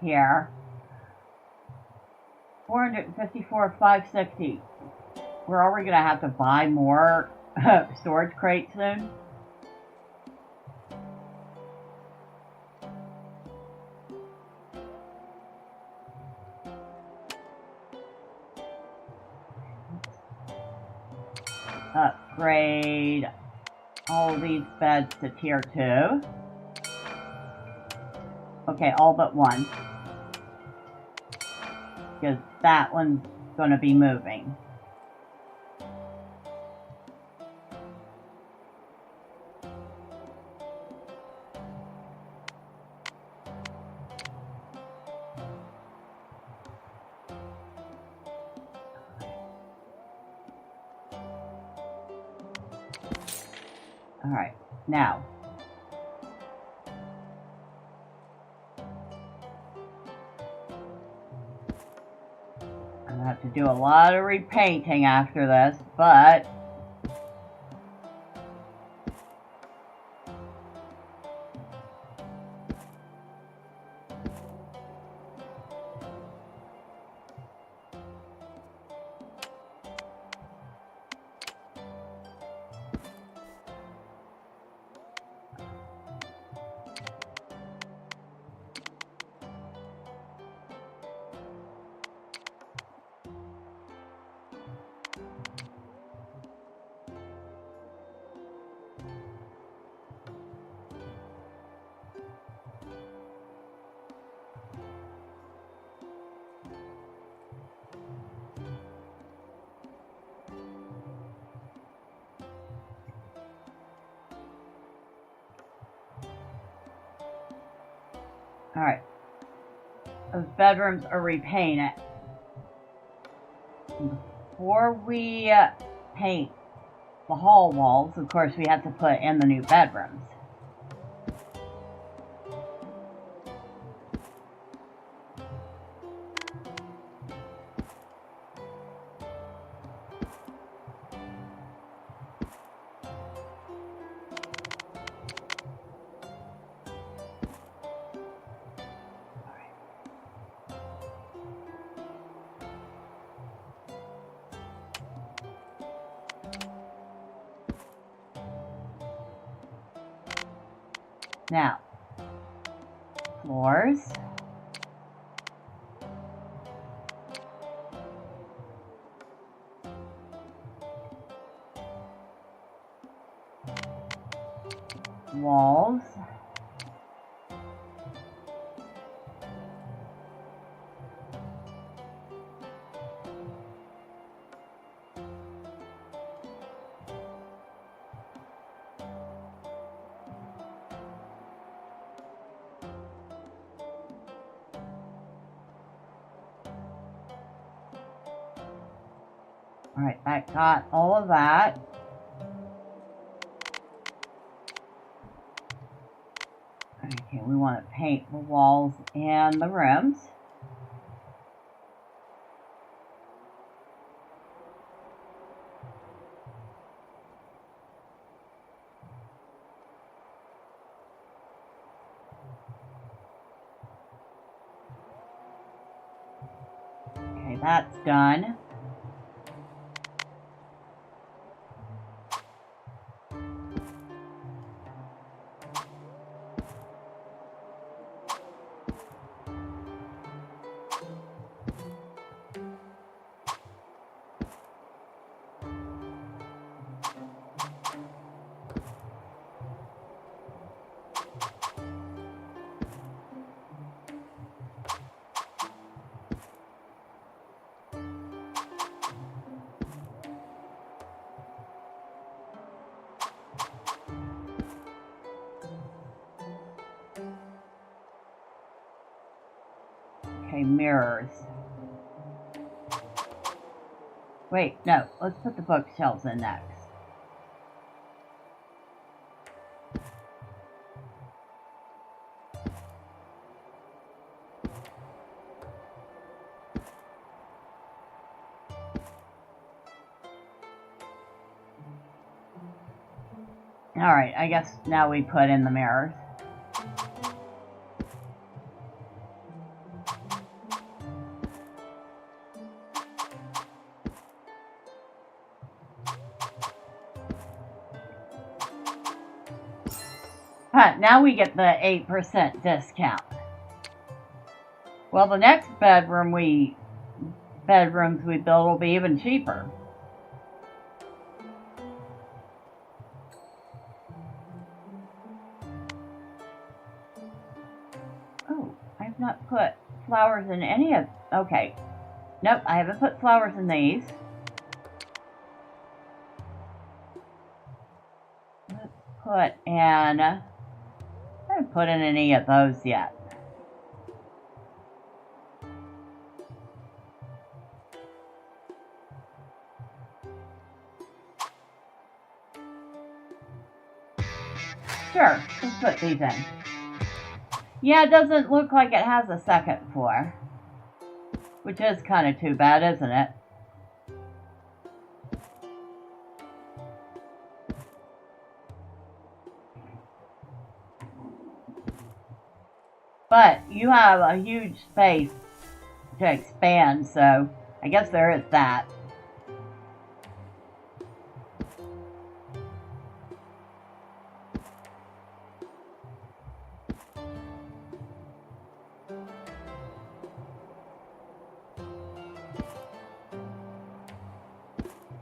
Here 454 560. We're already gonna have to buy more storage crates soon. Upgrade all these beds to tier 2. Okay, all but one. Because that one's going to be moving. All right, now. I have to do a lot of repainting after this, but Alright. Those bedrooms are repainted. Before we paint the hall walls, of course, we have to put in the new bedrooms. Now, floors. Walls. Alright, that got all of that. Okay, we want to paint the walls and the rooms. Okay, that's done. Okay, mirrors. Wait, no, let's put the bookshelves in next. Alright, I guess now we put in the mirrors. Now we get the 8% discount. Well, the next bedrooms we build will be even cheaper. Oh, I've not put flowers in any of... Okay. Nope, I haven't put flowers in these. Let's put in... I haven't put in any of those yet. Sure, let's put these in. Yeah, it doesn't look like it has a second floor. Which is kind of too bad, isn't it? But you have a huge space to expand, so I guess there is that.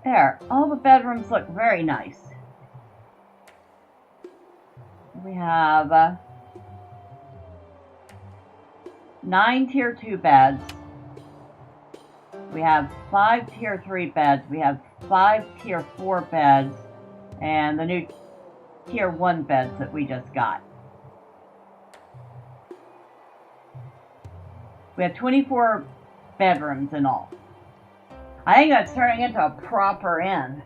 There, all the bedrooms look very nice. We have 9 tier 2 beds. We have 5 tier 3 beds. We have 5 tier 4 beds. And the new tier 1 beds that we just got. We have 24 bedrooms in all. I think that's turning into a proper inn.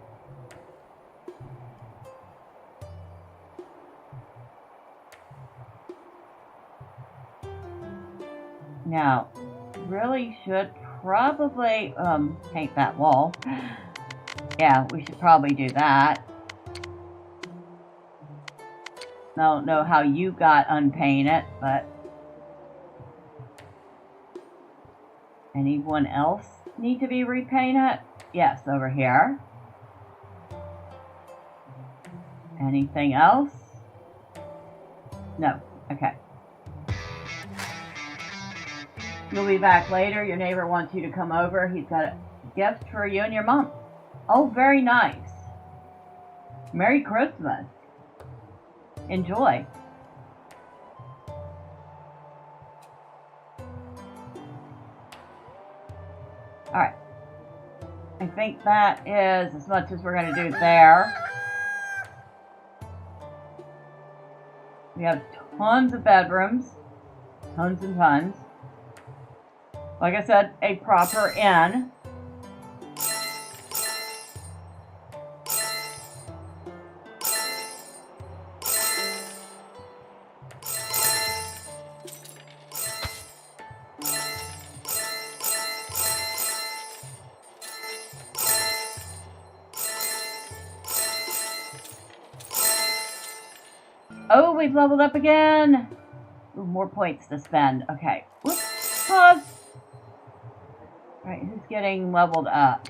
Now, really should probably paint that wall. Yeah, we should probably do that. I don't know how you got unpainted, but anyone else need to be repainted? Yes, over here. Anything else? No. Okay. You'll be back later. Your neighbor wants you to come over. He's got a gift for you and your mom. Oh, very nice. Merry Christmas. Enjoy. Alright. I think that is as much as we're going to do there. We have tons of bedrooms. Tons and tons. Like I said, a proper inn. Oh, we've leveled up again. Ooh, more points to spend. Okay. Whoops. Pause. Alright, who's getting leveled up?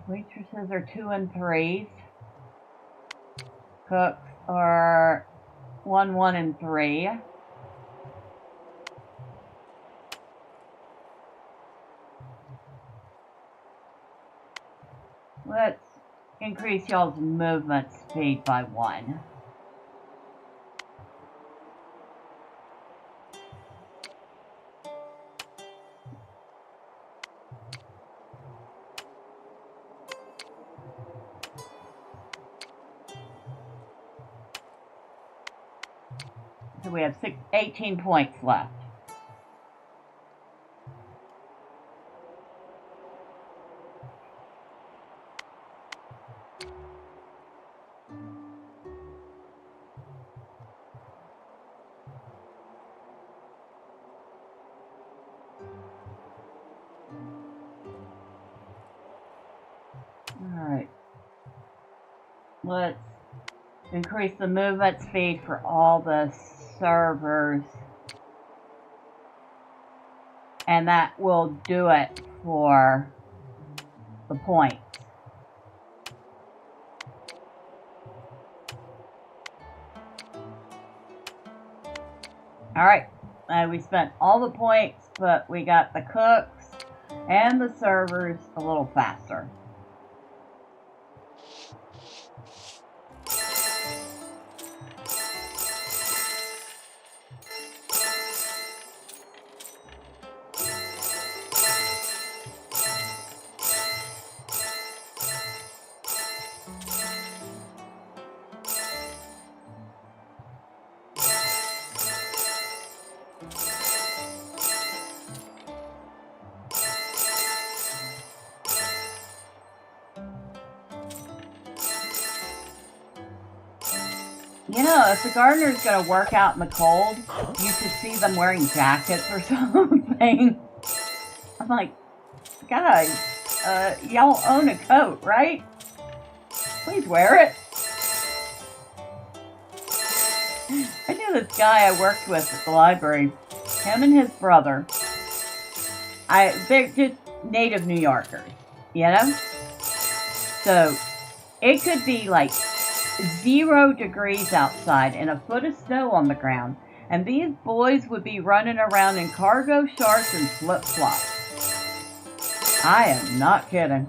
Waitresses are 2 and 3s. Cooks are 1, 1, and 3. Let's increase y'all's movement speed by 1. So we have 18 points left. Alright. Let's increase the movement speed for all the servers. And that will do it for the points. Alright. We spent all the points, but we got the cooks and the servers a little faster. You know, if the gardener's going to work out in the cold, you should see them wearing jackets or something. I'm like, guys, y'all own a coat, right? Please wear it. I knew this guy I worked with at the library. Him and his brother. They're just native New Yorkers, you know? So, it could be like 0 degrees outside and a foot of snow on the ground, and these boys would be running around in cargo shorts and flip-flops. I am not kidding.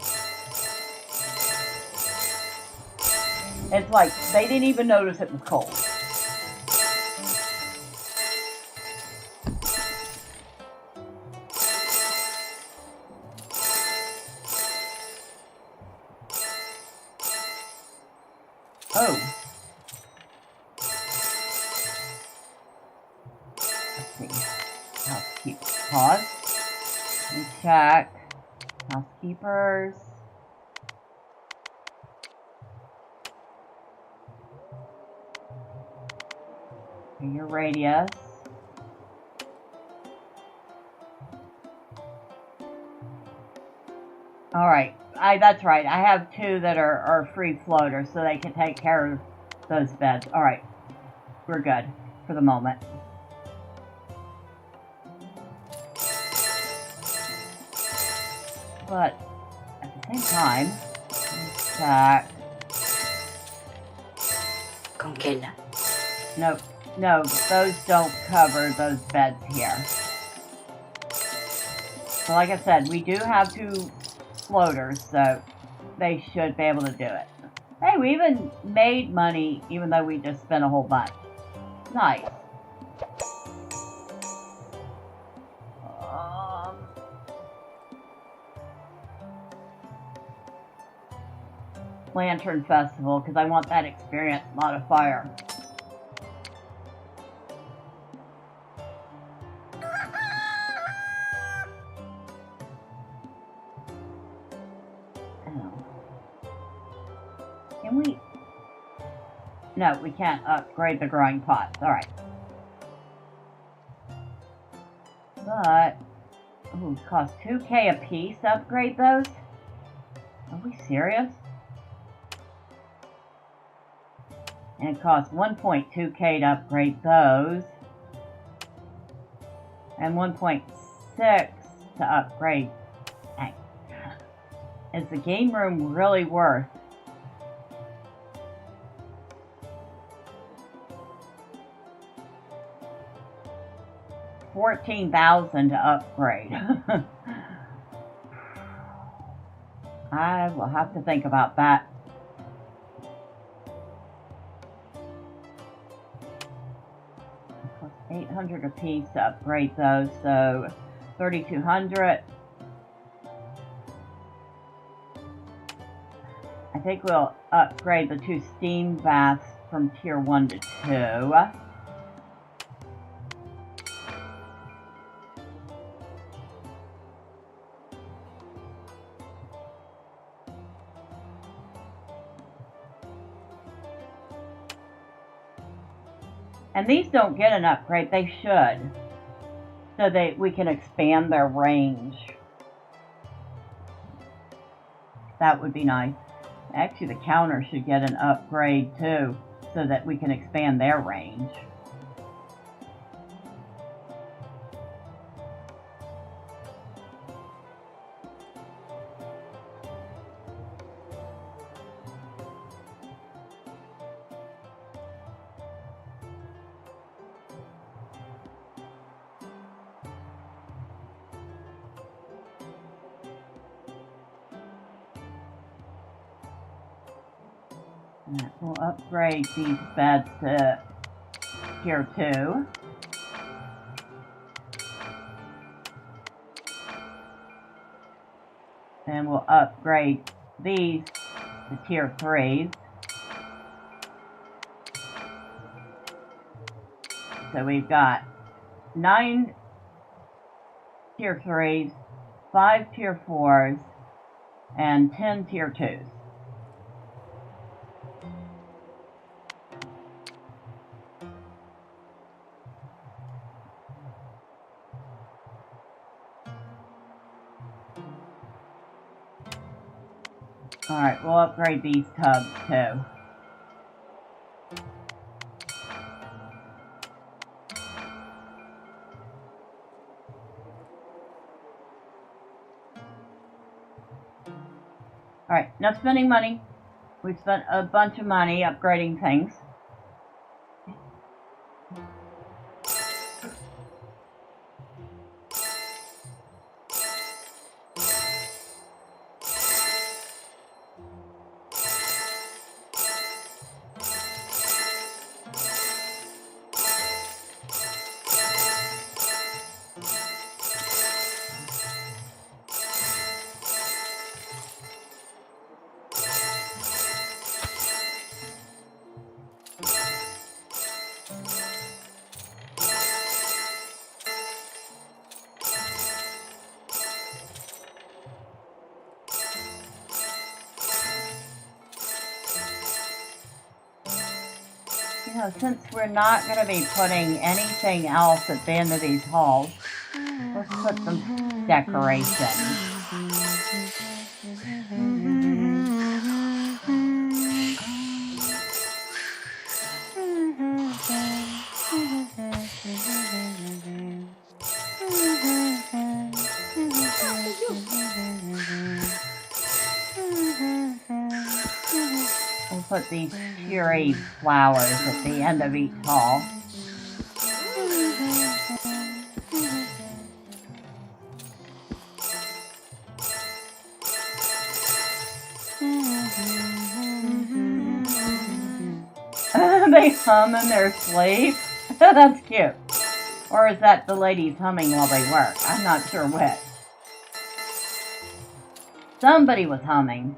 It's like they didn't even notice it was cold. Oh. Let's see. pause and check. Housekeepers. Your radius. Alright, that's right. I have 2 that are free floaters, so they can take care of those beds. Alright, we're good for the moment. But at the same time, let's check. Con quelle? Nope. No, those don't cover those beds here. So like I said, we do have 2 floaters, so they should be able to do it. Hey, we even made money, even though we just spent a whole bunch. Nice. Lantern Festival, because I want that experience modifier. Can we? No, we can't upgrade the growing pots. Alright. But, ooh, it costs 2K a piece to upgrade those? Are we serious? And it costs 1.2K to upgrade those. And 1.6 to upgrade. Dang. Is the game room really worth? $14,000 to upgrade. I will have to think about that. It costs $800 a piece to upgrade those, so $3,200. I think we'll upgrade the 2 steam baths from tier 1 to 2. And these don't get an upgrade, they should. So we can expand their range. That would be nice. Actually, the counter should get an upgrade too, so that we can expand their range. We'll upgrade these beds to tier 2. And we'll upgrade these to tier 3s. So we've got 9 tier 3s, 5 tier 4s, and 10 tier 2s. Alright, we'll upgrade these tubs too. Alright, enough spending money. We've spent a bunch of money upgrading things. know, since we're not going to be putting anything else at the end of these halls, let's put some decorations. We'll put these cheery flowers at the end of each hall. They hum in their sleep. That's cute. Or is that the ladies humming while they work? I'm not sure which. Somebody was humming.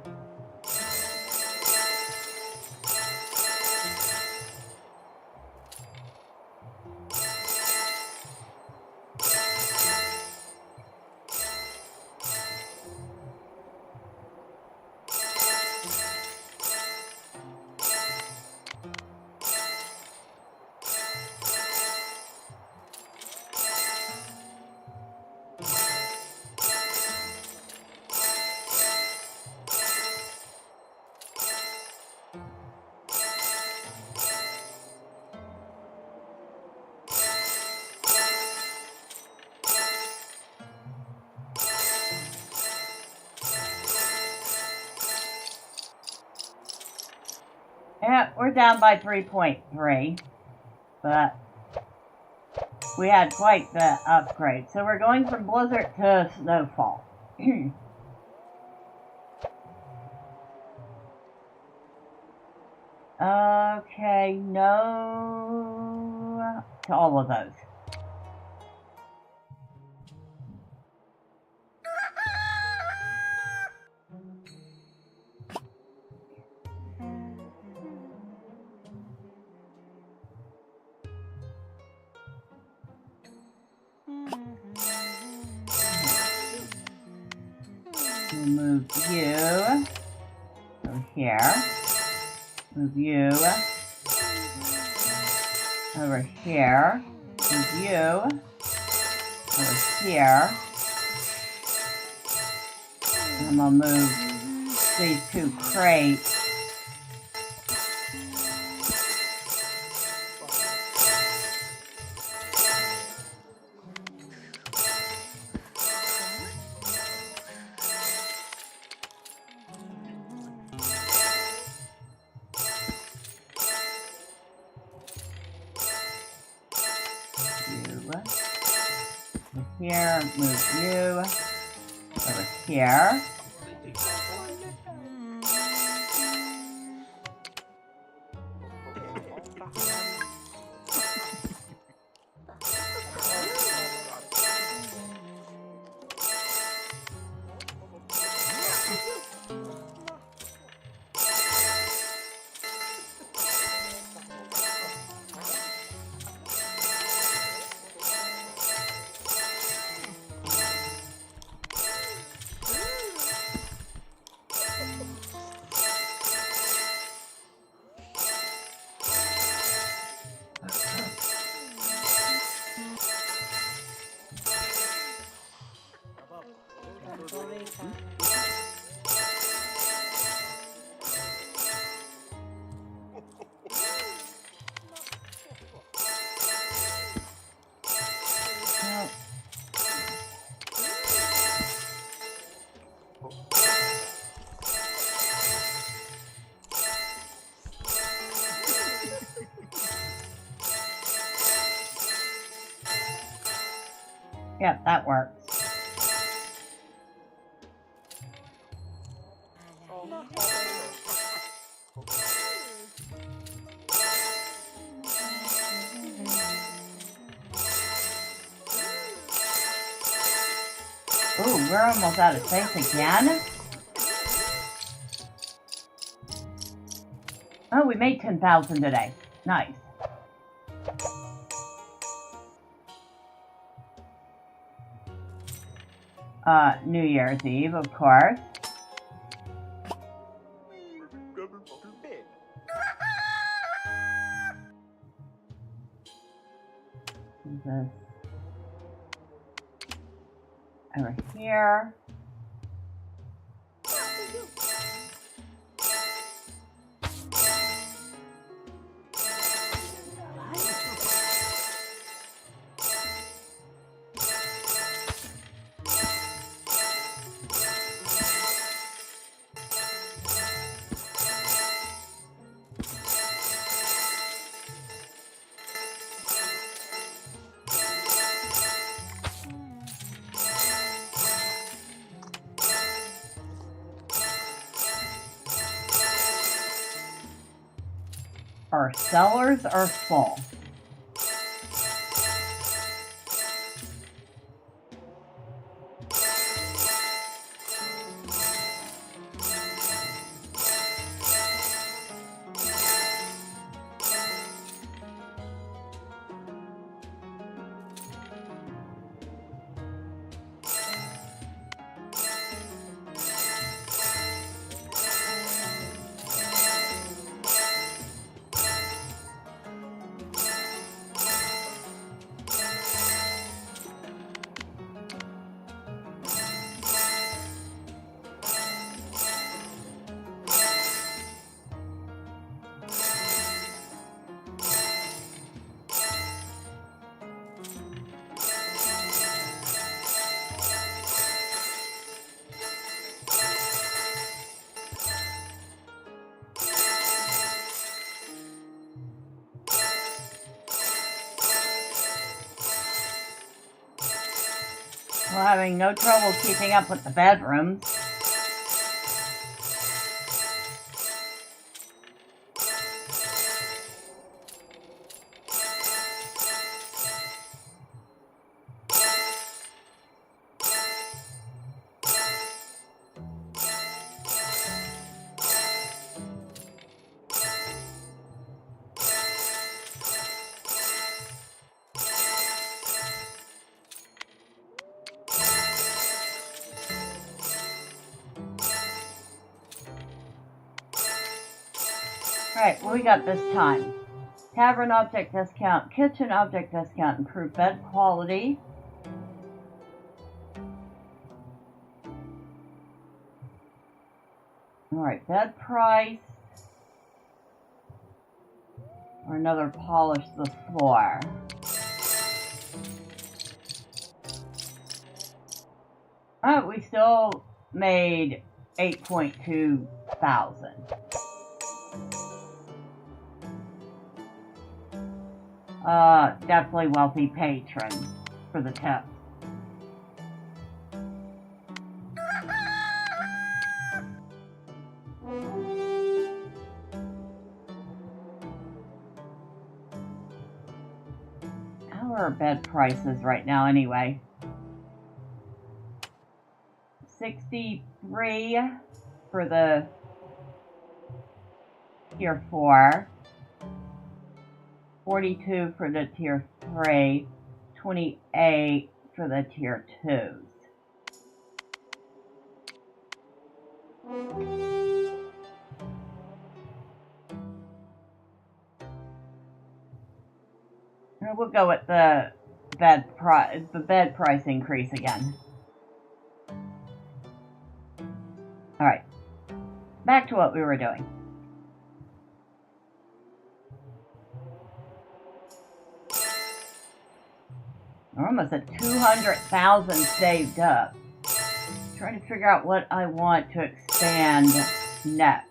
Yeah, we're down by 3.3, but we had quite the upgrade. So we're going from blizzard to snowfall. Okay, no to all of those. We'll move you over here. Move you over here. Move you over here. And we'll move these two crates. Here, move you over here. Yep, that works. Ooh, we're almost out of space again. Oh, we made 10,000 today. Nice. New Year's Eve, of course. This over here. Our cellars are full. We're having no trouble keeping up with the bedrooms. Alright, what we got this time? Tavern object discount, kitchen object discount, improved bed quality. Alright, bed price. Or another polish the floor. Alright, we still made 8.2 thousand. Definitely wealthy patrons for the tip. How are our bed prices right now anyway? 63 for the tier 4. 42 for the tier 3, 28 for the tier 2s. And we'll go with the bed price increase again. Alright. Back to what we were doing. We're almost at 200,000 saved up. Trying to figure out what I want to expand next.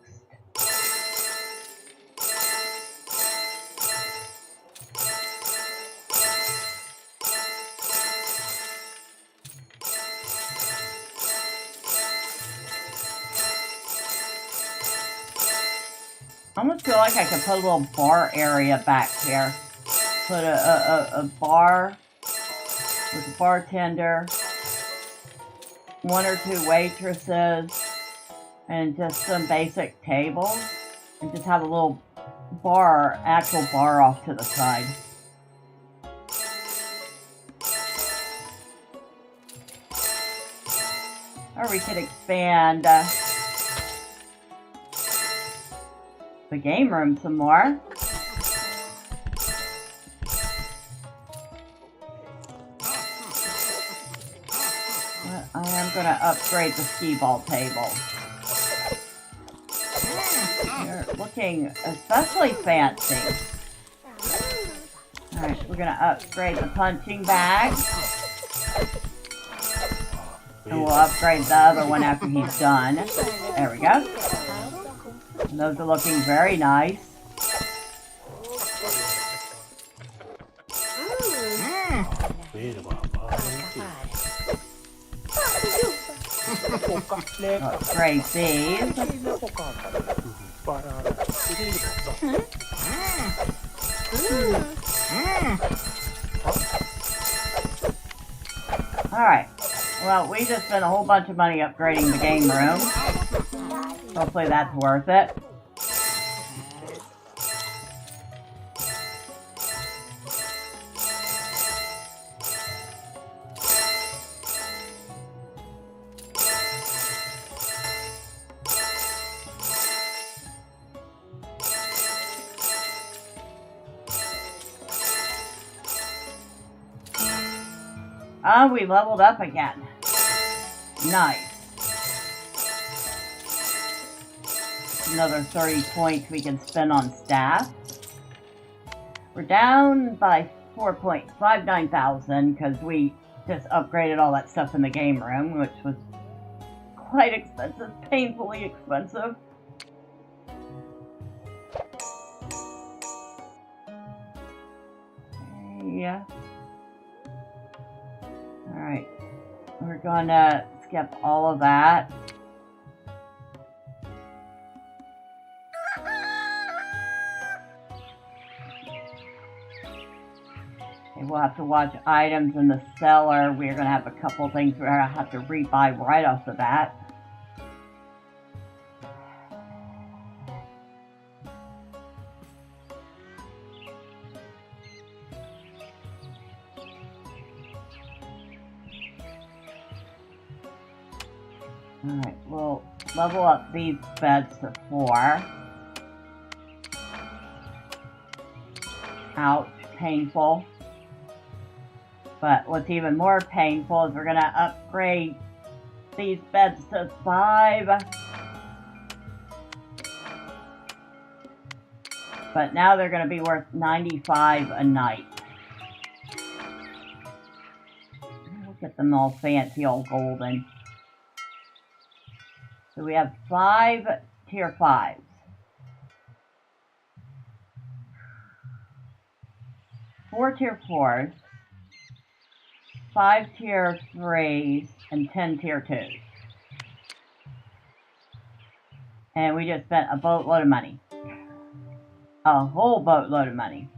I almost feel like I could put a little bar area back here. Put a bar with a bartender, 1 or 2 waitresses, and just some basic tables, and just have a little bar, actual bar off to the side. Or we could expand the game room some more. gonna upgrade the skee-ball table. They're looking especially fancy. Alright, we're gonna upgrade the punching bag. And we'll upgrade the other one after he's done. There we go. And those are looking very nice. Upgrade these. Alright. Well, we just spent a whole bunch of money upgrading the game room. Hopefully that's worth it. Oh, we leveled up again. Nice. Another 30 points we can spend on staff. We're down by 4.59 thousand because we just upgraded all that stuff in the game room, which was quite expensive, painfully expensive. Yeah. Alright, we're gonna skip all of that. Okay, we'll have to watch items in the cellar. We're gonna have a couple things we're gonna have to rebuy right off the bat. Alright, we'll level up these beds to 4. Ouch, painful. But what's even more painful is we're going to upgrade these beds to 5. But now they're going to be worth 95 a night. Look at them all fancy, all golden. So we have 5 tier 5s. 4 tier 4s. 5 tier 3s. And 10 tier 2s. And we just spent a boatload of money. A whole boatload of money.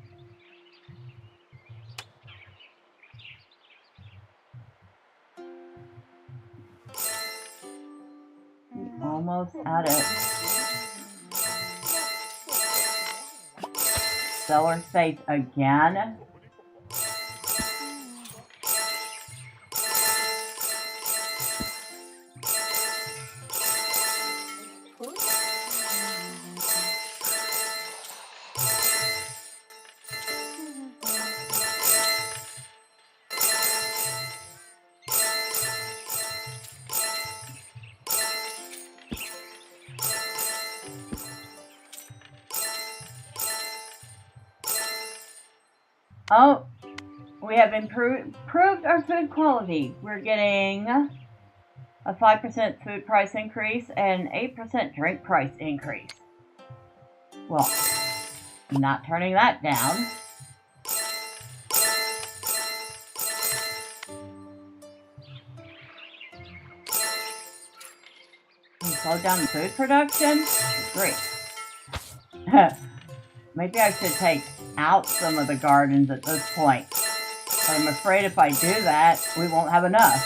Almost at it. Cellar space again. Oh, we have improved our food quality. We're getting a 5% food price increase and 8% drink price increase. Well, I'm not turning that down. Can we slow down food production? Great. Maybe I should take out some of the gardens at this point. But I'm afraid if I do that, we won't have enough.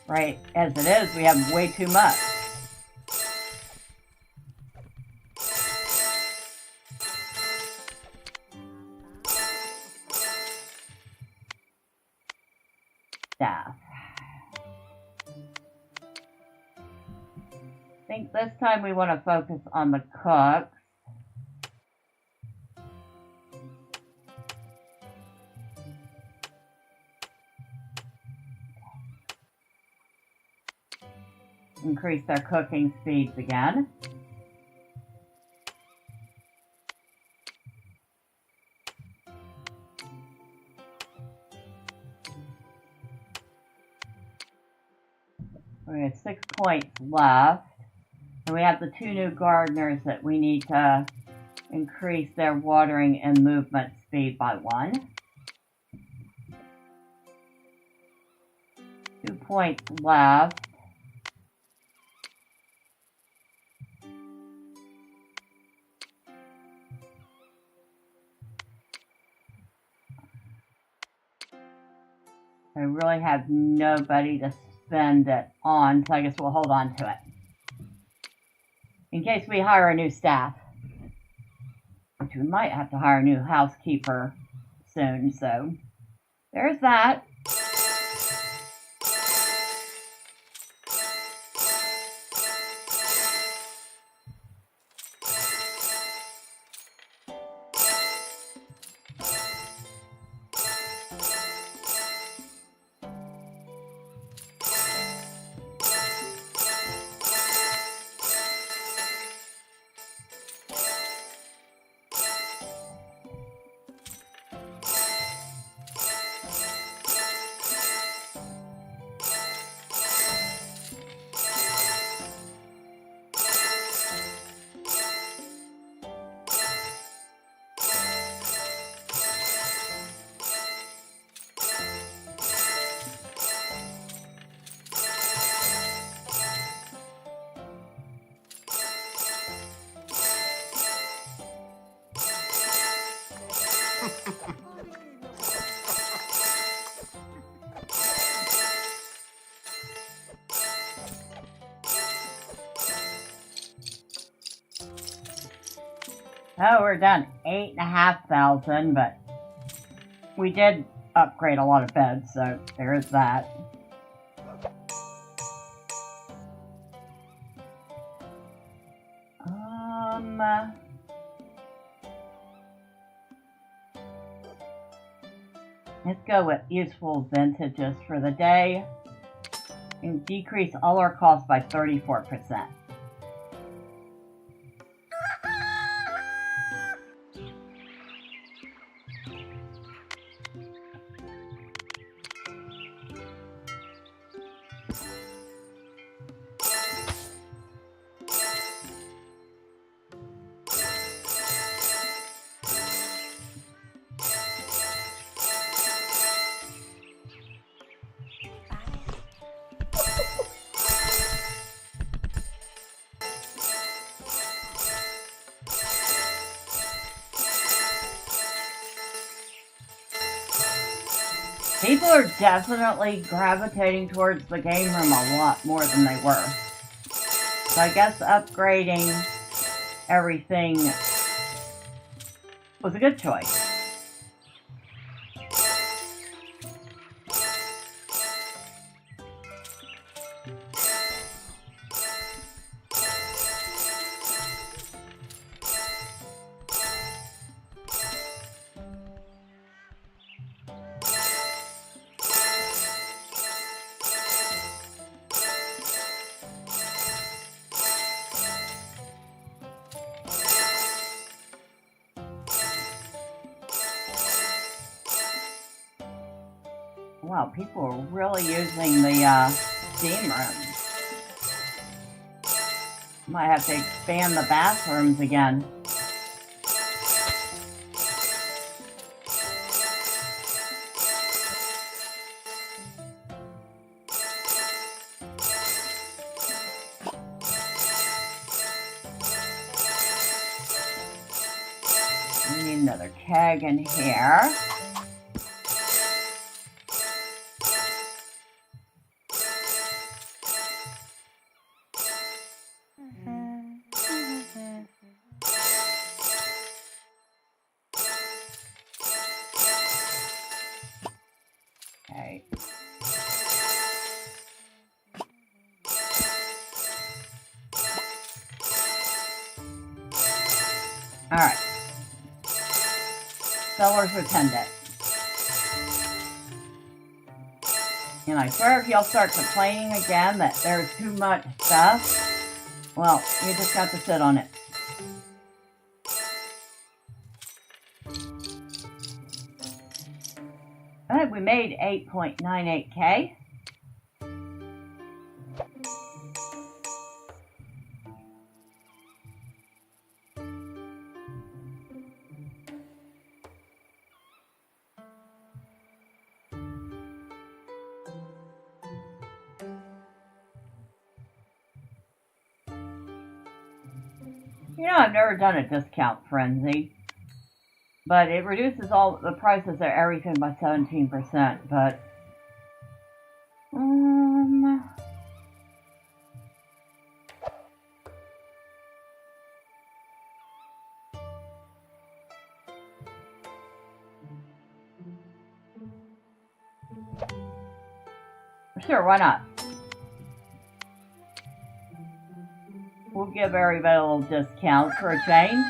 Right, as it is, we have way too much. Staff. I think this time we want to focus on the cooks. increase their cooking speeds again. We have 6 points left. And we have the 2 new gardeners that we need to increase their watering and movement speed by 1. 2 points left. I really have nobody to spend it on, so I guess we'll hold on to it. In case we hire a new staff. Which we might have to hire a new housekeeper soon, so there's that. Oh, we're done 8,500, but we did upgrade a lot of beds, so there is that. Let's go with useful vintages for the day and decrease all our costs by 34%. People are definitely gravitating towards the game room a lot more than they were. So I guess upgrading everything was a good choice. Wow, people are really using the steam rooms. Might have to expand the bathrooms again. We need another keg in here. Okay. All right. Cellars attendant. And I swear if y'all start complaining again that there's too much stuff, well, you just have to sit on it. Alright, we made 8.98k. You know, I've never done a discount frenzy, but it reduces all the prices of everything by 17%, but sure, why not? We'll give everybody a little discount for a change.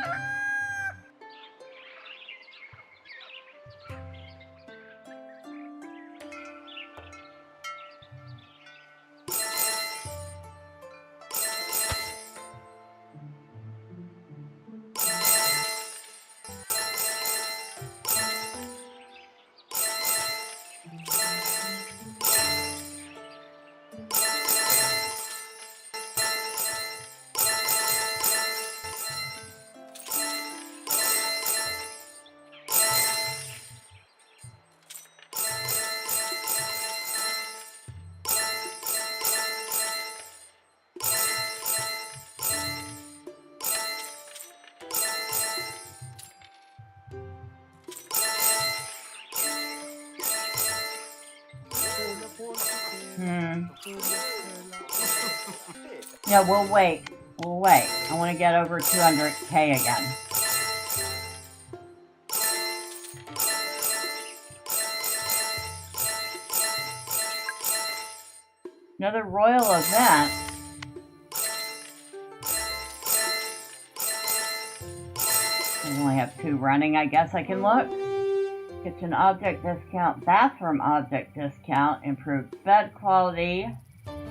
Yeah, we'll wait. We'll wait. I want to get over 200k again. Another royal event. I only have 2 running. I guess I can look. Kitchen object discount, bathroom object discount, improved bed quality,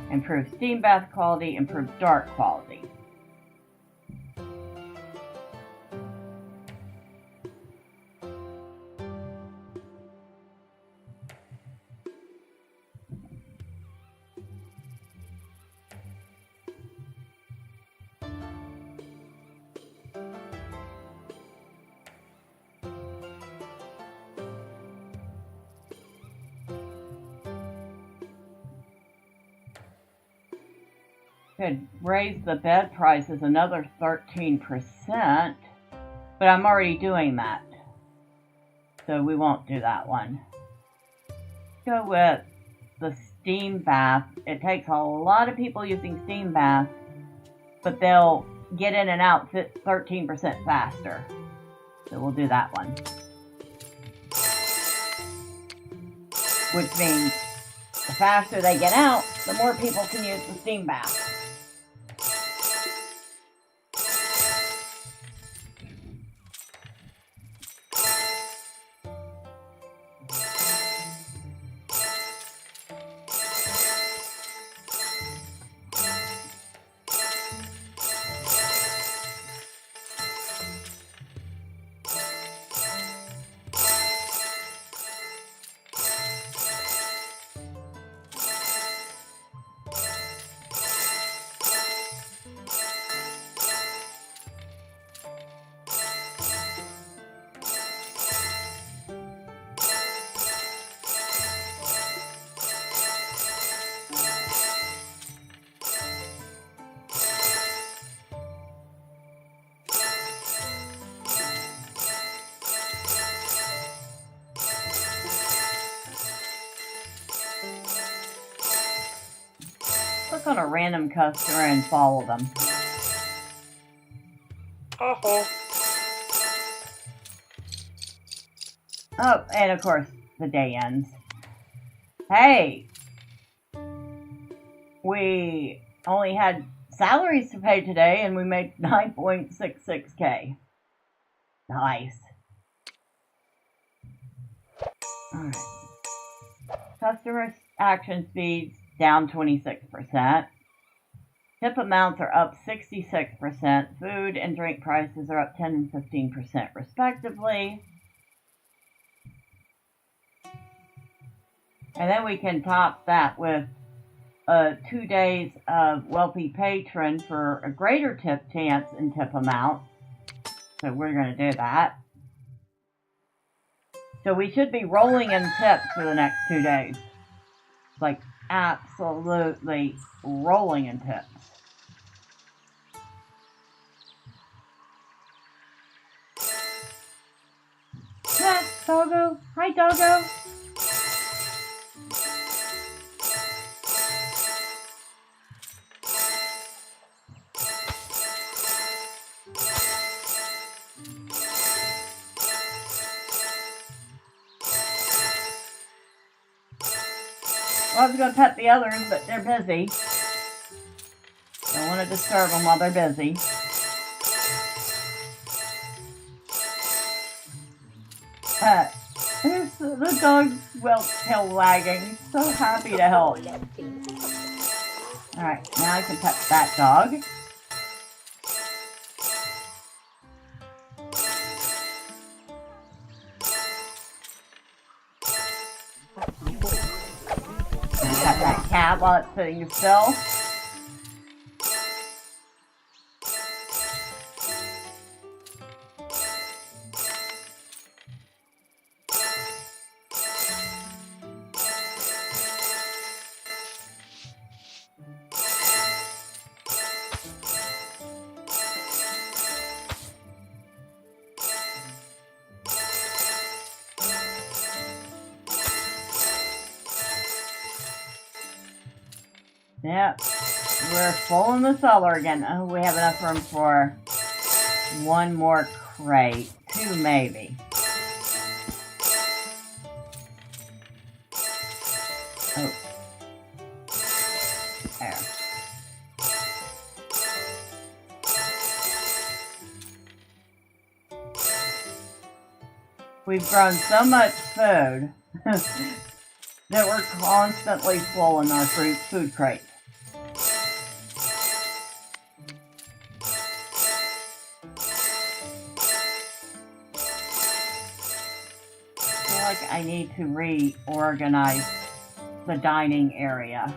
improved steam bath quality, improved dark quality. Could raise the bed prices another 13%, but I'm already doing that, so we won't do that one. Go with the steam bath. It takes a lot of people using steam bath, but they'll get in and out 13% faster, so we'll do that one. Which means the faster they get out, the more people can use the steam bath. Click on a random customer and follow them. Oh, and of course, the day ends. Hey! We only had salaries to pay today, and we made 9.66k. Nice. Alright. Customer action speeds down 26%. Tip amounts are up 66%. Food and drink prices are up 10 and 15% respectively. And then we can top that with 2 days of wealthy patron for a greater tip chance and tip amount. So we're going to do that. So we should be rolling in tips for the next 2 days. Like absolutely rolling in tips. Yeah, Doggo. Hi, Doggo. I was going to pet the others, but they're busy. Don't want to disturb them while they're busy. There's the dog's tail wagging. He's so happy to help. Alright, now I can pet that dog. Pet that cat while it's sitting still. Yep, we're full in the cellar again. Oh, we have enough room for one more crate. 2 maybe. Oh. There. We've grown so much food that we're constantly full in our food crates. I feel like I need to reorganize the dining area.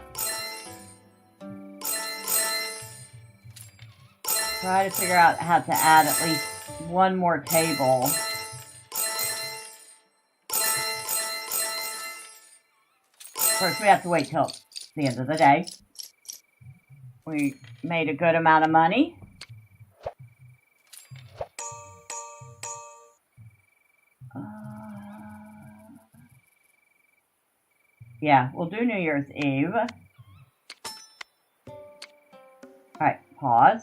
Try to figure out how to add at least one more table. Of course, we have to wait till the end of the day. We made a good amount of money. Yeah, we'll do New Year's Eve. Alright, pause.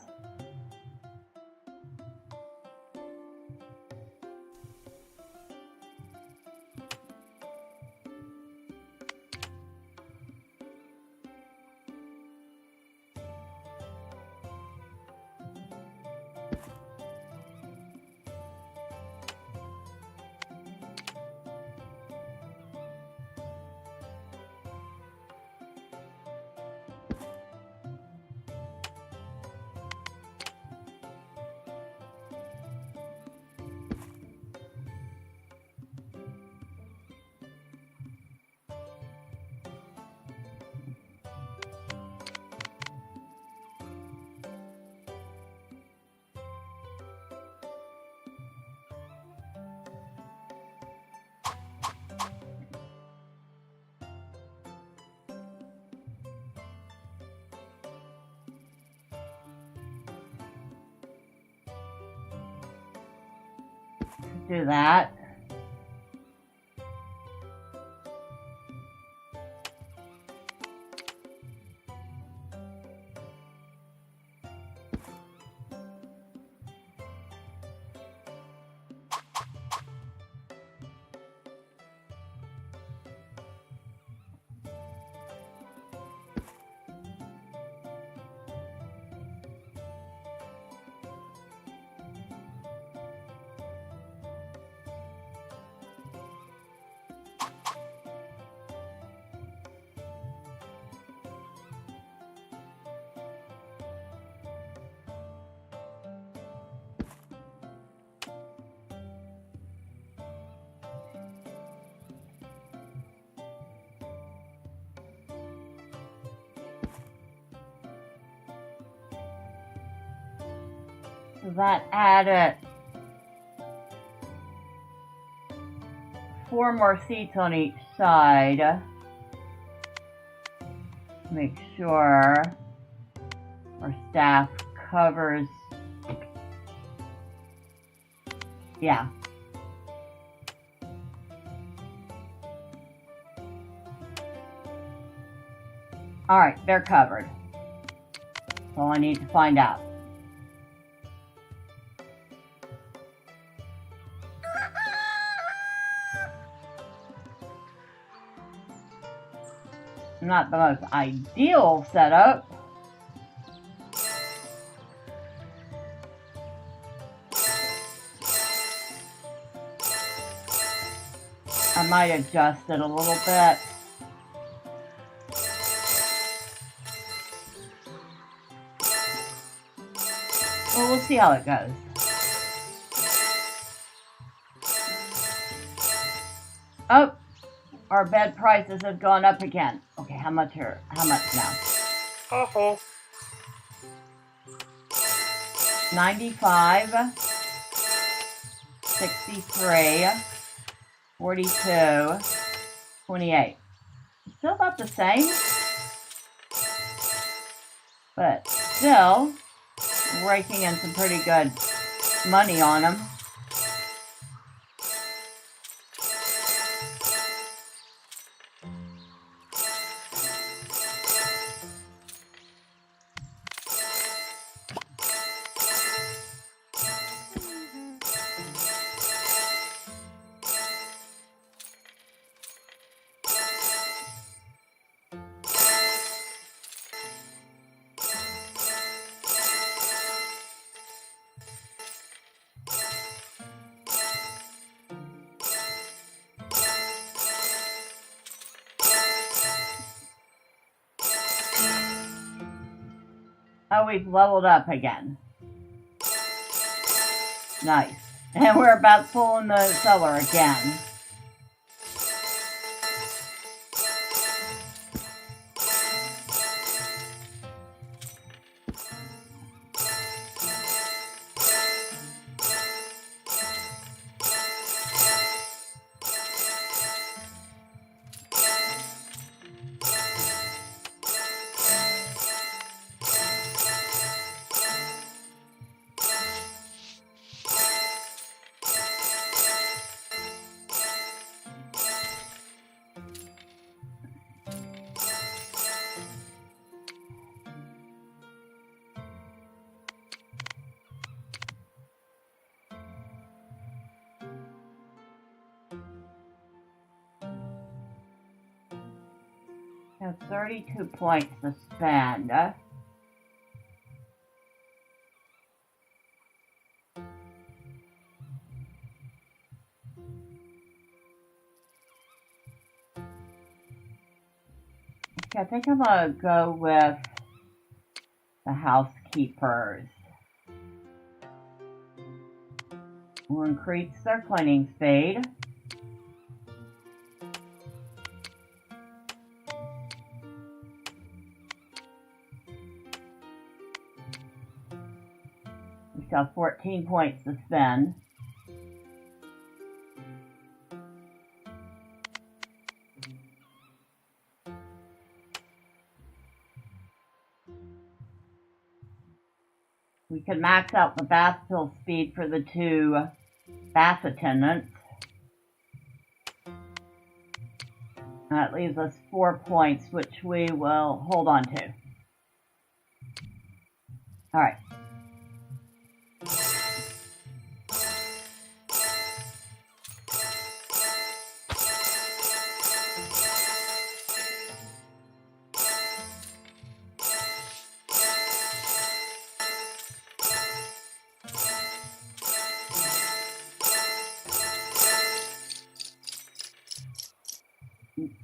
Do that. So that added 4 more seats on each side. Make sure our staff covers. Yeah. Alright, they're covered. That's all I need to find out. Not the most ideal setup. I might adjust it a little bit. Well, we'll see how it goes. Oh, our bed prices have gone up again. Okay, how much now? Uh-oh. 95, 63, 42, 28. Still about the same, but still raking in some pretty good money on them. Oh, we've leveled up again. Nice. And we're about full in the cellar again. Have 32 points to spend. Okay, I think I'm gonna go with the housekeepers. We'll increase their cleaning speed. We still have 14 points to spend. We can max out the bath fill speed for the 2 bath attendants. That leaves us 4 points, which we will hold on to. All right.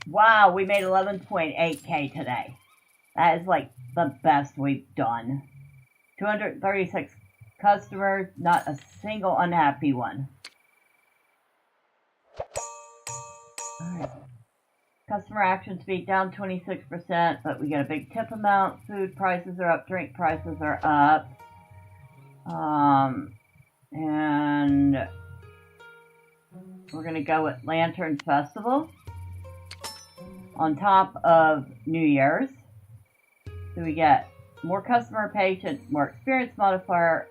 Wow, we made 11.8K today. That is like the best we've done. 236 customers, not a single unhappy one. Alright. Customer action speed down 26%, but we get a big tip amount. Food prices are up, drink prices are up. And we're going to go with Lantern Festival on top of New Year's. So we get more customer patience, more experience modifier,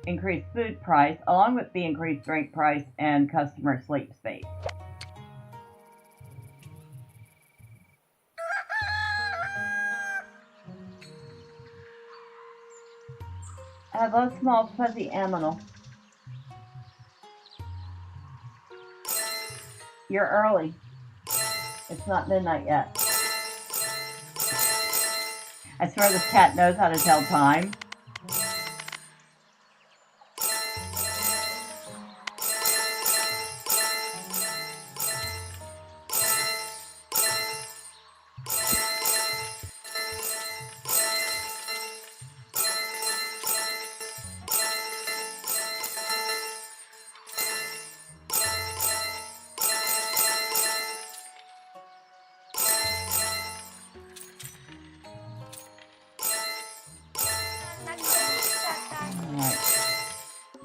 increased food price, along with the increased drink price and customer sleep speed. Hello, small fuzzy animal. You're early. It's not midnight yet. I swear this cat knows how to tell time.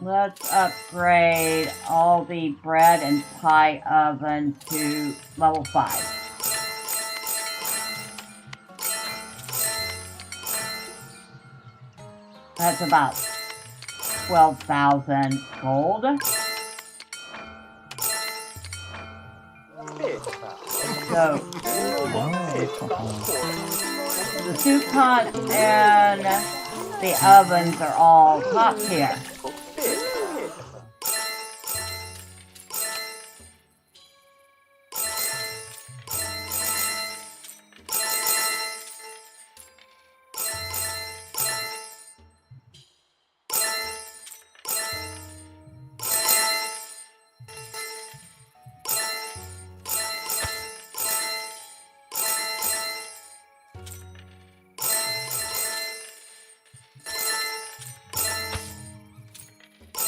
Let's upgrade all the bread and pie ovens to level 5. That's about 12,000 gold. So, the soup pot and the ovens are all top tier.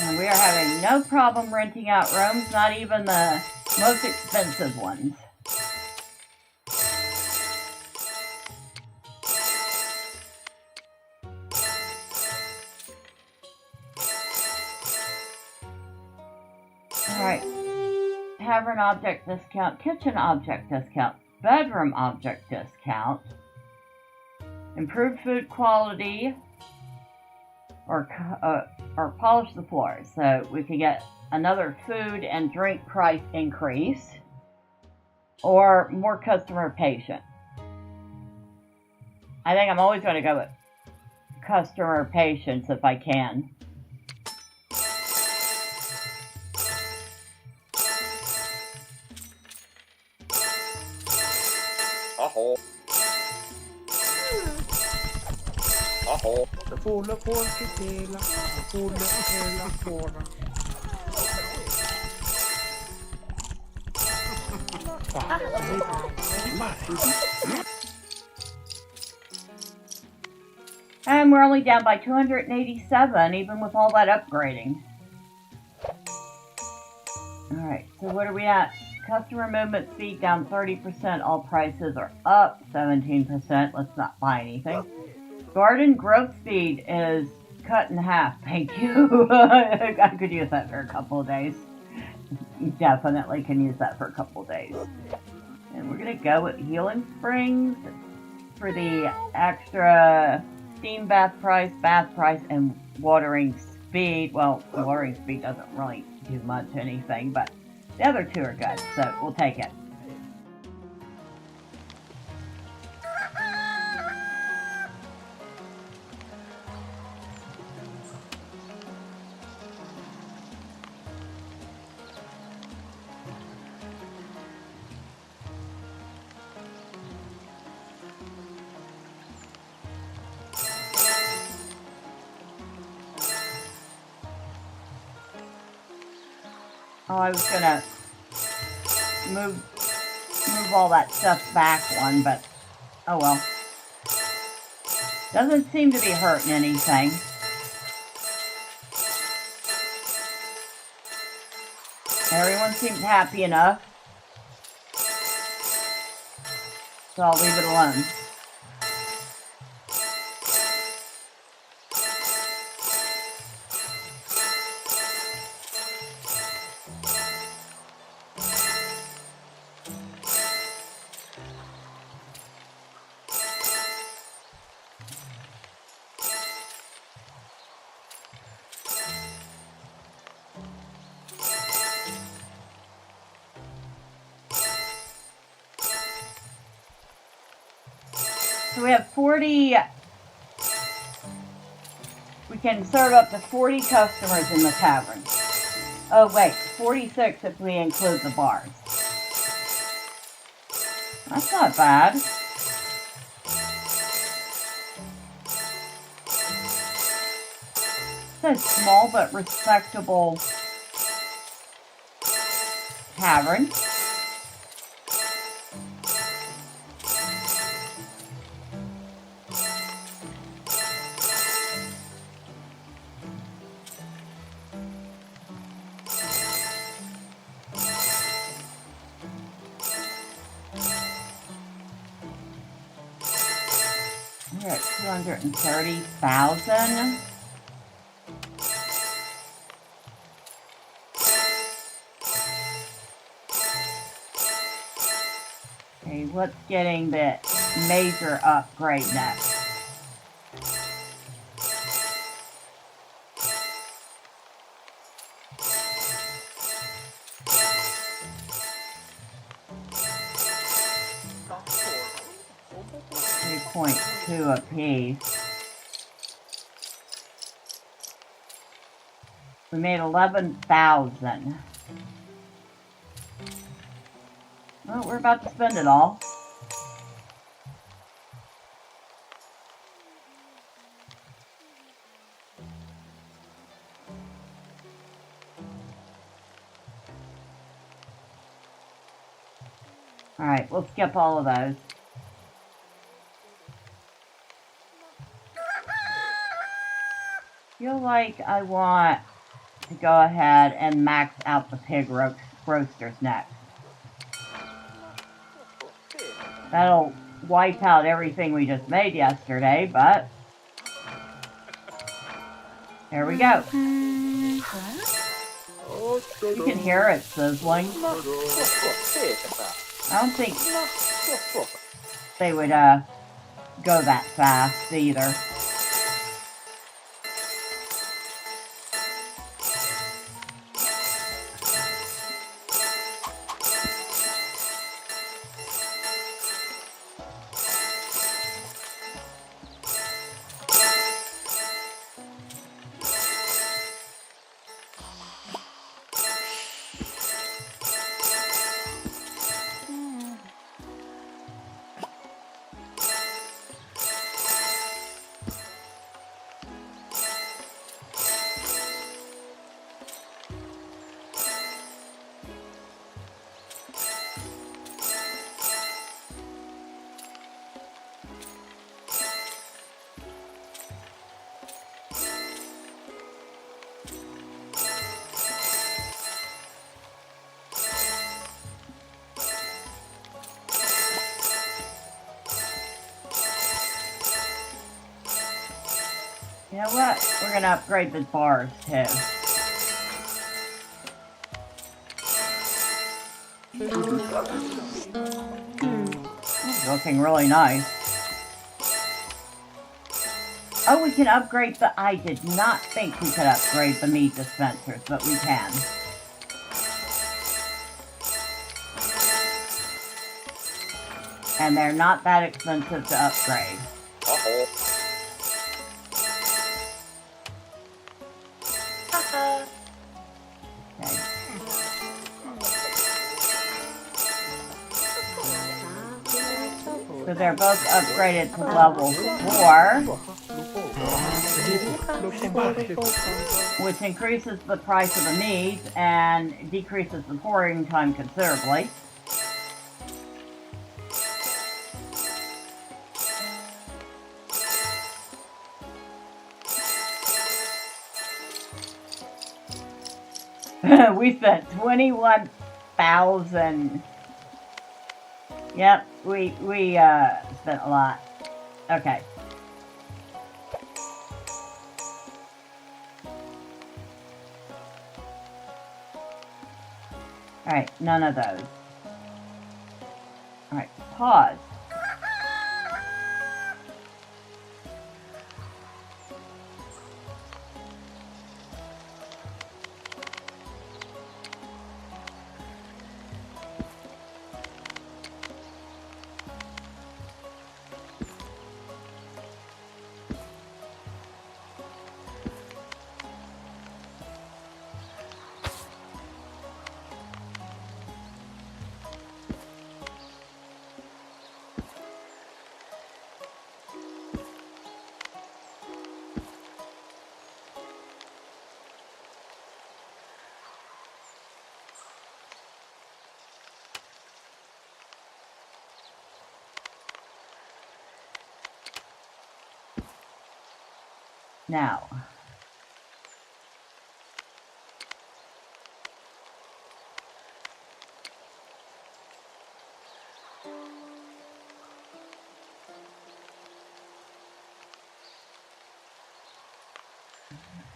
And we are having no problem renting out rooms, not even the most expensive ones. Alright. Tavern object discount, kitchen object discount, bedroom object discount, improved food quality, or polish the floors, so we could get another food and drink price increase, or more customer patient. I think I'm always going to go with customer patience if I can. Det fulla folket delar, det fulla hela fåran. And we're only down by 287, even with all that upgrading. Alright, so what are we at? Customer movement speed down 30%, all prices are up 17%. Let's not buy anything. Garden growth speed is cut in half. Thank you. I could use that for a couple of days. Definitely can use that for a couple of days. And we're going to go with Healing Springs for the extra steam bath price, and watering speed. Well, watering speed doesn't really do much anything, but the other two are good, so we'll take it. Oh, I was gonna move all that stuff back one, but oh well. Doesn't seem to be hurting anything. Everyone seems happy enough, so I'll leave it alone. So we have 40... We can serve up to 40 customers in the tavern. Oh wait, 46 if we include the bars. That's not bad. It's a small but respectable tavern. We're at 230,000. Okay, what's getting the major upgrade next? .2 apiece. We made 11,000. Well, we're about to spend it all. Alright, we'll skip all of those. Feel like I want to go ahead and max out the pig roasters next. That'll wipe out everything we just made yesterday, but there we go. You can hear it sizzling. I don't think they would go that fast either. You know what? We're gonna upgrade the bars too. It's looking really nice. Oh, we can upgrade the... I did not think we could upgrade the meat dispensers, but we can. And they're not that expensive to upgrade. Uh-oh. Okay. So they're both upgraded to level 4, which increases the price of the meat and decreases the pouring time considerably. We spent 21,000. Yep, we spent a lot. Okay. Alright, none of those. Alright, pause. Now,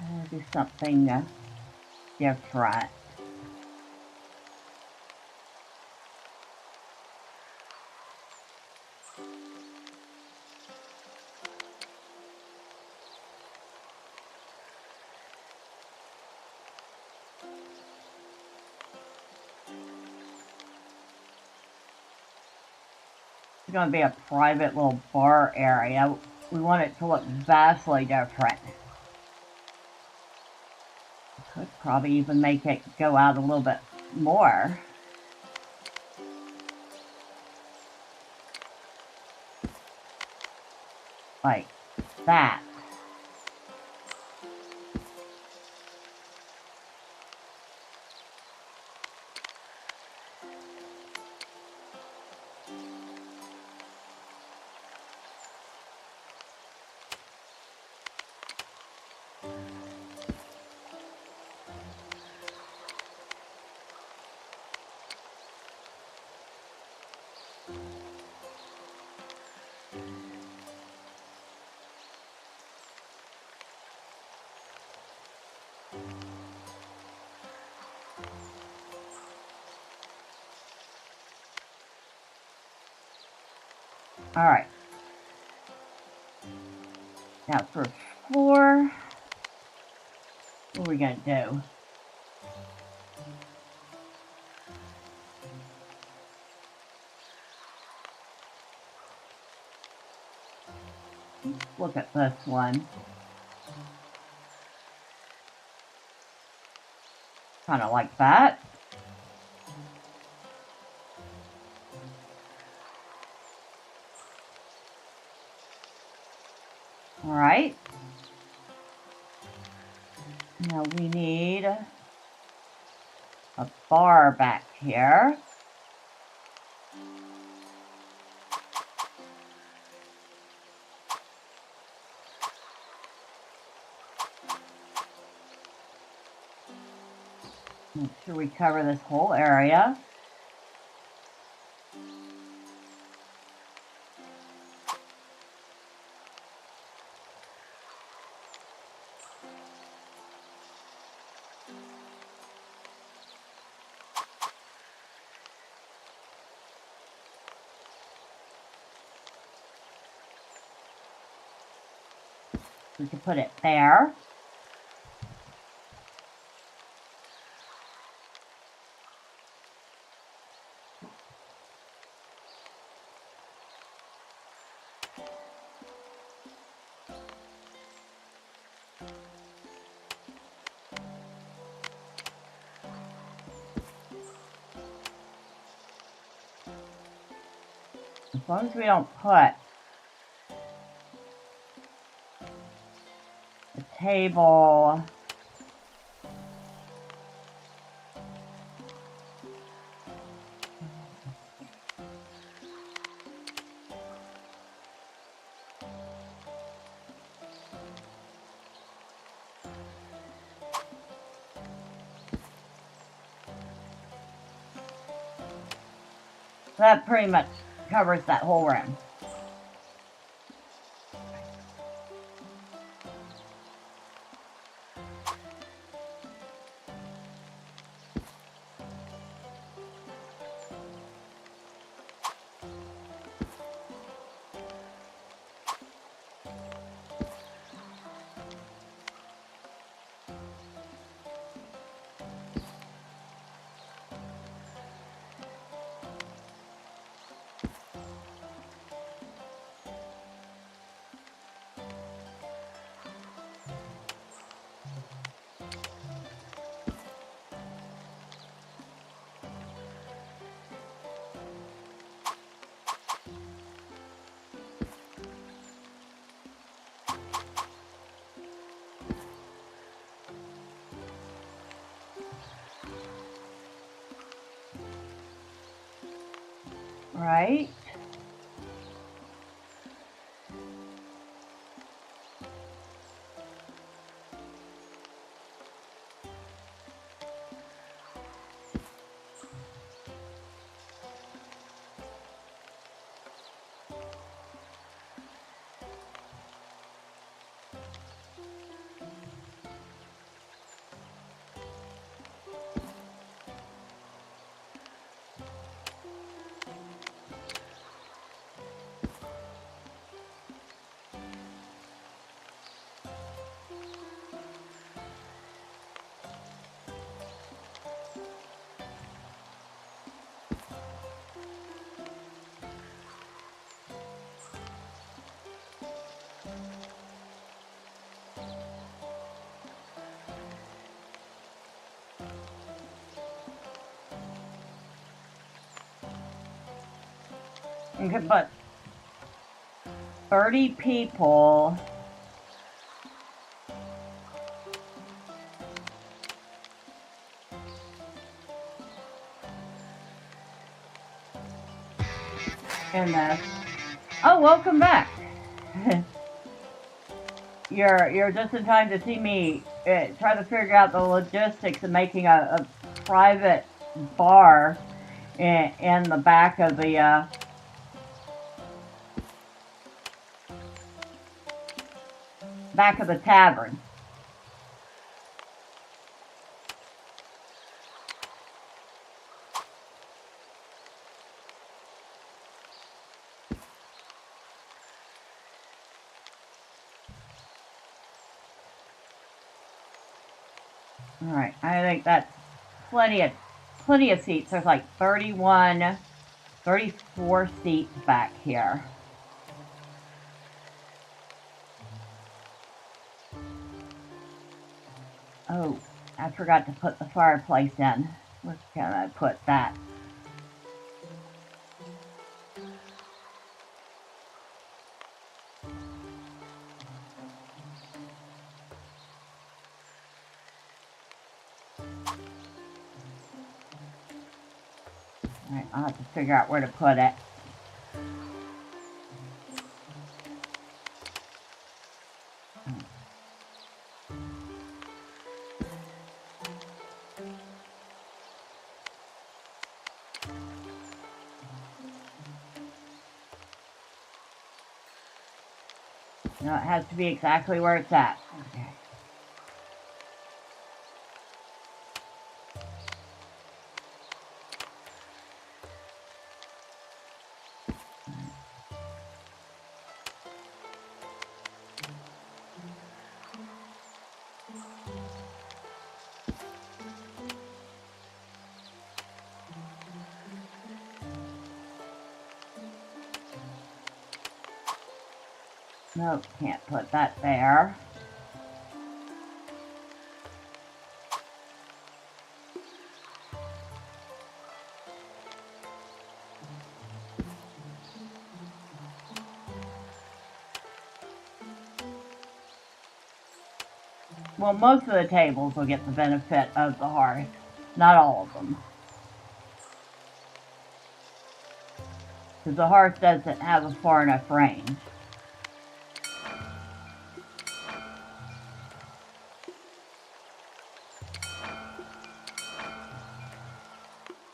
I'll do something different. It's going to be a private little bar area. We want it to look vastly different. Could probably even make it go out a little bit more. Like that. All right. Now for floor, what are we going to do? Look at this one. Kind of like that. All right. Now we need a bar back here. Make sure we cover this whole area. We can put it there. As long as we don't put the table that pretty much covers that whole room. Right? Okay, but 30 people. In this. Oh, welcome back. You're just in time to see me try to figure out the logistics of making a private bar in the back of the tavern. All right, I think that's plenty of seats. There's like 31, 34 seats back here. Oh, I forgot to put the fireplace in. Where can I put that? Alright, I'll have to figure out where to put it. No, it has to be exactly where it's at. Okay. Nope, can't put that there. Well, most of the tables will get the benefit of the hearth. Not all of them. Because the hearth doesn't have a far enough range.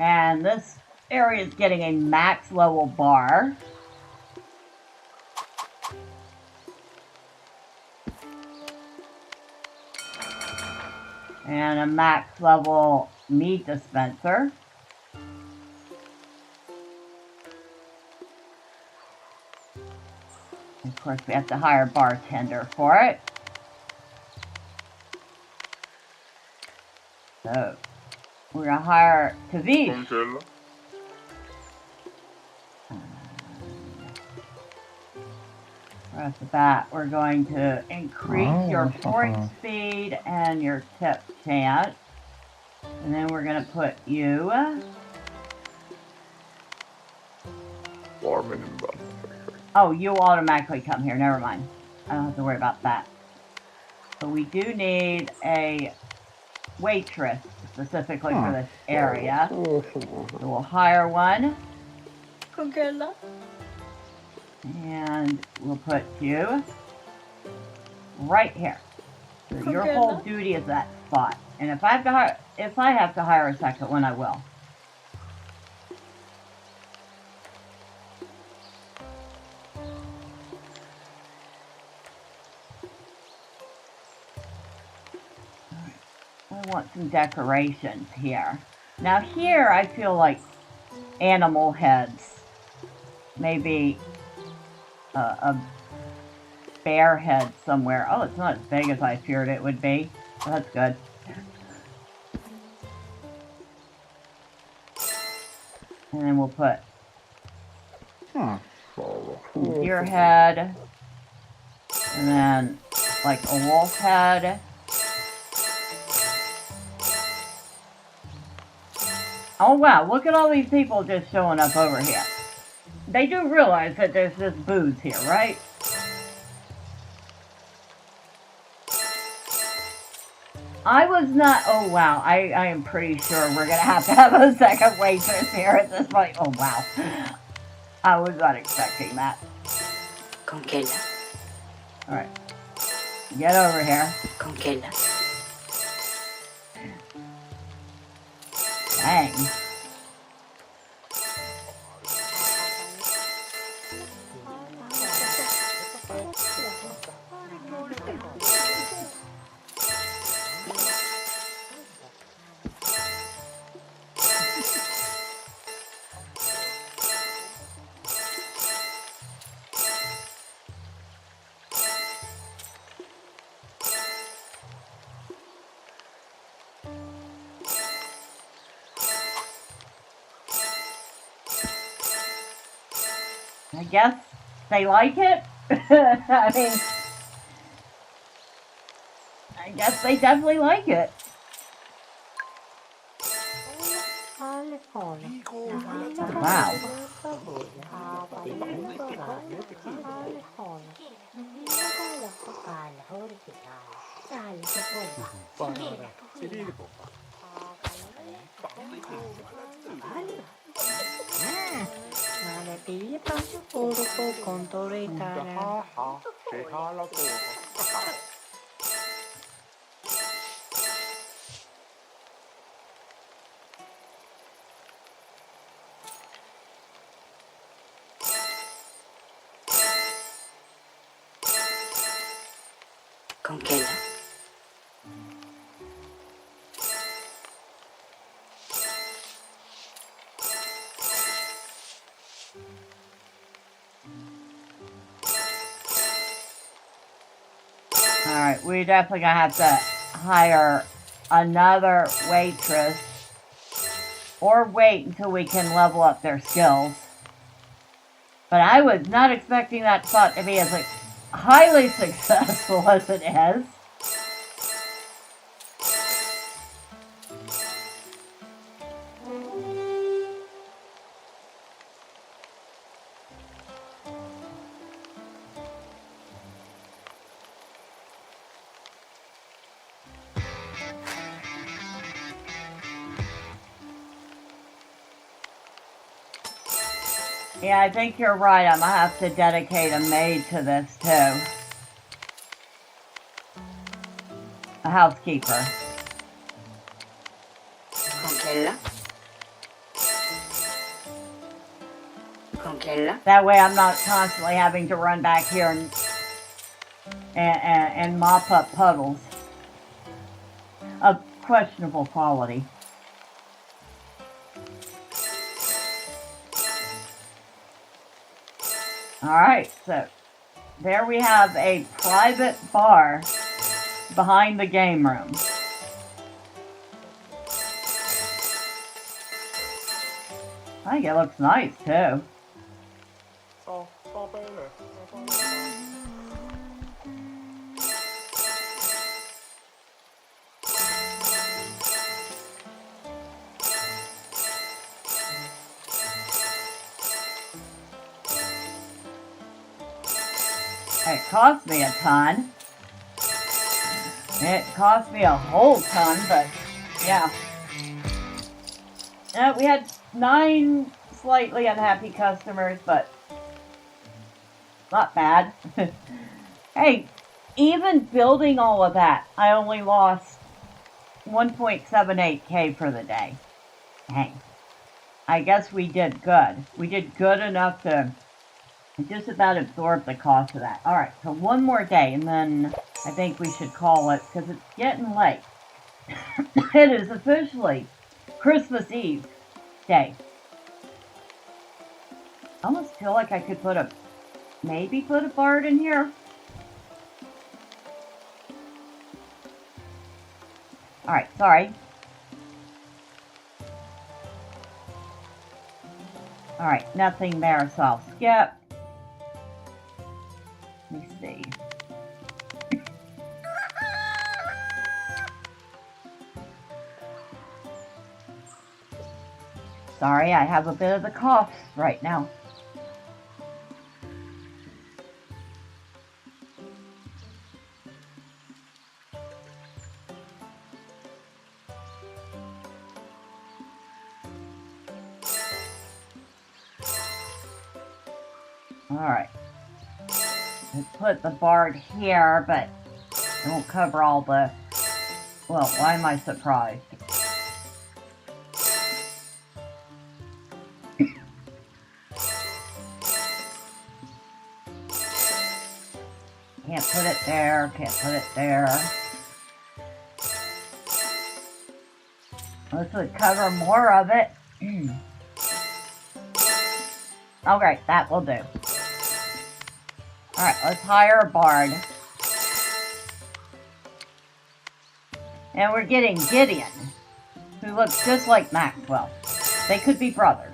And this area is getting a max level bar. And a max level meat dispenser. Of course, we have to hire a bartender for it. So, we're going to hire Tavish. Right off the bat, we're going to increase your pouring speed and your tip chance. And then we're going to put you... Oh, you automatically come here. Never mind. I don't have to worry about that. But we do need a waitress specifically for this area. So we'll hire one. And we'll put you right here. So your whole duty is that spot. And if I have to hire a second one, I will. I want some decorations here. Now here I feel like animal heads. Maybe a bear head somewhere. Oh, it's not as big as I feared it would be. Oh, that's good. And then we'll put deer head. And then like a wolf head. Oh wow, look at all these people just showing up over here. They do realize that there's this booze here, right? I was not, oh wow, I am pretty sure we're gonna have to have a second waitress here at this point. Oh wow. I was not expecting that. Con quella? Alright. Get over here. Con quella? Dang. I guess they like it. I mean, I guess they definitely like it. Wow. Con quella? Alright, we definitely gonna have to hire another waitress. Or wait until we can level up their skills. But I was not expecting that spot to be as like, highly successful as it is. Yeah, I think you're right. I'm gonna have to dedicate a maid to this too. A housekeeper. Con quella? Con quella? That way I'm not constantly having to run back here and mop up puddles of questionable quality. Alright, so there we have a private bar behind the game room. I think it looks nice too. It cost me a ton. It cost me a whole ton, but yeah. We had 9 slightly unhappy customers, but not bad. Hey, even building all of that, I only lost 1.78k for the day. Dang. I guess we did good. We did good enough to just about absorb the cost of that. Alright, so one more day, and then I think we should call it, because it's getting late. It is officially Christmas Eve day. I almost feel like I could maybe put a bard in here. Alright, sorry. Alright, nothing there, so I'll skip. Let me see. Sorry, I have a bit of the cough right now. Alright. Let's put the barred here, but it won't cover all the... Well, why am I surprised? Can't put it there, can't put it there. This would cover more of it. Okay, that will do. Alright, let's hire a bard. And we're getting Gideon, who looks just like Maxwell. They could be brothers.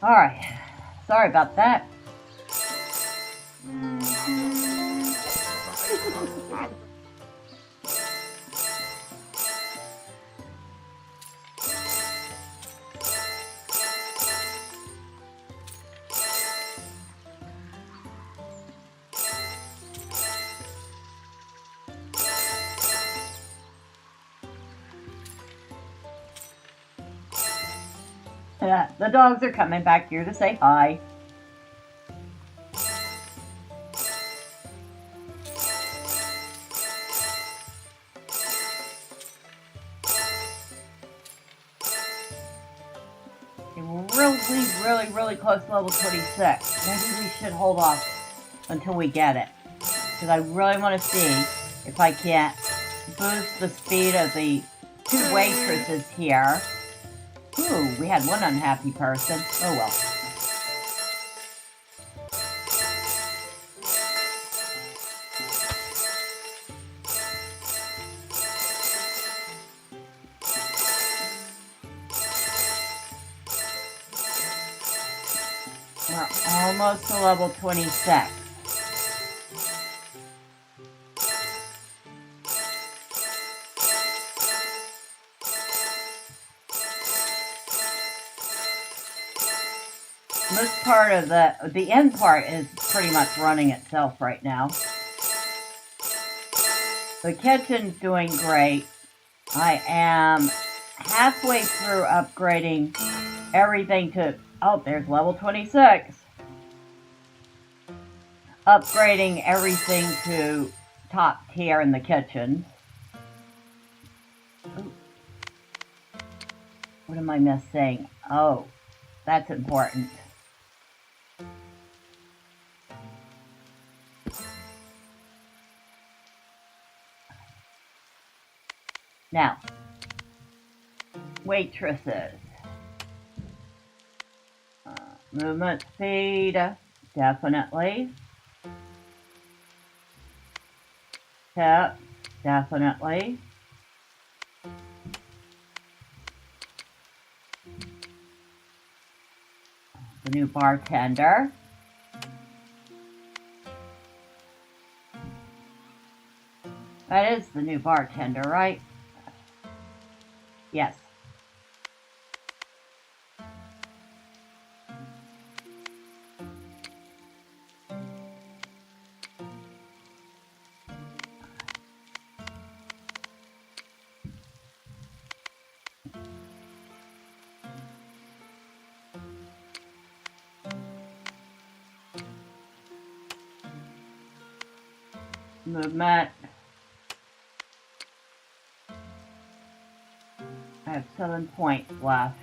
Alright, sorry about that. The dogs are coming back here to say hi. We're really close to level 26. Maybe we should hold off until we get it. Because I really want to see if I can't boost the speed of the two waitresses here. Ooh, we had one unhappy person. Oh well. We're almost to level 26. This part of the end part is pretty much running itself right now. The kitchen's doing great. I am halfway through upgrading everything to... Oh, there's level 26. Upgrading everything to top tier in the kitchen. Ooh. What am I missing? Oh, that's important. Now, waitresses. Movement speed, definitely. Tip, definitely. The new bartender. That is the new bartender, right? Yes. Movement. I have 7 points left.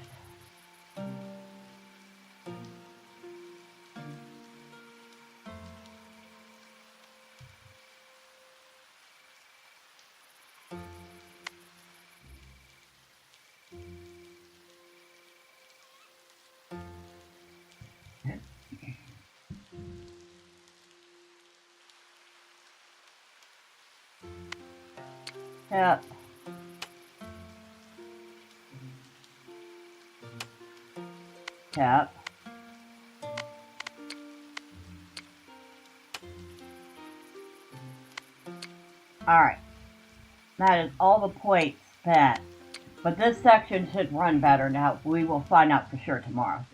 Yep. Tap. Alright. That is all the points spent. But this section should run better now. We will find out for sure tomorrow.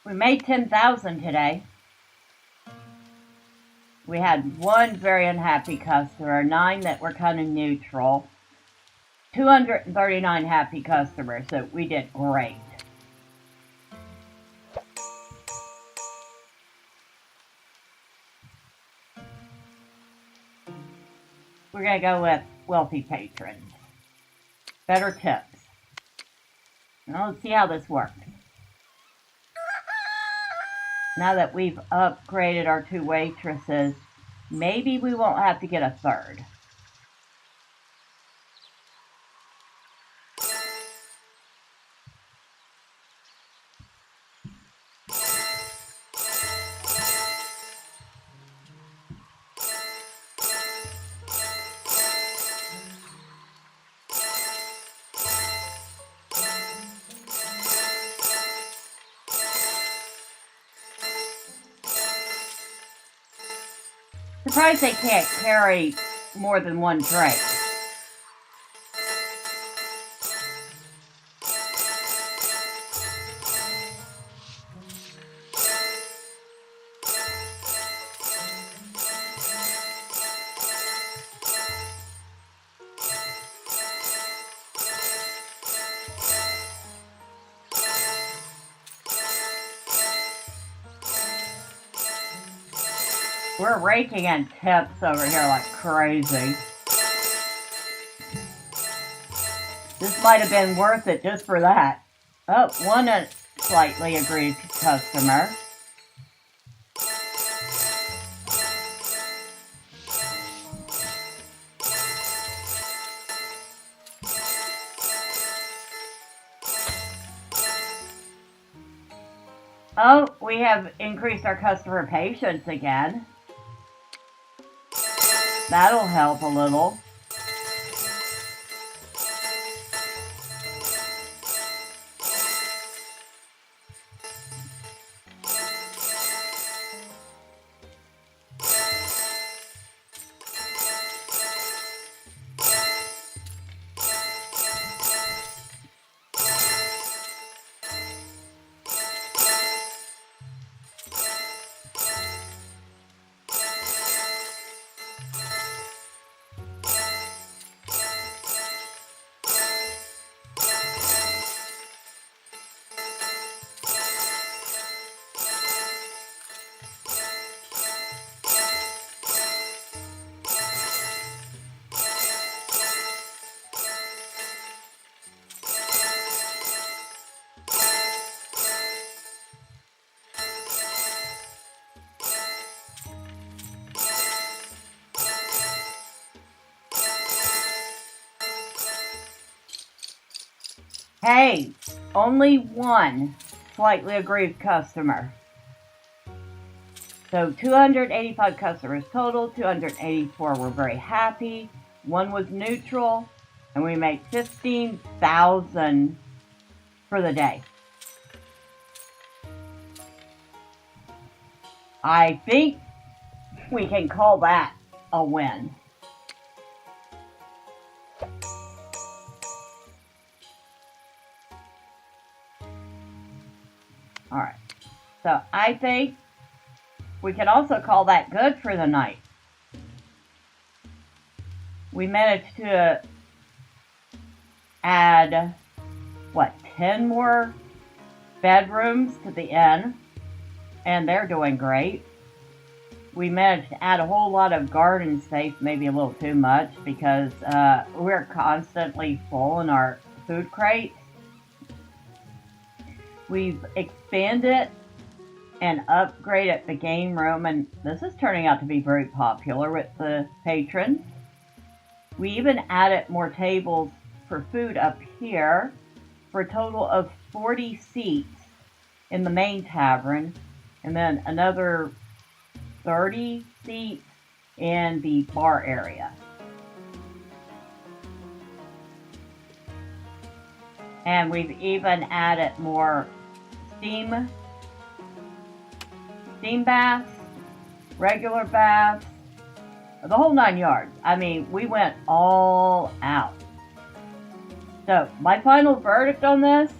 We made 10,000 today. We had one very unhappy customer, 9 that were kind of neutral, 239 happy customers, so we did great. We're going to go with wealthy patrons. Better tips. Now let's see how this works. Now that we've upgraded our 2 waitresses, maybe we won't have to get a 3rd. Surprised they can't carry more than 1 drink. We're raking in tips over here like crazy. This might have been worth it just for that. Oh, one slightly aggrieved customer. Oh, we have increased our customer patience again. That'll help a little. Hey, only one slightly aggrieved customer. So 285 customers total, 284 were very happy, 1 was neutral, and we made 15,000 for the day. I think we can call that a win. Alright, so I think we can also call that good for the night. We managed to add, 10 more bedrooms to the inn, and they're doing great. We managed to add a whole lot of garden space, maybe a little too much, because we're constantly full in our food crates. We've expanded and upgraded the game room, and this is turning out to be very popular with the patrons. We even added more tables for food up here for a total of 40 seats in the main tavern, and then another 30 seats in the bar area. And we've even added more steam baths, regular baths, the whole 9 yards. I mean, we went all out. So, my final verdict on this,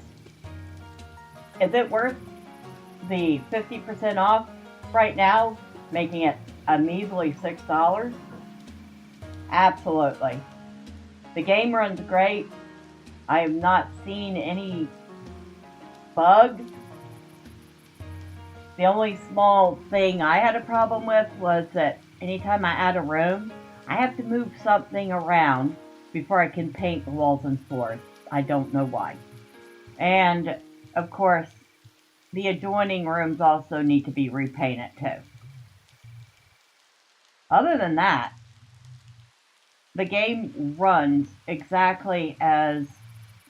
is it worth the 50% off right now, making it a measly $6? Absolutely. The game runs great. I have not seen any bugs. The only small thing I had a problem with was that anytime I add a room, I have to move something around before I can paint the walls and floors. I don't know why. And, of course, the adjoining rooms also need to be repainted too. Other than that, the game runs exactly as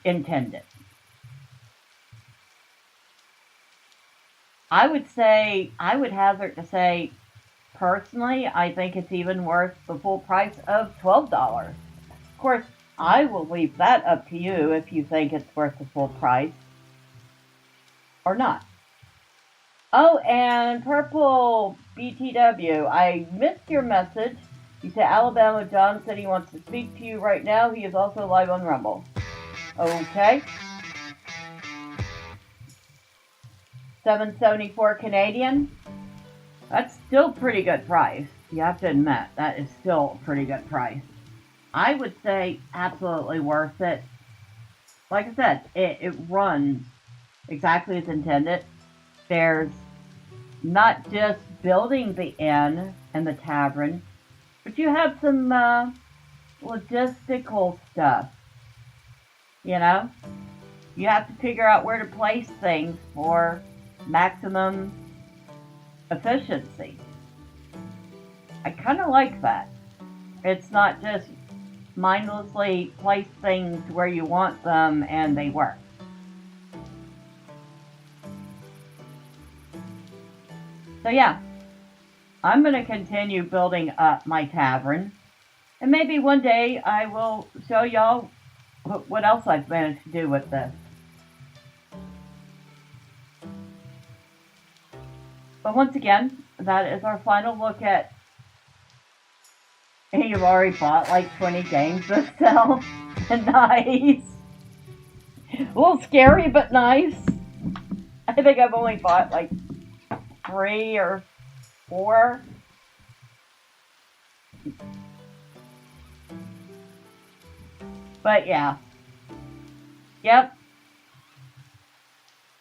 intended. I would hazard to say, personally, I think it's even worth the full price of $12. Of course, I will leave that up to you if you think it's worth the full price or not. Oh, and Purple BTW, I missed your message. You said Alabama John said he wants to speak to you right now. He is also live on Rumble. Okay. $7.74 Canadian. That's still pretty good price. You have to admit, that is still a pretty good price. I would say absolutely worth it. Like I said, it runs exactly as intended. There's not just building the inn and the tavern, but you have some logistical stuff. You know? You have to figure out where to place things for maximum efficiency. I kind of like that. It's not just mindlessly place things where you want them and they work. So yeah, I'm going to continue building up my tavern, and maybe one day I will show y'all what else I've managed to do with this. But once again, that is our final look at... You've already bought like 20 games to sell. Nice. A little scary, but nice. I think I've only bought like 3 or 4. But yeah. Yep.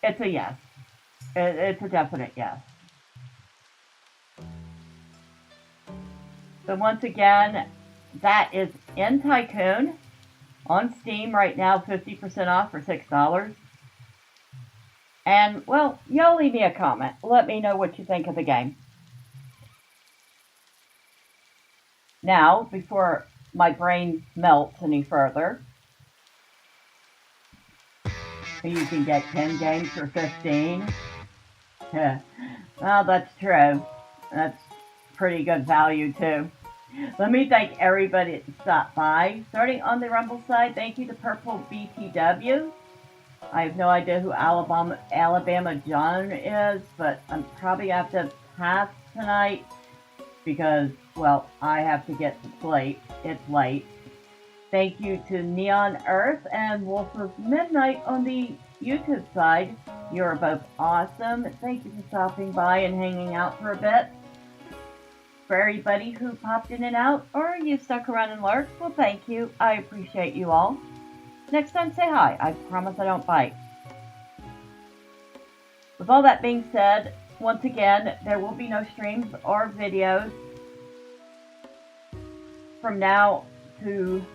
It's a yes. It's a definite yes. So once again, that is in Tycoon on Steam right now, 50% off for $6. And, well, y'all leave me a comment. Let me know what you think of the game. Now, before my brain melts any further, you can get 10 games for 15. Well, that's true. That's pretty good value, too. Let me thank everybody that stopped by. Starting on the Rumble side, thank you to Purple BTW. I have no idea who Alabama John is, but I'm probably going to have to pass tonight because, well, I have to get to sleep. It's late. Thank you to Neon Earth and Wolf of Midnight on the YouTube side. You're both awesome. Thank you for stopping by and hanging out for a bit. For everybody who popped in and out, or you stuck around and lurked, well, thank you. I appreciate you all. Next time, say hi. I promise I don't bite. With all that being said, once again, there will be no streams or videos from now through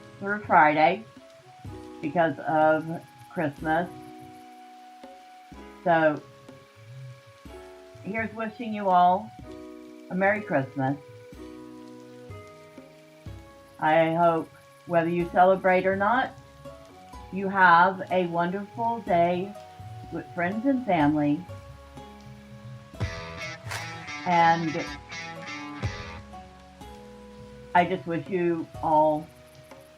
Friday because of Christmas. So, here's wishing you all a Merry Christmas. I hope, whether you celebrate or not, you have a wonderful day with friends and family. And I just wish you all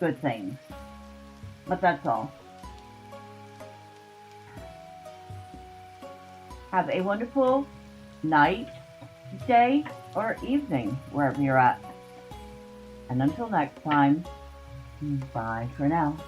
good things. But that's all. Have a wonderful night, day, or evening, wherever you're at. And until next time, bye for now.